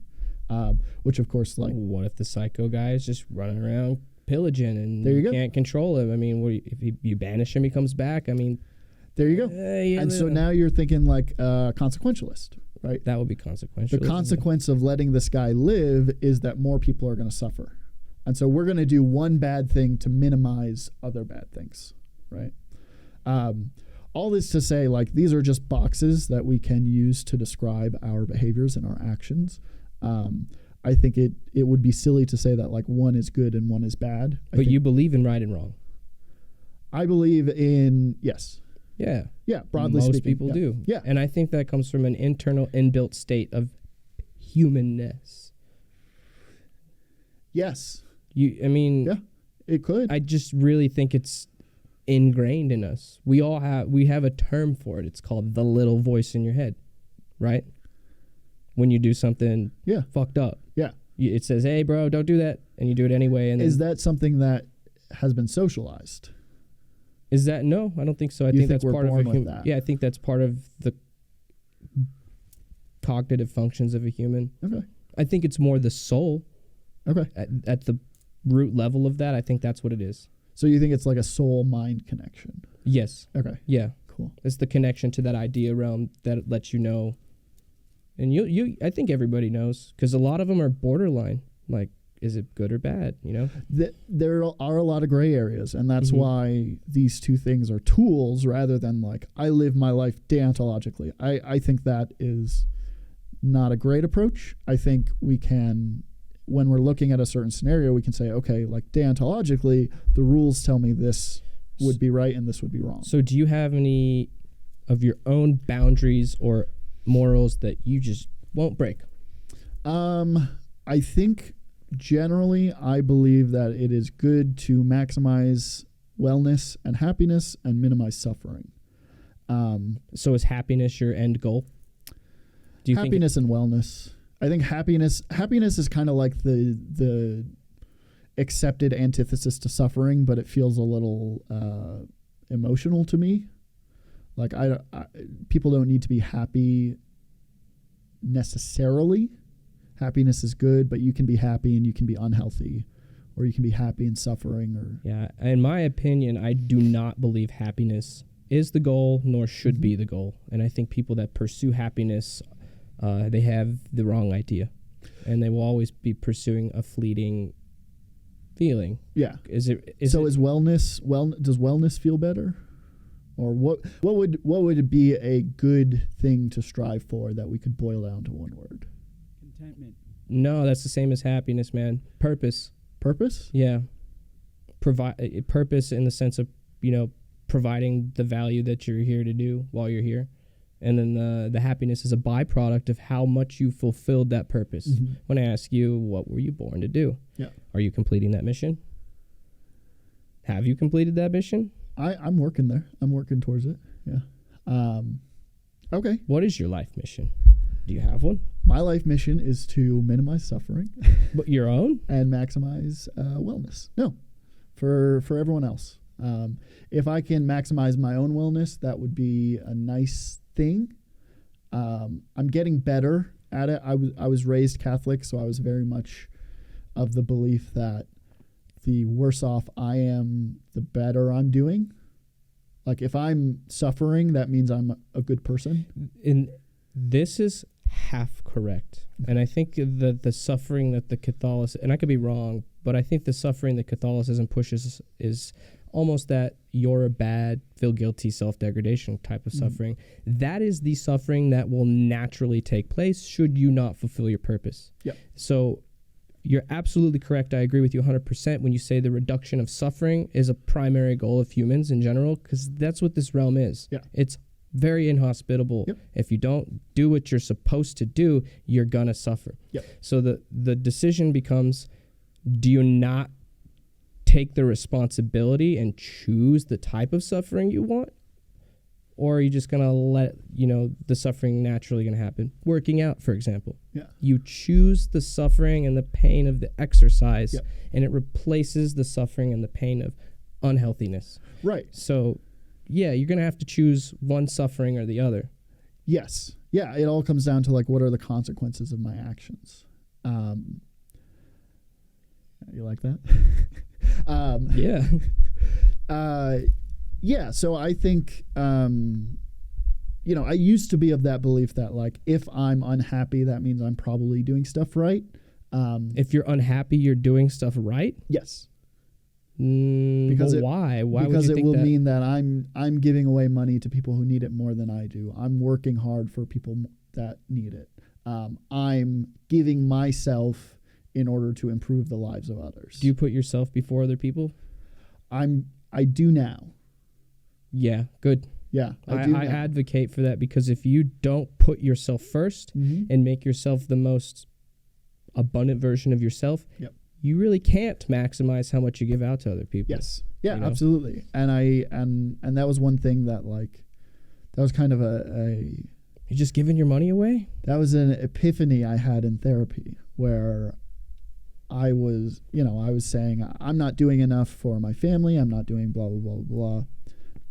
Which of course, like, what if the psycho guy is just running around pillaging and there you can't control him? I mean, if you banish him, he comes back. I mean, there you go. So now you're thinking like consequentialist, right? That would be consequential. The consequence of letting this guy live is that more people are going to suffer. And so we're going to do one bad thing to minimize other bad things, right? All this to say, like, these are just boxes that we can use to describe our behaviors and our actions. I think it would be silly to say that, like, one is good and one is bad. But you believe in right and wrong. I believe in, yes. Yeah. Yeah, broadly Most speaking. people do. Yeah. And I think that comes from an internal inbuilt state of humanness. Yes. Yeah, it could. I just really think it's ingrained in us. We have a term for it. It's called the little voice in your head, right? When you do something fucked up. Yeah. It says, hey, bro, don't do that. And you do it anyway. And is that something that has been socialized? Is that? No, I don't think so. I think that's part of a human. Yeah, I think that's part of the cognitive functions of a human. Okay. I think it's more the soul. Okay. At the root level of that, I think that's what it is. So you think it's like a soul-mind connection? Yes. Okay. Yeah. Cool. It's the connection to that idea realm that lets you know. And I think everybody knows, because a lot of them are borderline. Like, is it good or bad? You know, there are a lot of gray areas, and that's why these two things are tools rather than like I live my life deontologically. I think that is not a great approach. I think we can, when we're looking at a certain scenario, we can say, okay, like deontologically, the rules tell me this would be right and this would be wrong. So do you have any of your own boundaries or morals that you just won't break? I think generally I believe that it is good to maximize wellness and happiness and minimize suffering. So is happiness your end goal? Do you happiness and wellness. I think happiness is kind of like the accepted antithesis to suffering, but it feels a little emotional to me. Like people don't need to be happy necessarily. Happiness is good, but you can be happy and you can be unhealthy, or you can be happy and suffering. Or yeah, in my opinion, I do not believe happiness is the goal, nor should be the goal. And I think people that pursue happiness, they have the wrong idea, and they will always be pursuing a fleeting feeling. Yeah. Is wellness? Does wellness feel better? Or what would it be a good thing to strive for that we could boil down to one word? Contentment. No, that's the same as happiness, man. Purpose. Purpose? Yeah. Purpose in the sense of, providing the value that you're here to do while you're here. And then the happiness is a byproduct of how much you fulfilled that purpose. Mm-hmm. When I ask you, what were you born to do? Yeah. Are you completing that mission? Have you completed that mission? I'm working there. I'm working towards it. Yeah. Okay. What is your life mission? Do you have one? My life mission is to minimize suffering. But your own? And maximize wellness. No, for everyone else. If I can maximize my own wellness, that would be a nice thing. I'm getting better at it. I was raised Catholic, so I was very much of the belief that the worse off I am, the better I'm doing. Like if I'm suffering, that means I'm a good person. And this is half correct. And I think that the suffering that the Catholicism, and I could be wrong, but I think the suffering that Catholicism pushes is almost that you're a bad, feel guilty, self-degradation type of suffering. That is the suffering that will naturally take place should you not fulfill your purpose. Yep. So you're absolutely correct. I agree with you 100% when you say the reduction of suffering is a primary goal of humans in general, because that's what this realm is. Yeah. It's very inhospitable. Yep. If you don't do what you're supposed to do, you're going to suffer. Yep. So the decision becomes, do you not take the responsibility and choose the type of suffering you want? Or are you just going to let, the suffering naturally going to happen? Working out, for example. Yeah. You choose the suffering and the pain of the exercise, Yep. and it replaces the suffering and the pain of unhealthiness. Right. So, yeah, you're going to have to choose one suffering or the other. Yes. Yeah, it all comes down to like, what are the consequences of my actions? You like that? Yeah. Yeah, so I think, I used to be of that belief that, like, if I'm unhappy, that means I'm probably doing stuff right. If you're unhappy, you're doing stuff right? Yes. Because why? Why because would you think that? Because it will mean that I'm giving away money to people who need it more than I do. I'm working hard for people that need it. I'm giving myself in order to improve the lives of others. Do you put yourself before other people? I do now. Yeah, good. Yeah, I advocate for that, because if you don't put yourself first and make yourself the most abundant version of yourself, yep. you really can't maximize how much you give out to other people. Yes. Yeah, you know? absolutely. And and that was one thing that that was kind of You're just giving your money away? that was an epiphany I had in therapy where I was saying I'm not doing enough for my family. I'm not doing blah, blah, blah, blah.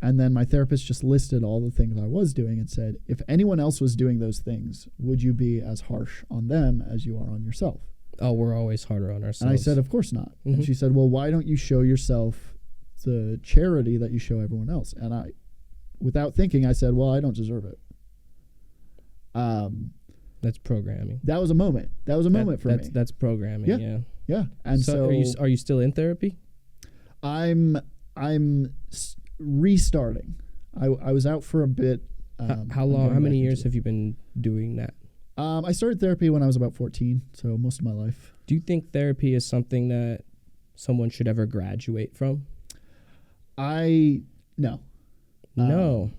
And then my therapist just listed all the things I was doing and said, if anyone else was doing those things, would you be as harsh on them as you are on yourself? Oh, we're always harder on ourselves. And I said, of course not. Mhm. And she said, well, why don't you show yourself the charity that you show everyone else? And I, without thinking, I said, well, I don't deserve it. That's programming. That was a moment. That was a moment for me. That's programming. Yeah. Yeah. Yeah. And so are you still in therapy? I'm restarting. I was out for a bit. How long? How many years have you been doing that? I started therapy when I was about 14, so most of my life. Do you think therapy is something that someone should ever graduate from? No. No.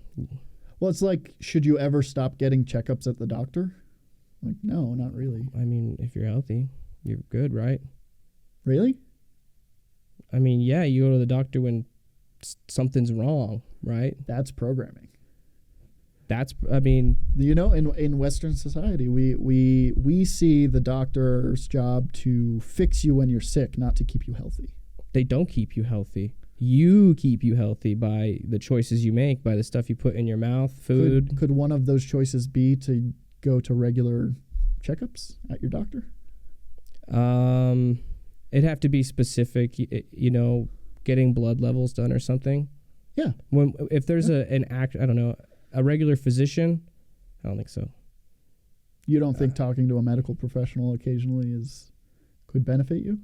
Well, it's like, should you ever stop getting checkups at the doctor? Like, no, not really. I mean, if you're healthy, you're good, right? Really? I mean, yeah, you go to the doctor when something's wrong, right? That's programming. I mean, in Western society, we see the doctor's job to fix you when you're sick, not to keep you healthy. they don't keep you healthy. You keep you healthy by the choices you make, by the stuff you put in your mouth, food. Could one of those choices be to go to regular checkups at your doctor? It'd have to be specific, getting blood levels done or something. Yeah. If there's a regular physician, I don't think so. You don't think talking to a medical professional occasionally could benefit you?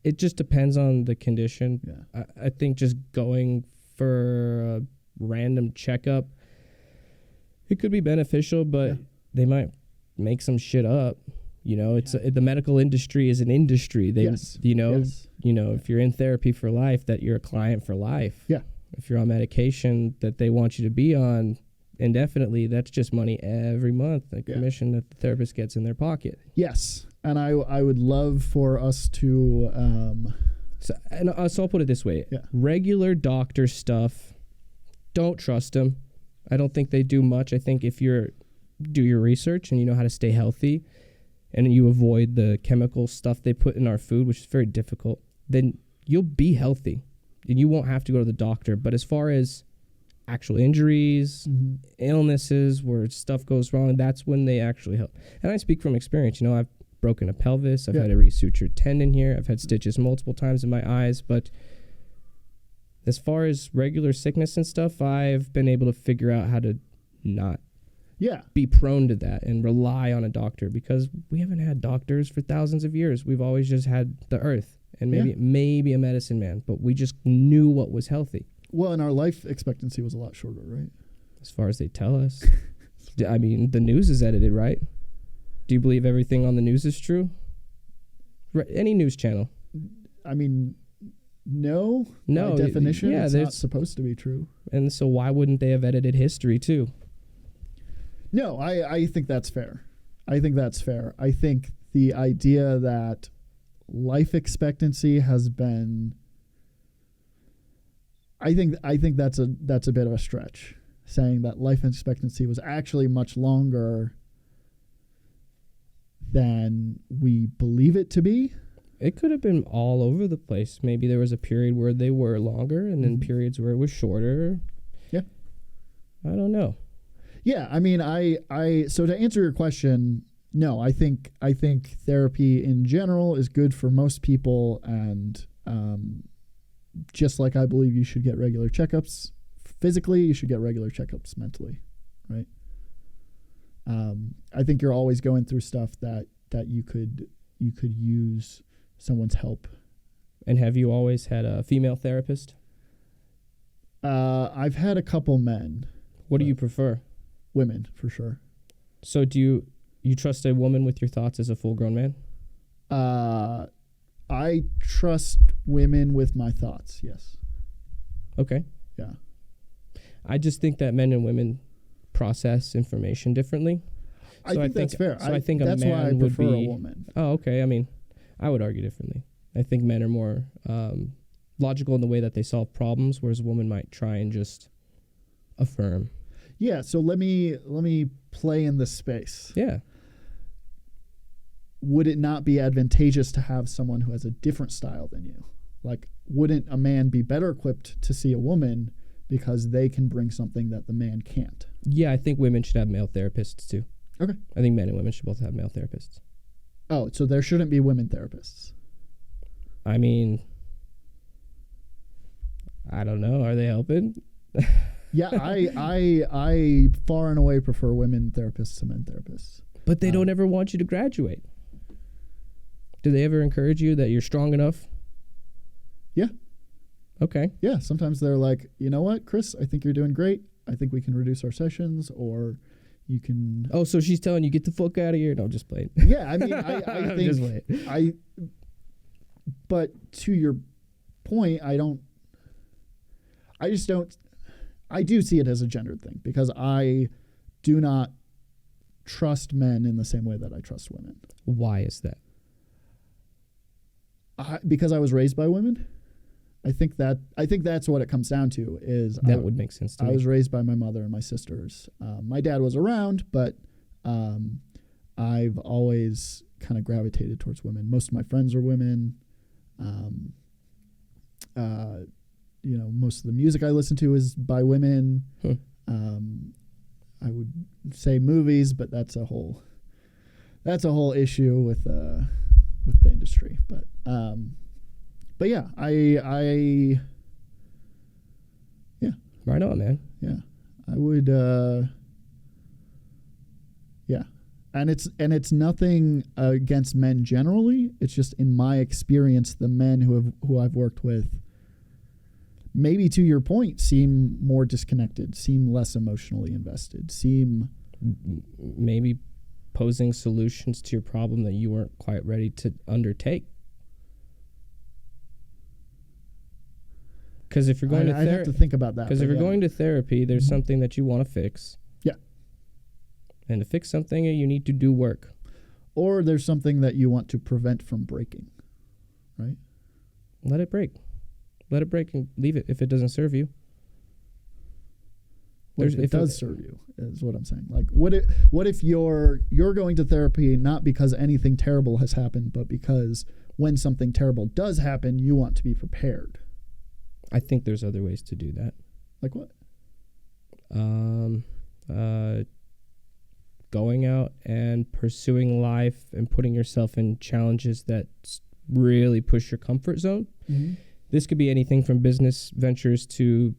It just depends on the condition. Yeah. I think just going for a random checkup, it could be beneficial, but they might make some shit up. It's the medical industry is an industry. Yes. If you're in therapy for life, that you're a client for life. Yeah. If you're on medication that they want you to be on indefinitely, that's just money every month, a commission that the therapist gets in their pocket. Yes. And I would love for us to So I'll put it this way. Yeah. Regular doctor stuff, don't trust them. I don't think they do much. I think if do your research and you know how to stay healthy and you avoid the chemical stuff they put in our food, which is very difficult, then you'll be healthy and you won't have to go to the doctor. But as far as actual injuries, illnesses where stuff goes wrong, that's when they actually help. And I speak from experience. I've broken a pelvis. I've had a resutured tendon here. I've had stitches multiple times in my eyes. But as far as regular sickness and stuff, I've been able to figure out how to not be prone to that and rely on a doctor, because we haven't had doctors for thousands of years. We've always just had the earth and maybe a medicine man, but we just knew what was healthy. Well, and our life expectancy was a lot shorter, right? As far as they tell us. I mean, the news is edited, right? Do you believe everything on the news is true? Any news channel. I mean, no. By definition, it's not supposed to be true. And so why wouldn't they have edited history too? No, I think that's fair. I think the idea that life expectancy has been, I think that's a bit of a stretch, saying that life expectancy was actually much longer than we believe it to be. It could have been all over the place. Maybe there was a period where they were longer and then periods where it was shorter. Yeah. I don't know. Yeah, I mean, so to answer your question, no, I think therapy in general is good for most people, and just like I believe you should get regular checkups physically, you should get regular checkups mentally, right? I think you're always going through stuff that you could use someone's help. And have you always had a female therapist? I've had a couple men. What do you prefer? Women, for sure. So do you trust a woman with your thoughts as a full-grown man? I trust women with my thoughts, yes. Okay. Yeah. I just think that men and women process information differently. I think that's fair. So I think that's a man why I would prefer be a woman. Oh, okay. I mean, I would argue differently. I think men are more logical in the way that they solve problems, whereas a woman might try and just affirm. Yeah. So let me play in this space. Yeah. Would it not be advantageous to have someone who has a different style than you? Like, wouldn't a man be better equipped to see a woman because they can bring something that the man can't? Yeah, I think women should have male therapists too. Okay. I think men and women should both have male therapists. Oh, so there shouldn't be women therapists. I mean, I don't know. Are they helping? Yeah, I far and away prefer women therapists to men therapists. But they don't ever want you to graduate. Do they ever encourage you that you're strong enough? Yeah. Okay. Yeah, sometimes they're like, you know what, Chris, I think you're doing great. I think we can reduce our sessions, or you can... Oh, so she's telling you, get the fuck out of here. No, just play it. Yeah, I mean, I think... Just wait. But to your point, I do see it as a gendered thing, because I do not trust men in the same way that I trust women. Why is that? Because I was raised by women. I think that's what it comes down to. Is that would make sense to me. I was raised by my mother and my sisters. My dad was around, but I've always kind of gravitated towards women. Most of my friends are women. Most of the music I listen to is by women. Huh. I would say movies, but that's a whole issue with the industry. But yeah, I Right on, man. Yeah, I would. Yeah, and it's nothing against men generally. It's just in my experience, the men who I've worked with, maybe to your point, seem more disconnected, seem less emotionally invested, seem maybe posing solutions to your problem that you weren't quite ready to undertake. Because if you're going to I'd have to think about that. Because if you're going to therapy, there's something that you want to fix. Yeah. And to fix something, you need to do work. Or there's something that you want to prevent from breaking, right? Let it break. Let it break and leave it if it doesn't serve you. If it does serve you, is what I'm saying. Like, what if you're going to therapy not because anything terrible has happened, but because when something terrible does happen, you want to be prepared? I think there's other ways to do that. Like what? Going out and pursuing life and putting yourself in challenges that really push your comfort zone. Mm-hmm. This could be anything from business ventures to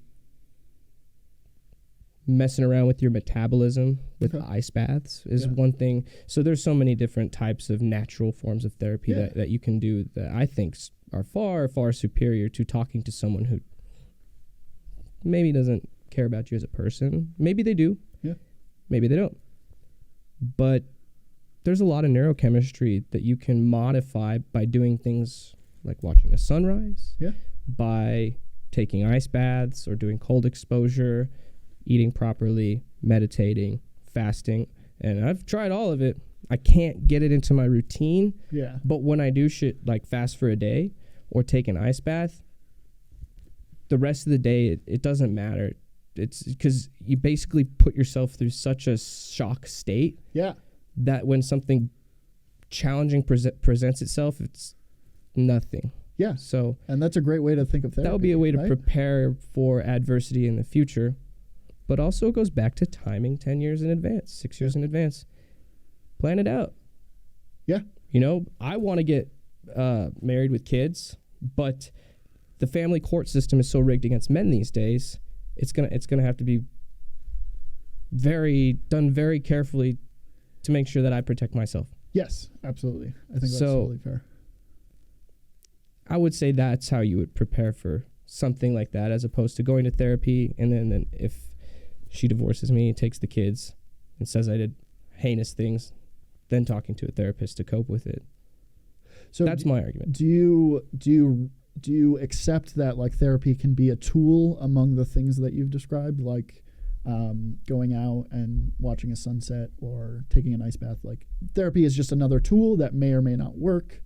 messing around with your metabolism with ice baths is one thing. So there's so many different types of natural forms of therapy that you can do that I think are far, far superior to talking to someone who maybe doesn't care about you as a person. Maybe they do. Yeah. Maybe they don't. But there's a lot of neurochemistry that you can modify by doing things like watching a sunrise, by taking ice baths or doing cold exposure, eating properly, meditating, fasting. And I've tried all of it. I can't get it into my routine. Yeah. But when I do shit like fast for a day or take an ice bath, the rest of the day, it doesn't matter. It's because you basically put yourself through such a shock state that when something challenging presents itself, it's nothing. Yeah. So, and that's a great way to think of therapy. That would be a way to prepare for adversity in the future. But also it goes back to timing 10 years in advance, 6 years in advance. Plan it out. Yeah. You know, I want to get married with kids, but the family court system is so rigged against men these days. It's gonna have to be done very carefully to make sure that I protect myself. Yes, absolutely. I think that's totally fair. I would say that's how you would prepare for something like that, as opposed to going to therapy and then if she divorces me, takes the kids, and says I did heinous things, then talking to a therapist to cope with it. So that's my argument. Do you accept that like therapy can be a tool among the things that you've described, like going out and watching a sunset or taking an ice bath? Like therapy is just another tool that may or may not work.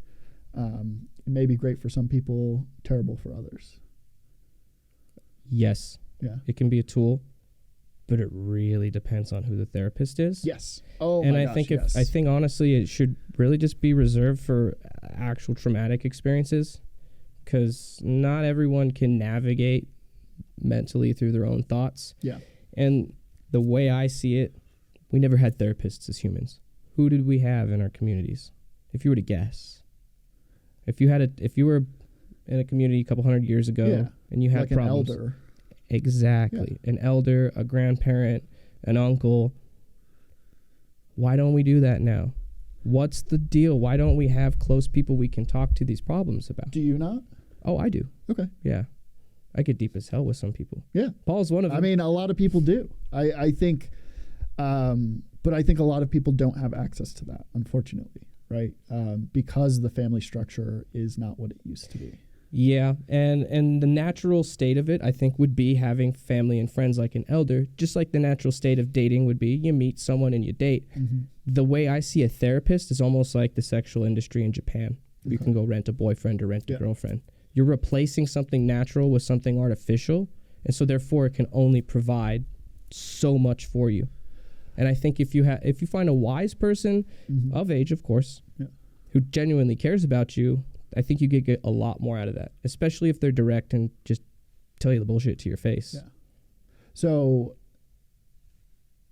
It may be great for some people, terrible for others. Yes. Yeah. It can be a tool, but it really depends on who the therapist is. Yes. Oh, and my I gosh, think yes. I think honestly it should really just be reserved for actual traumatic experiences, because not everyone can navigate mentally through their own thoughts. Yeah. And the way I see it, we never had therapists as humans. Who did we have in our communities? If you were to guess, if you were in a community a couple hundred years ago and you had like problems, an elder. Exactly. An elder, a grandparent, an uncle. Why don't we do that now? What's the deal? Why don't we have close people we can talk to these problems about? Do you not? Oh, I do. Okay. Yeah. I get deep as hell with some people. Yeah. Paul's one of them. I mean, a lot of people do. I think, but I think a lot of people don't have access to that, unfortunately, right? Because the family structure is not what it used to be. Yeah, and the natural state of it, I think, would be having family and friends like an elder, just like the natural state of dating would be. You meet someone and you date. Mm-hmm. The way I see a therapist is almost like the sexual industry in Japan. You can go rent a boyfriend or rent a girlfriend. You're replacing something natural with something artificial, and so therefore it can only provide so much for you. And I think if you find a wise person, of age, of course, who genuinely cares about you, I think you get a lot more out of that, especially if they're direct and just tell you the bullshit to your face. Yeah. So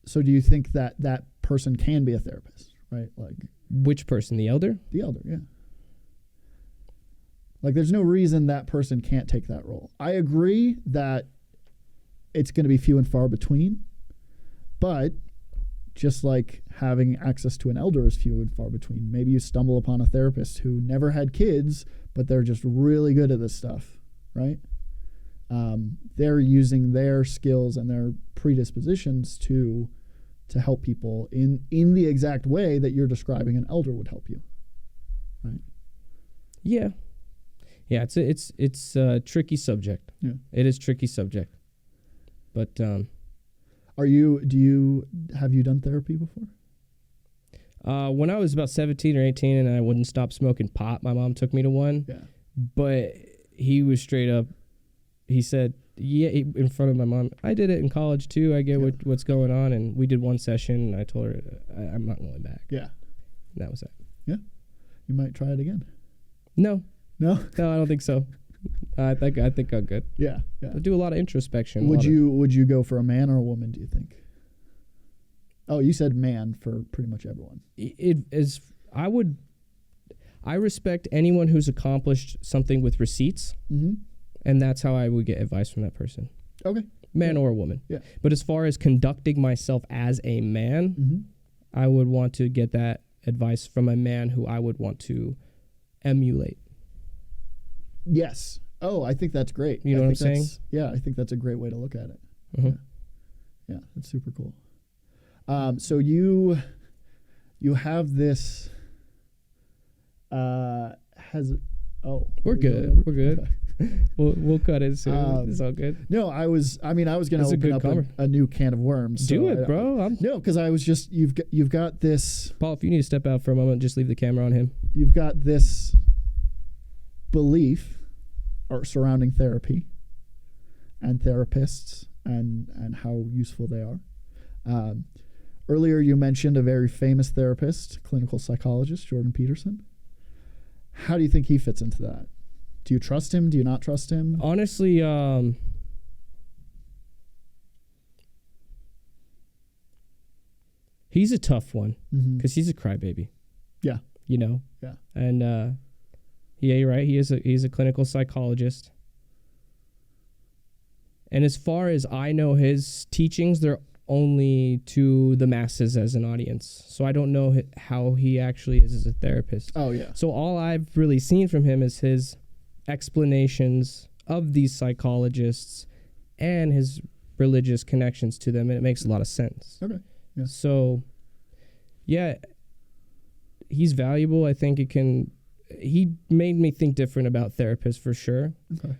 do you think that that person can be a therapist, right? Like, which person, the elder? The elder, yeah. Like, there's no reason that person can't take that role. I agree that it's going to be few and far between, but just like having access to an elder is few and far between. Maybe you stumble upon a therapist who never had kids, but they're just really good at this stuff, right? They're using their skills and their predispositions to help people in the exact way that you're describing an elder would help you, right? Yeah. Yeah, it's a tricky subject. Yeah. It is a tricky subject. But have you done therapy before? When I was about 17 or 18 and I wouldn't stop smoking pot, my mom took me to one. Yeah. But he was straight up, he said, in front of my mom, I did it in college too. I get what's going on. And we did one session and I told her, I'm not going back. Yeah. And that was it. Yeah. You might try it again. No, I don't think so. I think I'm good. Yeah. I do a lot of introspection. Would you go for a man or a woman, do you think? Oh, you said man for pretty much everyone. I respect anyone who's accomplished something with receipts, and that's how I would get advice from that person. Okay. Man or a woman. Yeah. But as far as conducting myself as a man, I would want to get that advice from a man who I would want to emulate. Yes. Oh, I think that's great. You know what I'm saying? Yeah, I think that's a great way to look at it. Yeah, that's super cool. So you have this. We're good. We're good. Okay. We'll cut it soon. It's all good. No, I was going to open up a new can of worms. Do it, bro. No, because I was just you've got this. Paul, if you need to step out for a moment, just leave the camera on him. You've got this belief or surrounding therapy and therapists and how useful they are. Earlier you mentioned a very famous therapist, clinical psychologist, Jordan Peterson. How do you think he fits into that? Do you trust him? Do you not trust him? Honestly, he's a tough one because he's a crybaby. Yeah. You know? Yeah. And yeah, you're right. He's a clinical psychologist. And as far as I know, his teachings, they're only to the masses as an audience. So I don't know how he actually is as a therapist. Oh, yeah. So all I've really seen from him is his explanations of these psychologists and his religious connections to them, and it makes a lot of sense. Okay. Yeah. So, yeah, he's valuable. I think he made me think different about therapists for sure. Okay.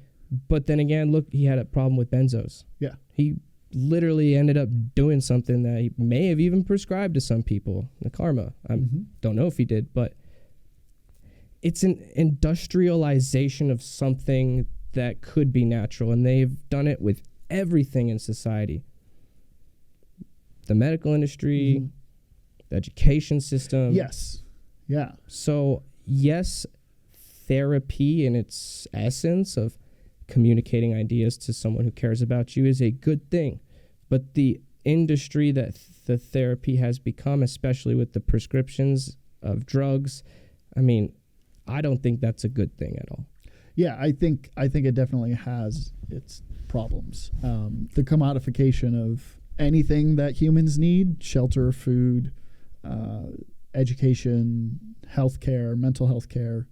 But then again, look, he had a problem with benzos. Yeah. He literally ended up doing something that he may have even prescribed to some people, the karma. I don't know if he did, but it's an industrialization of something that could be natural, and they've done it with everything in society. The medical industry, the education system. Yes. Yeah. So, yes, therapy in its essence of communicating ideas to someone who cares about you is a good thing. But the industry that the therapy has become, especially with the prescriptions of drugs, I mean, I don't think that's a good thing at all. Yeah, I think it definitely has its problems. The commodification of anything that humans need, shelter, food, education, healthcare, mental health care.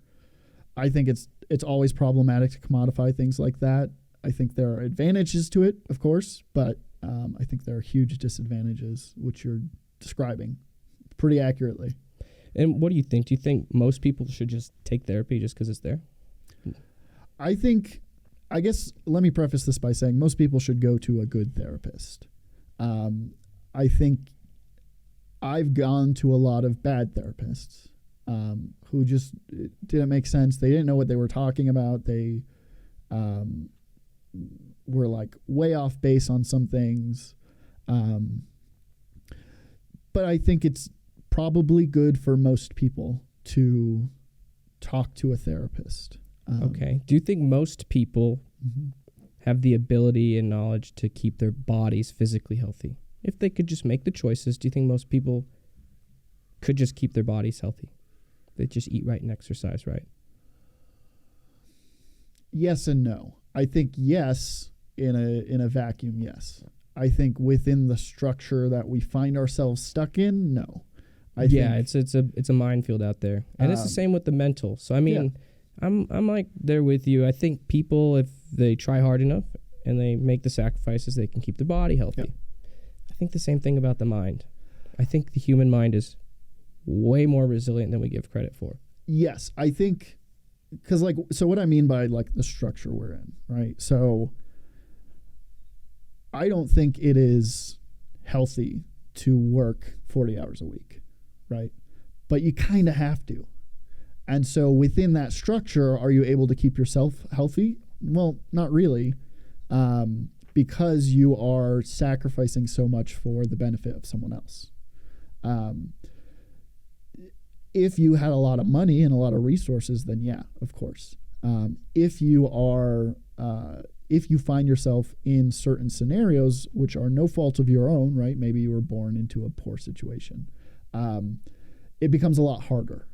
I think it's always problematic to commodify things like that. I think there are advantages to it, of course, but I think there are huge disadvantages, which you're describing pretty accurately. And what do you think? Do you think most people should just take therapy just because it's there? I guess, let me preface this by saying most people should go to a good therapist. I think I've gone to a lot of bad therapists who just didn't make sense. They didn't know what they were talking about. They were like way off base on some things. But I think it's probably good for most people to talk to a therapist. Okay. Do you think most people have the ability and knowledge to keep their bodies physically healthy? If they could just make the choices, do you think most people could just keep their bodies healthy? They just eat right and exercise right? Yes and no. I think yes, in a vacuum, yes. I think within the structure that we find ourselves stuck in, no. It's a minefield out there. And it's the same with the mental. So I mean, I'm like there with you. I think people, if they try hard enough and they make the sacrifices, they can keep their body healthy. Yep. I think the same thing about the mind. I think the human mind is way more resilient than we give credit for. Yes, I think, because so what I mean by like the structure we're in, right? So I don't think it is healthy to work 40 hours a week, right? But you kind of have to. And so within that structure, are you able to keep yourself healthy? Well, not really, because you are sacrificing so much for the benefit of someone else. If you had a lot of money and a lot of resources, then yeah, of course. If you find yourself in certain scenarios, which are no fault of your own, right? Maybe you were born into a poor situation. It becomes a lot harder.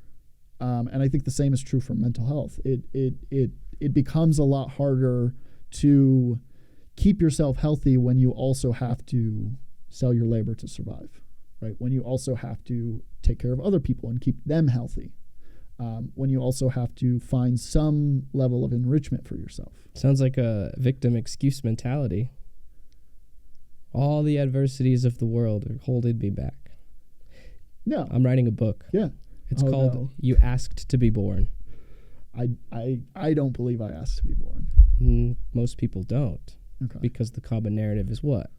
And I think the same is true for mental health. It becomes a lot harder to keep yourself healthy when you also have to sell your labor to survive, right? When you also have to take care of other people and keep them healthy. When you also have to find some level of enrichment for yourself. Sounds like a victim excuse mentality. All the adversities of the world are holding me back. No. I'm writing a book. Yeah. It's called no. You Asked to Be Born. I don't believe I asked to be born. Most people don't. Okay. Because the common narrative is what?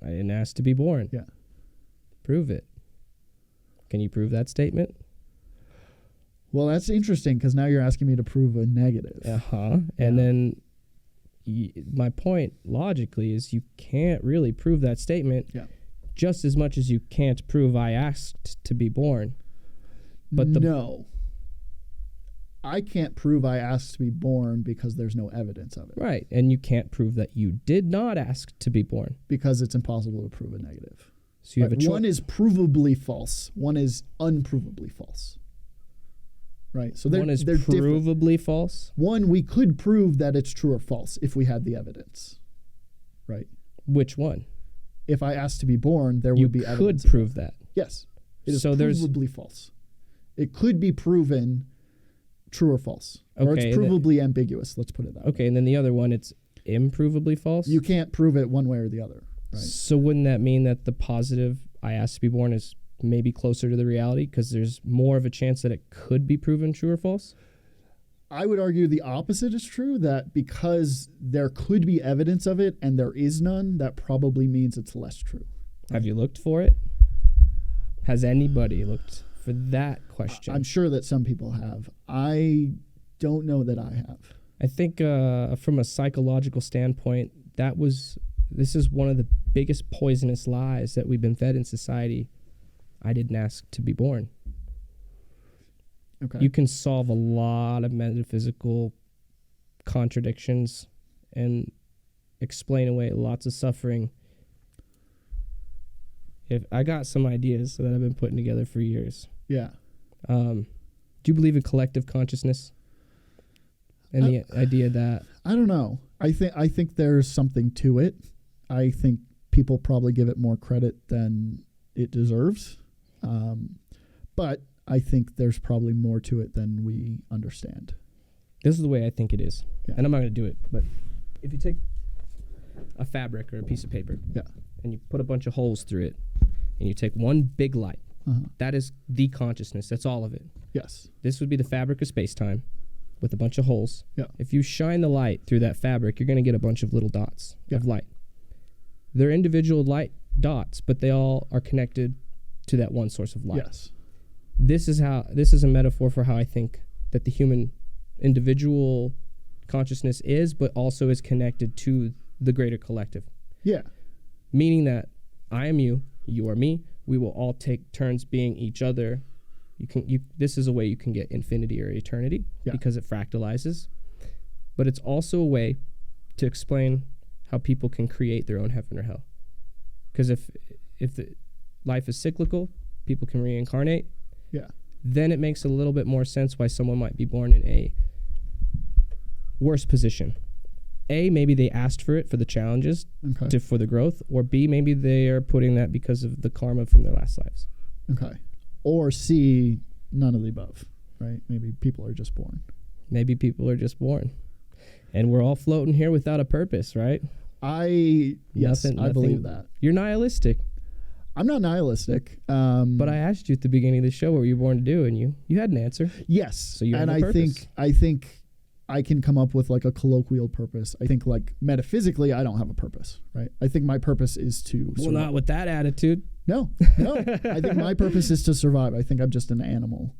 I didn't ask to be born. Yeah. Prove it. Can you prove that statement? Well, that's interesting because now you're asking me to prove a negative. Uh-huh. And then my point logically is you can't really prove that statement just as much as you can't prove I asked to be born. But no. I can't prove I asked to be born because there's no evidence of it. Right. And you can't prove that you did not ask to be born. Because it's impossible to prove a negative. So you have a choice. One is provably false. One is unprovably false. Right. So one is they're provably different. false. One, we could prove that it's true or false if we had the evidence. Right. Which one? If I asked to be born, there would be evidence. You could prove that. Yes. It is so provably false. It could be proven true or false. Okay, or it's provably ambiguous. Let's put it that way. Okay, and then the other one, it's improvably false? You can't prove it one way or the other. Right. So wouldn't that mean that the positive I asked to be born is maybe closer to the reality because there's more of a chance that it could be proven true or false? I would argue the opposite is true, that because there could be evidence of it and there is none, that probably means it's less true. Have you looked for it? Has anybody looked for that question. I'm sure that some people have. I don't know that I have. I think from a psychological standpoint, this is one of the biggest poisonous lies that we've been fed in society. I didn't ask to be born. Okay. You can solve a lot of metaphysical contradictions and explain away lots of suffering. If I got some ideas that I've been putting together for years. Yeah. Do you believe in collective consciousness? And the idea that I don't know. I think there's something to it. I think people probably give it more credit than it deserves. But I think there's probably more to it than we understand. this is the way I think it is. Yeah. And I'm not going to do it, but if you take a fabric or a piece of paper and you put a bunch of holes through it and you take one big light, that is the consciousness. That's all of it. Yes. This would be the fabric of space-time with a bunch of holes. Yeah. If you shine the light through that fabric, you're going to get a bunch of little dots of light. They're individual light dots, but they all are connected to that one source of light. Yes. This is a metaphor for how I think that the human individual consciousness is, but also is connected to the greater collective. Yeah. Meaning that I am you, you are me. We will all take turns being each other. This is a way you can get infinity or eternity because it fractalizes. But it's also a way to explain how people can create their own heaven or hell. Because if the life is cyclical, people can reincarnate. Yeah. Then it makes a little bit more sense why someone might be born in a worse position. A, maybe they asked for it for the challenges, for the growth, or B, maybe they are putting that because of the karma from their last lives. Okay. Or C, none of the above, right? Maybe people are just born. Maybe people are just born. And we're all floating here without a purpose, right? I believe that. You're nihilistic. I'm not nihilistic. But I asked you at the beginning of the show what were you born to do, and you had an answer. Yes. So you have a purpose. I think I can come up with like a colloquial purpose. I think like metaphysically, I don't have a purpose, right? I think my purpose is to survive. Well, not with that attitude. No. I think my purpose is to survive. I think I'm just an animal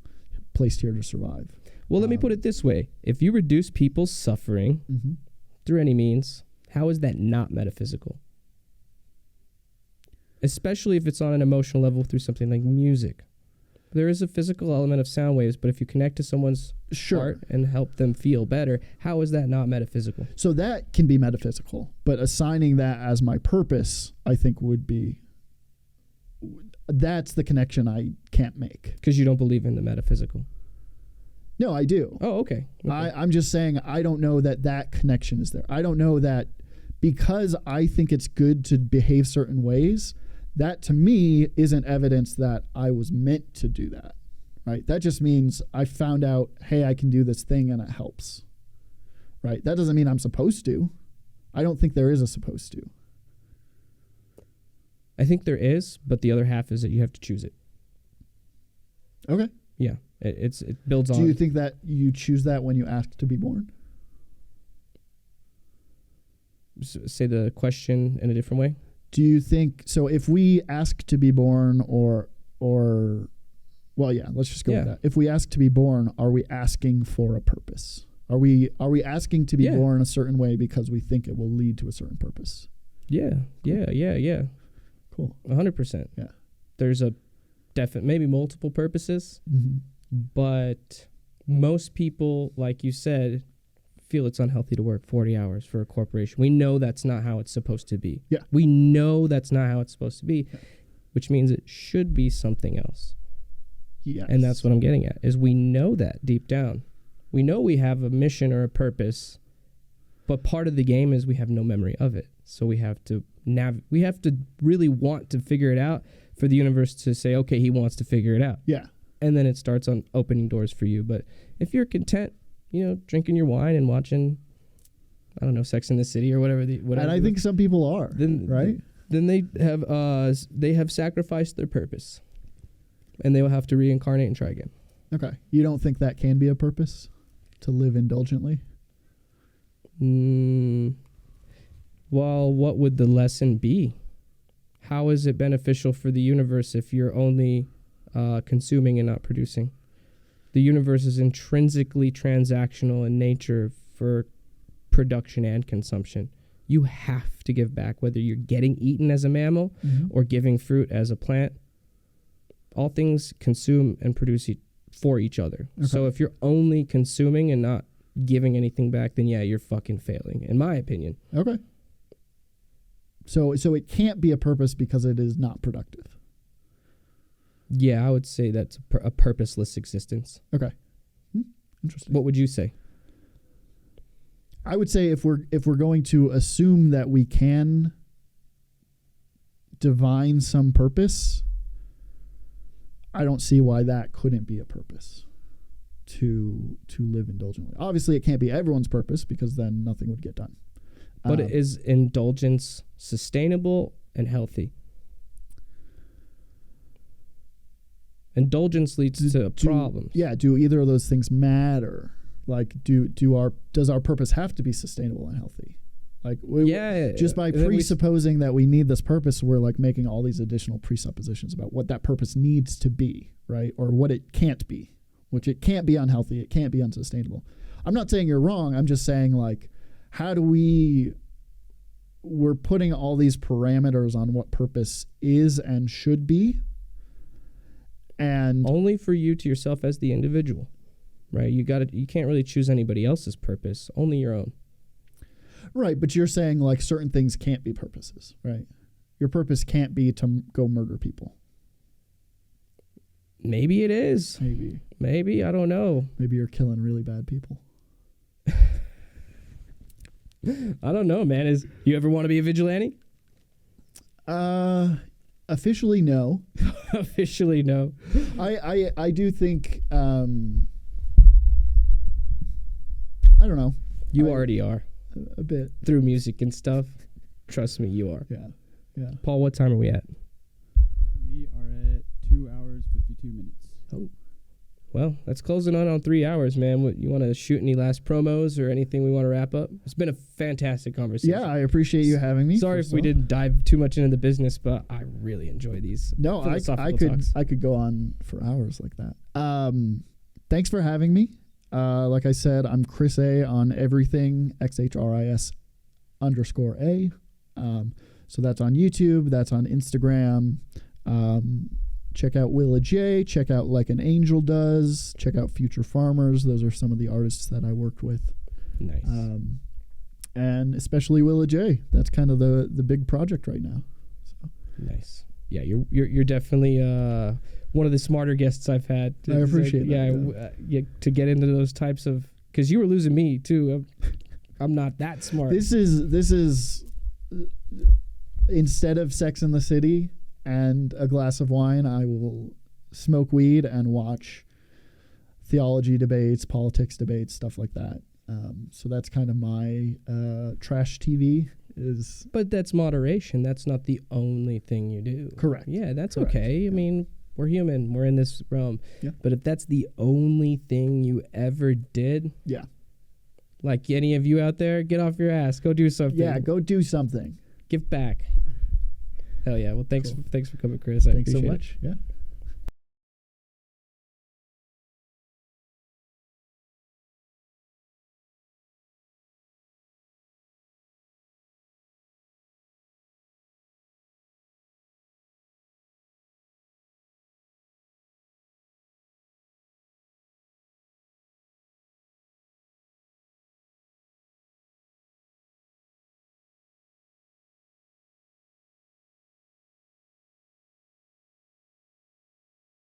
placed here to survive. Well, let me put it this way. If you reduce people's suffering through any means, how is that not metaphysical? Especially if it's on an emotional level through something like music. There is a physical element of sound waves, but if you connect to someone's heart and help them feel better, how is that not metaphysical? So that can be metaphysical, but assigning that as my purpose, I think that's the connection I can't make. Because you don't believe in the metaphysical. No, I do. Oh, okay. I'm just saying I don't know that connection is there. I don't know that because I think it's good to behave certain ways, that to me isn't evidence that I was meant to do that, right? That just means I found out, hey, I can do this thing and it helps, right? That doesn't mean I'm supposed to. I don't think there is a supposed to. I think there is, but the other half is that you have to choose it. Okay. Yeah, it builds on. Do you think that you choose that when you ask to be born? Say the question in a different way. Do you think so? If we ask to be born, let's just go with that. If we ask to be born, are we asking for a purpose? Are we asking to be born a certain way because we think it will lead to a certain purpose? Yeah, cool. yeah. Cool. 100%. Yeah. There's a definite, maybe multiple purposes, but most people, like you said, feel it's unhealthy to work 40 hours for a corporation. We know that's not how it's supposed to be. Yeah. We know that's not how it's supposed to be, which means it should be something else. Yes. And that's what I'm getting at, is we know that deep down. We know we have a mission or a purpose, but part of the game is we have no memory of it. So we have to really want to figure it out for the universe to say, okay, he wants to figure it out. Yeah. And then it starts on opening doors for you. But if you're content, drinking your wine and watching, I don't know, Sex in the City or whatever. And I think some people are, right? Then they have sacrificed their purpose, and they will have to reincarnate and try again. Okay. You don't think that can be a purpose, to live indulgently? Well, what would the lesson be? How is it beneficial for the universe if you're only consuming and not producing. The universe is intrinsically transactional in nature for production and consumption. You have to give back, whether you're getting eaten as a mammal or giving fruit as a plant. All things consume and produce for each other. Okay. So if you're only consuming and not giving anything back, then yeah, you're fucking failing, in my opinion. Okay. So it can't be a purpose because it is not productive. Yeah, I would say that's a purposeless existence. Okay. Interesting. What would you say? I would say if we're going to assume that we can divine some purpose, I don't see why that couldn't be a purpose to live indulgently. Obviously, it can't be everyone's purpose because then nothing would get done. But is indulgence sustainable and healthy? Indulgence leads to problems. Yeah, do either of those things matter? Like, does our purpose have to be sustainable and healthy? Like, just by presupposing that we need this purpose, we're like making all these additional presuppositions about what that purpose needs to be, right? Or what it can't be, which it can't be unhealthy, it can't be unsustainable. I'm not saying you're wrong. I'm just saying, like, how do we're putting all these parameters on what purpose is and should be. And only for you to yourself as the individual, right? You can't really choose anybody else's purpose, only your own. Right, but you're saying like certain things can't be purposes, right? Your purpose can't be to go murder people. Maybe it is. Maybe, I don't know. Maybe you're killing really bad people. I don't know, man. You ever want to be a vigilante? Officially, no. Officially, no. I do think, I don't know. You already are. A bit. Through music and stuff. Trust me, you are. Yeah. Paul, what time are we at? We are at 2 hours, 52 minutes. Oh. Well, that's closing on 3 hours, man. You want to shoot any last promos or anything we want to wrap up? It's been a fantastic conversation. Yeah, I appreciate you having me. Sorry if we didn't dive too much into the business, but I really enjoy these. No, I could go on for hours like that. Thanks for having me. Like I said, I'm Chris A on everything, XHRIS_A. So that's on YouTube. That's on Instagram. Check out Willa J. Check out Like an Angel Does. Check out Future Farmers. Those are some of the artists that I worked with. Nice. And especially Willa J. That's kind of the big project right now. So. Nice. Yeah, you're definitely one of the smarter guests I've had. I appreciate that. Yeah, to get into those types of, because you were losing me too. I'm not that smart. This is instead of Sex in the City and a glass of wine, I will smoke weed and watch theology debates, politics debates, stuff like that. So that's kind of my trash TV is. But that's moderation. That's not the only thing you do. Correct. Yeah, that's Correct. okay. Yeah. I mean, we're human. We're in this realm. Yeah. But if that's the only thing you ever did, yeah. Like any of you out there, get off your ass. Go do something. Yeah, go do something. Give back. Hell yeah. Well, thanks Cool. Thanks for coming, Chris. Thanks so much. It. Yeah.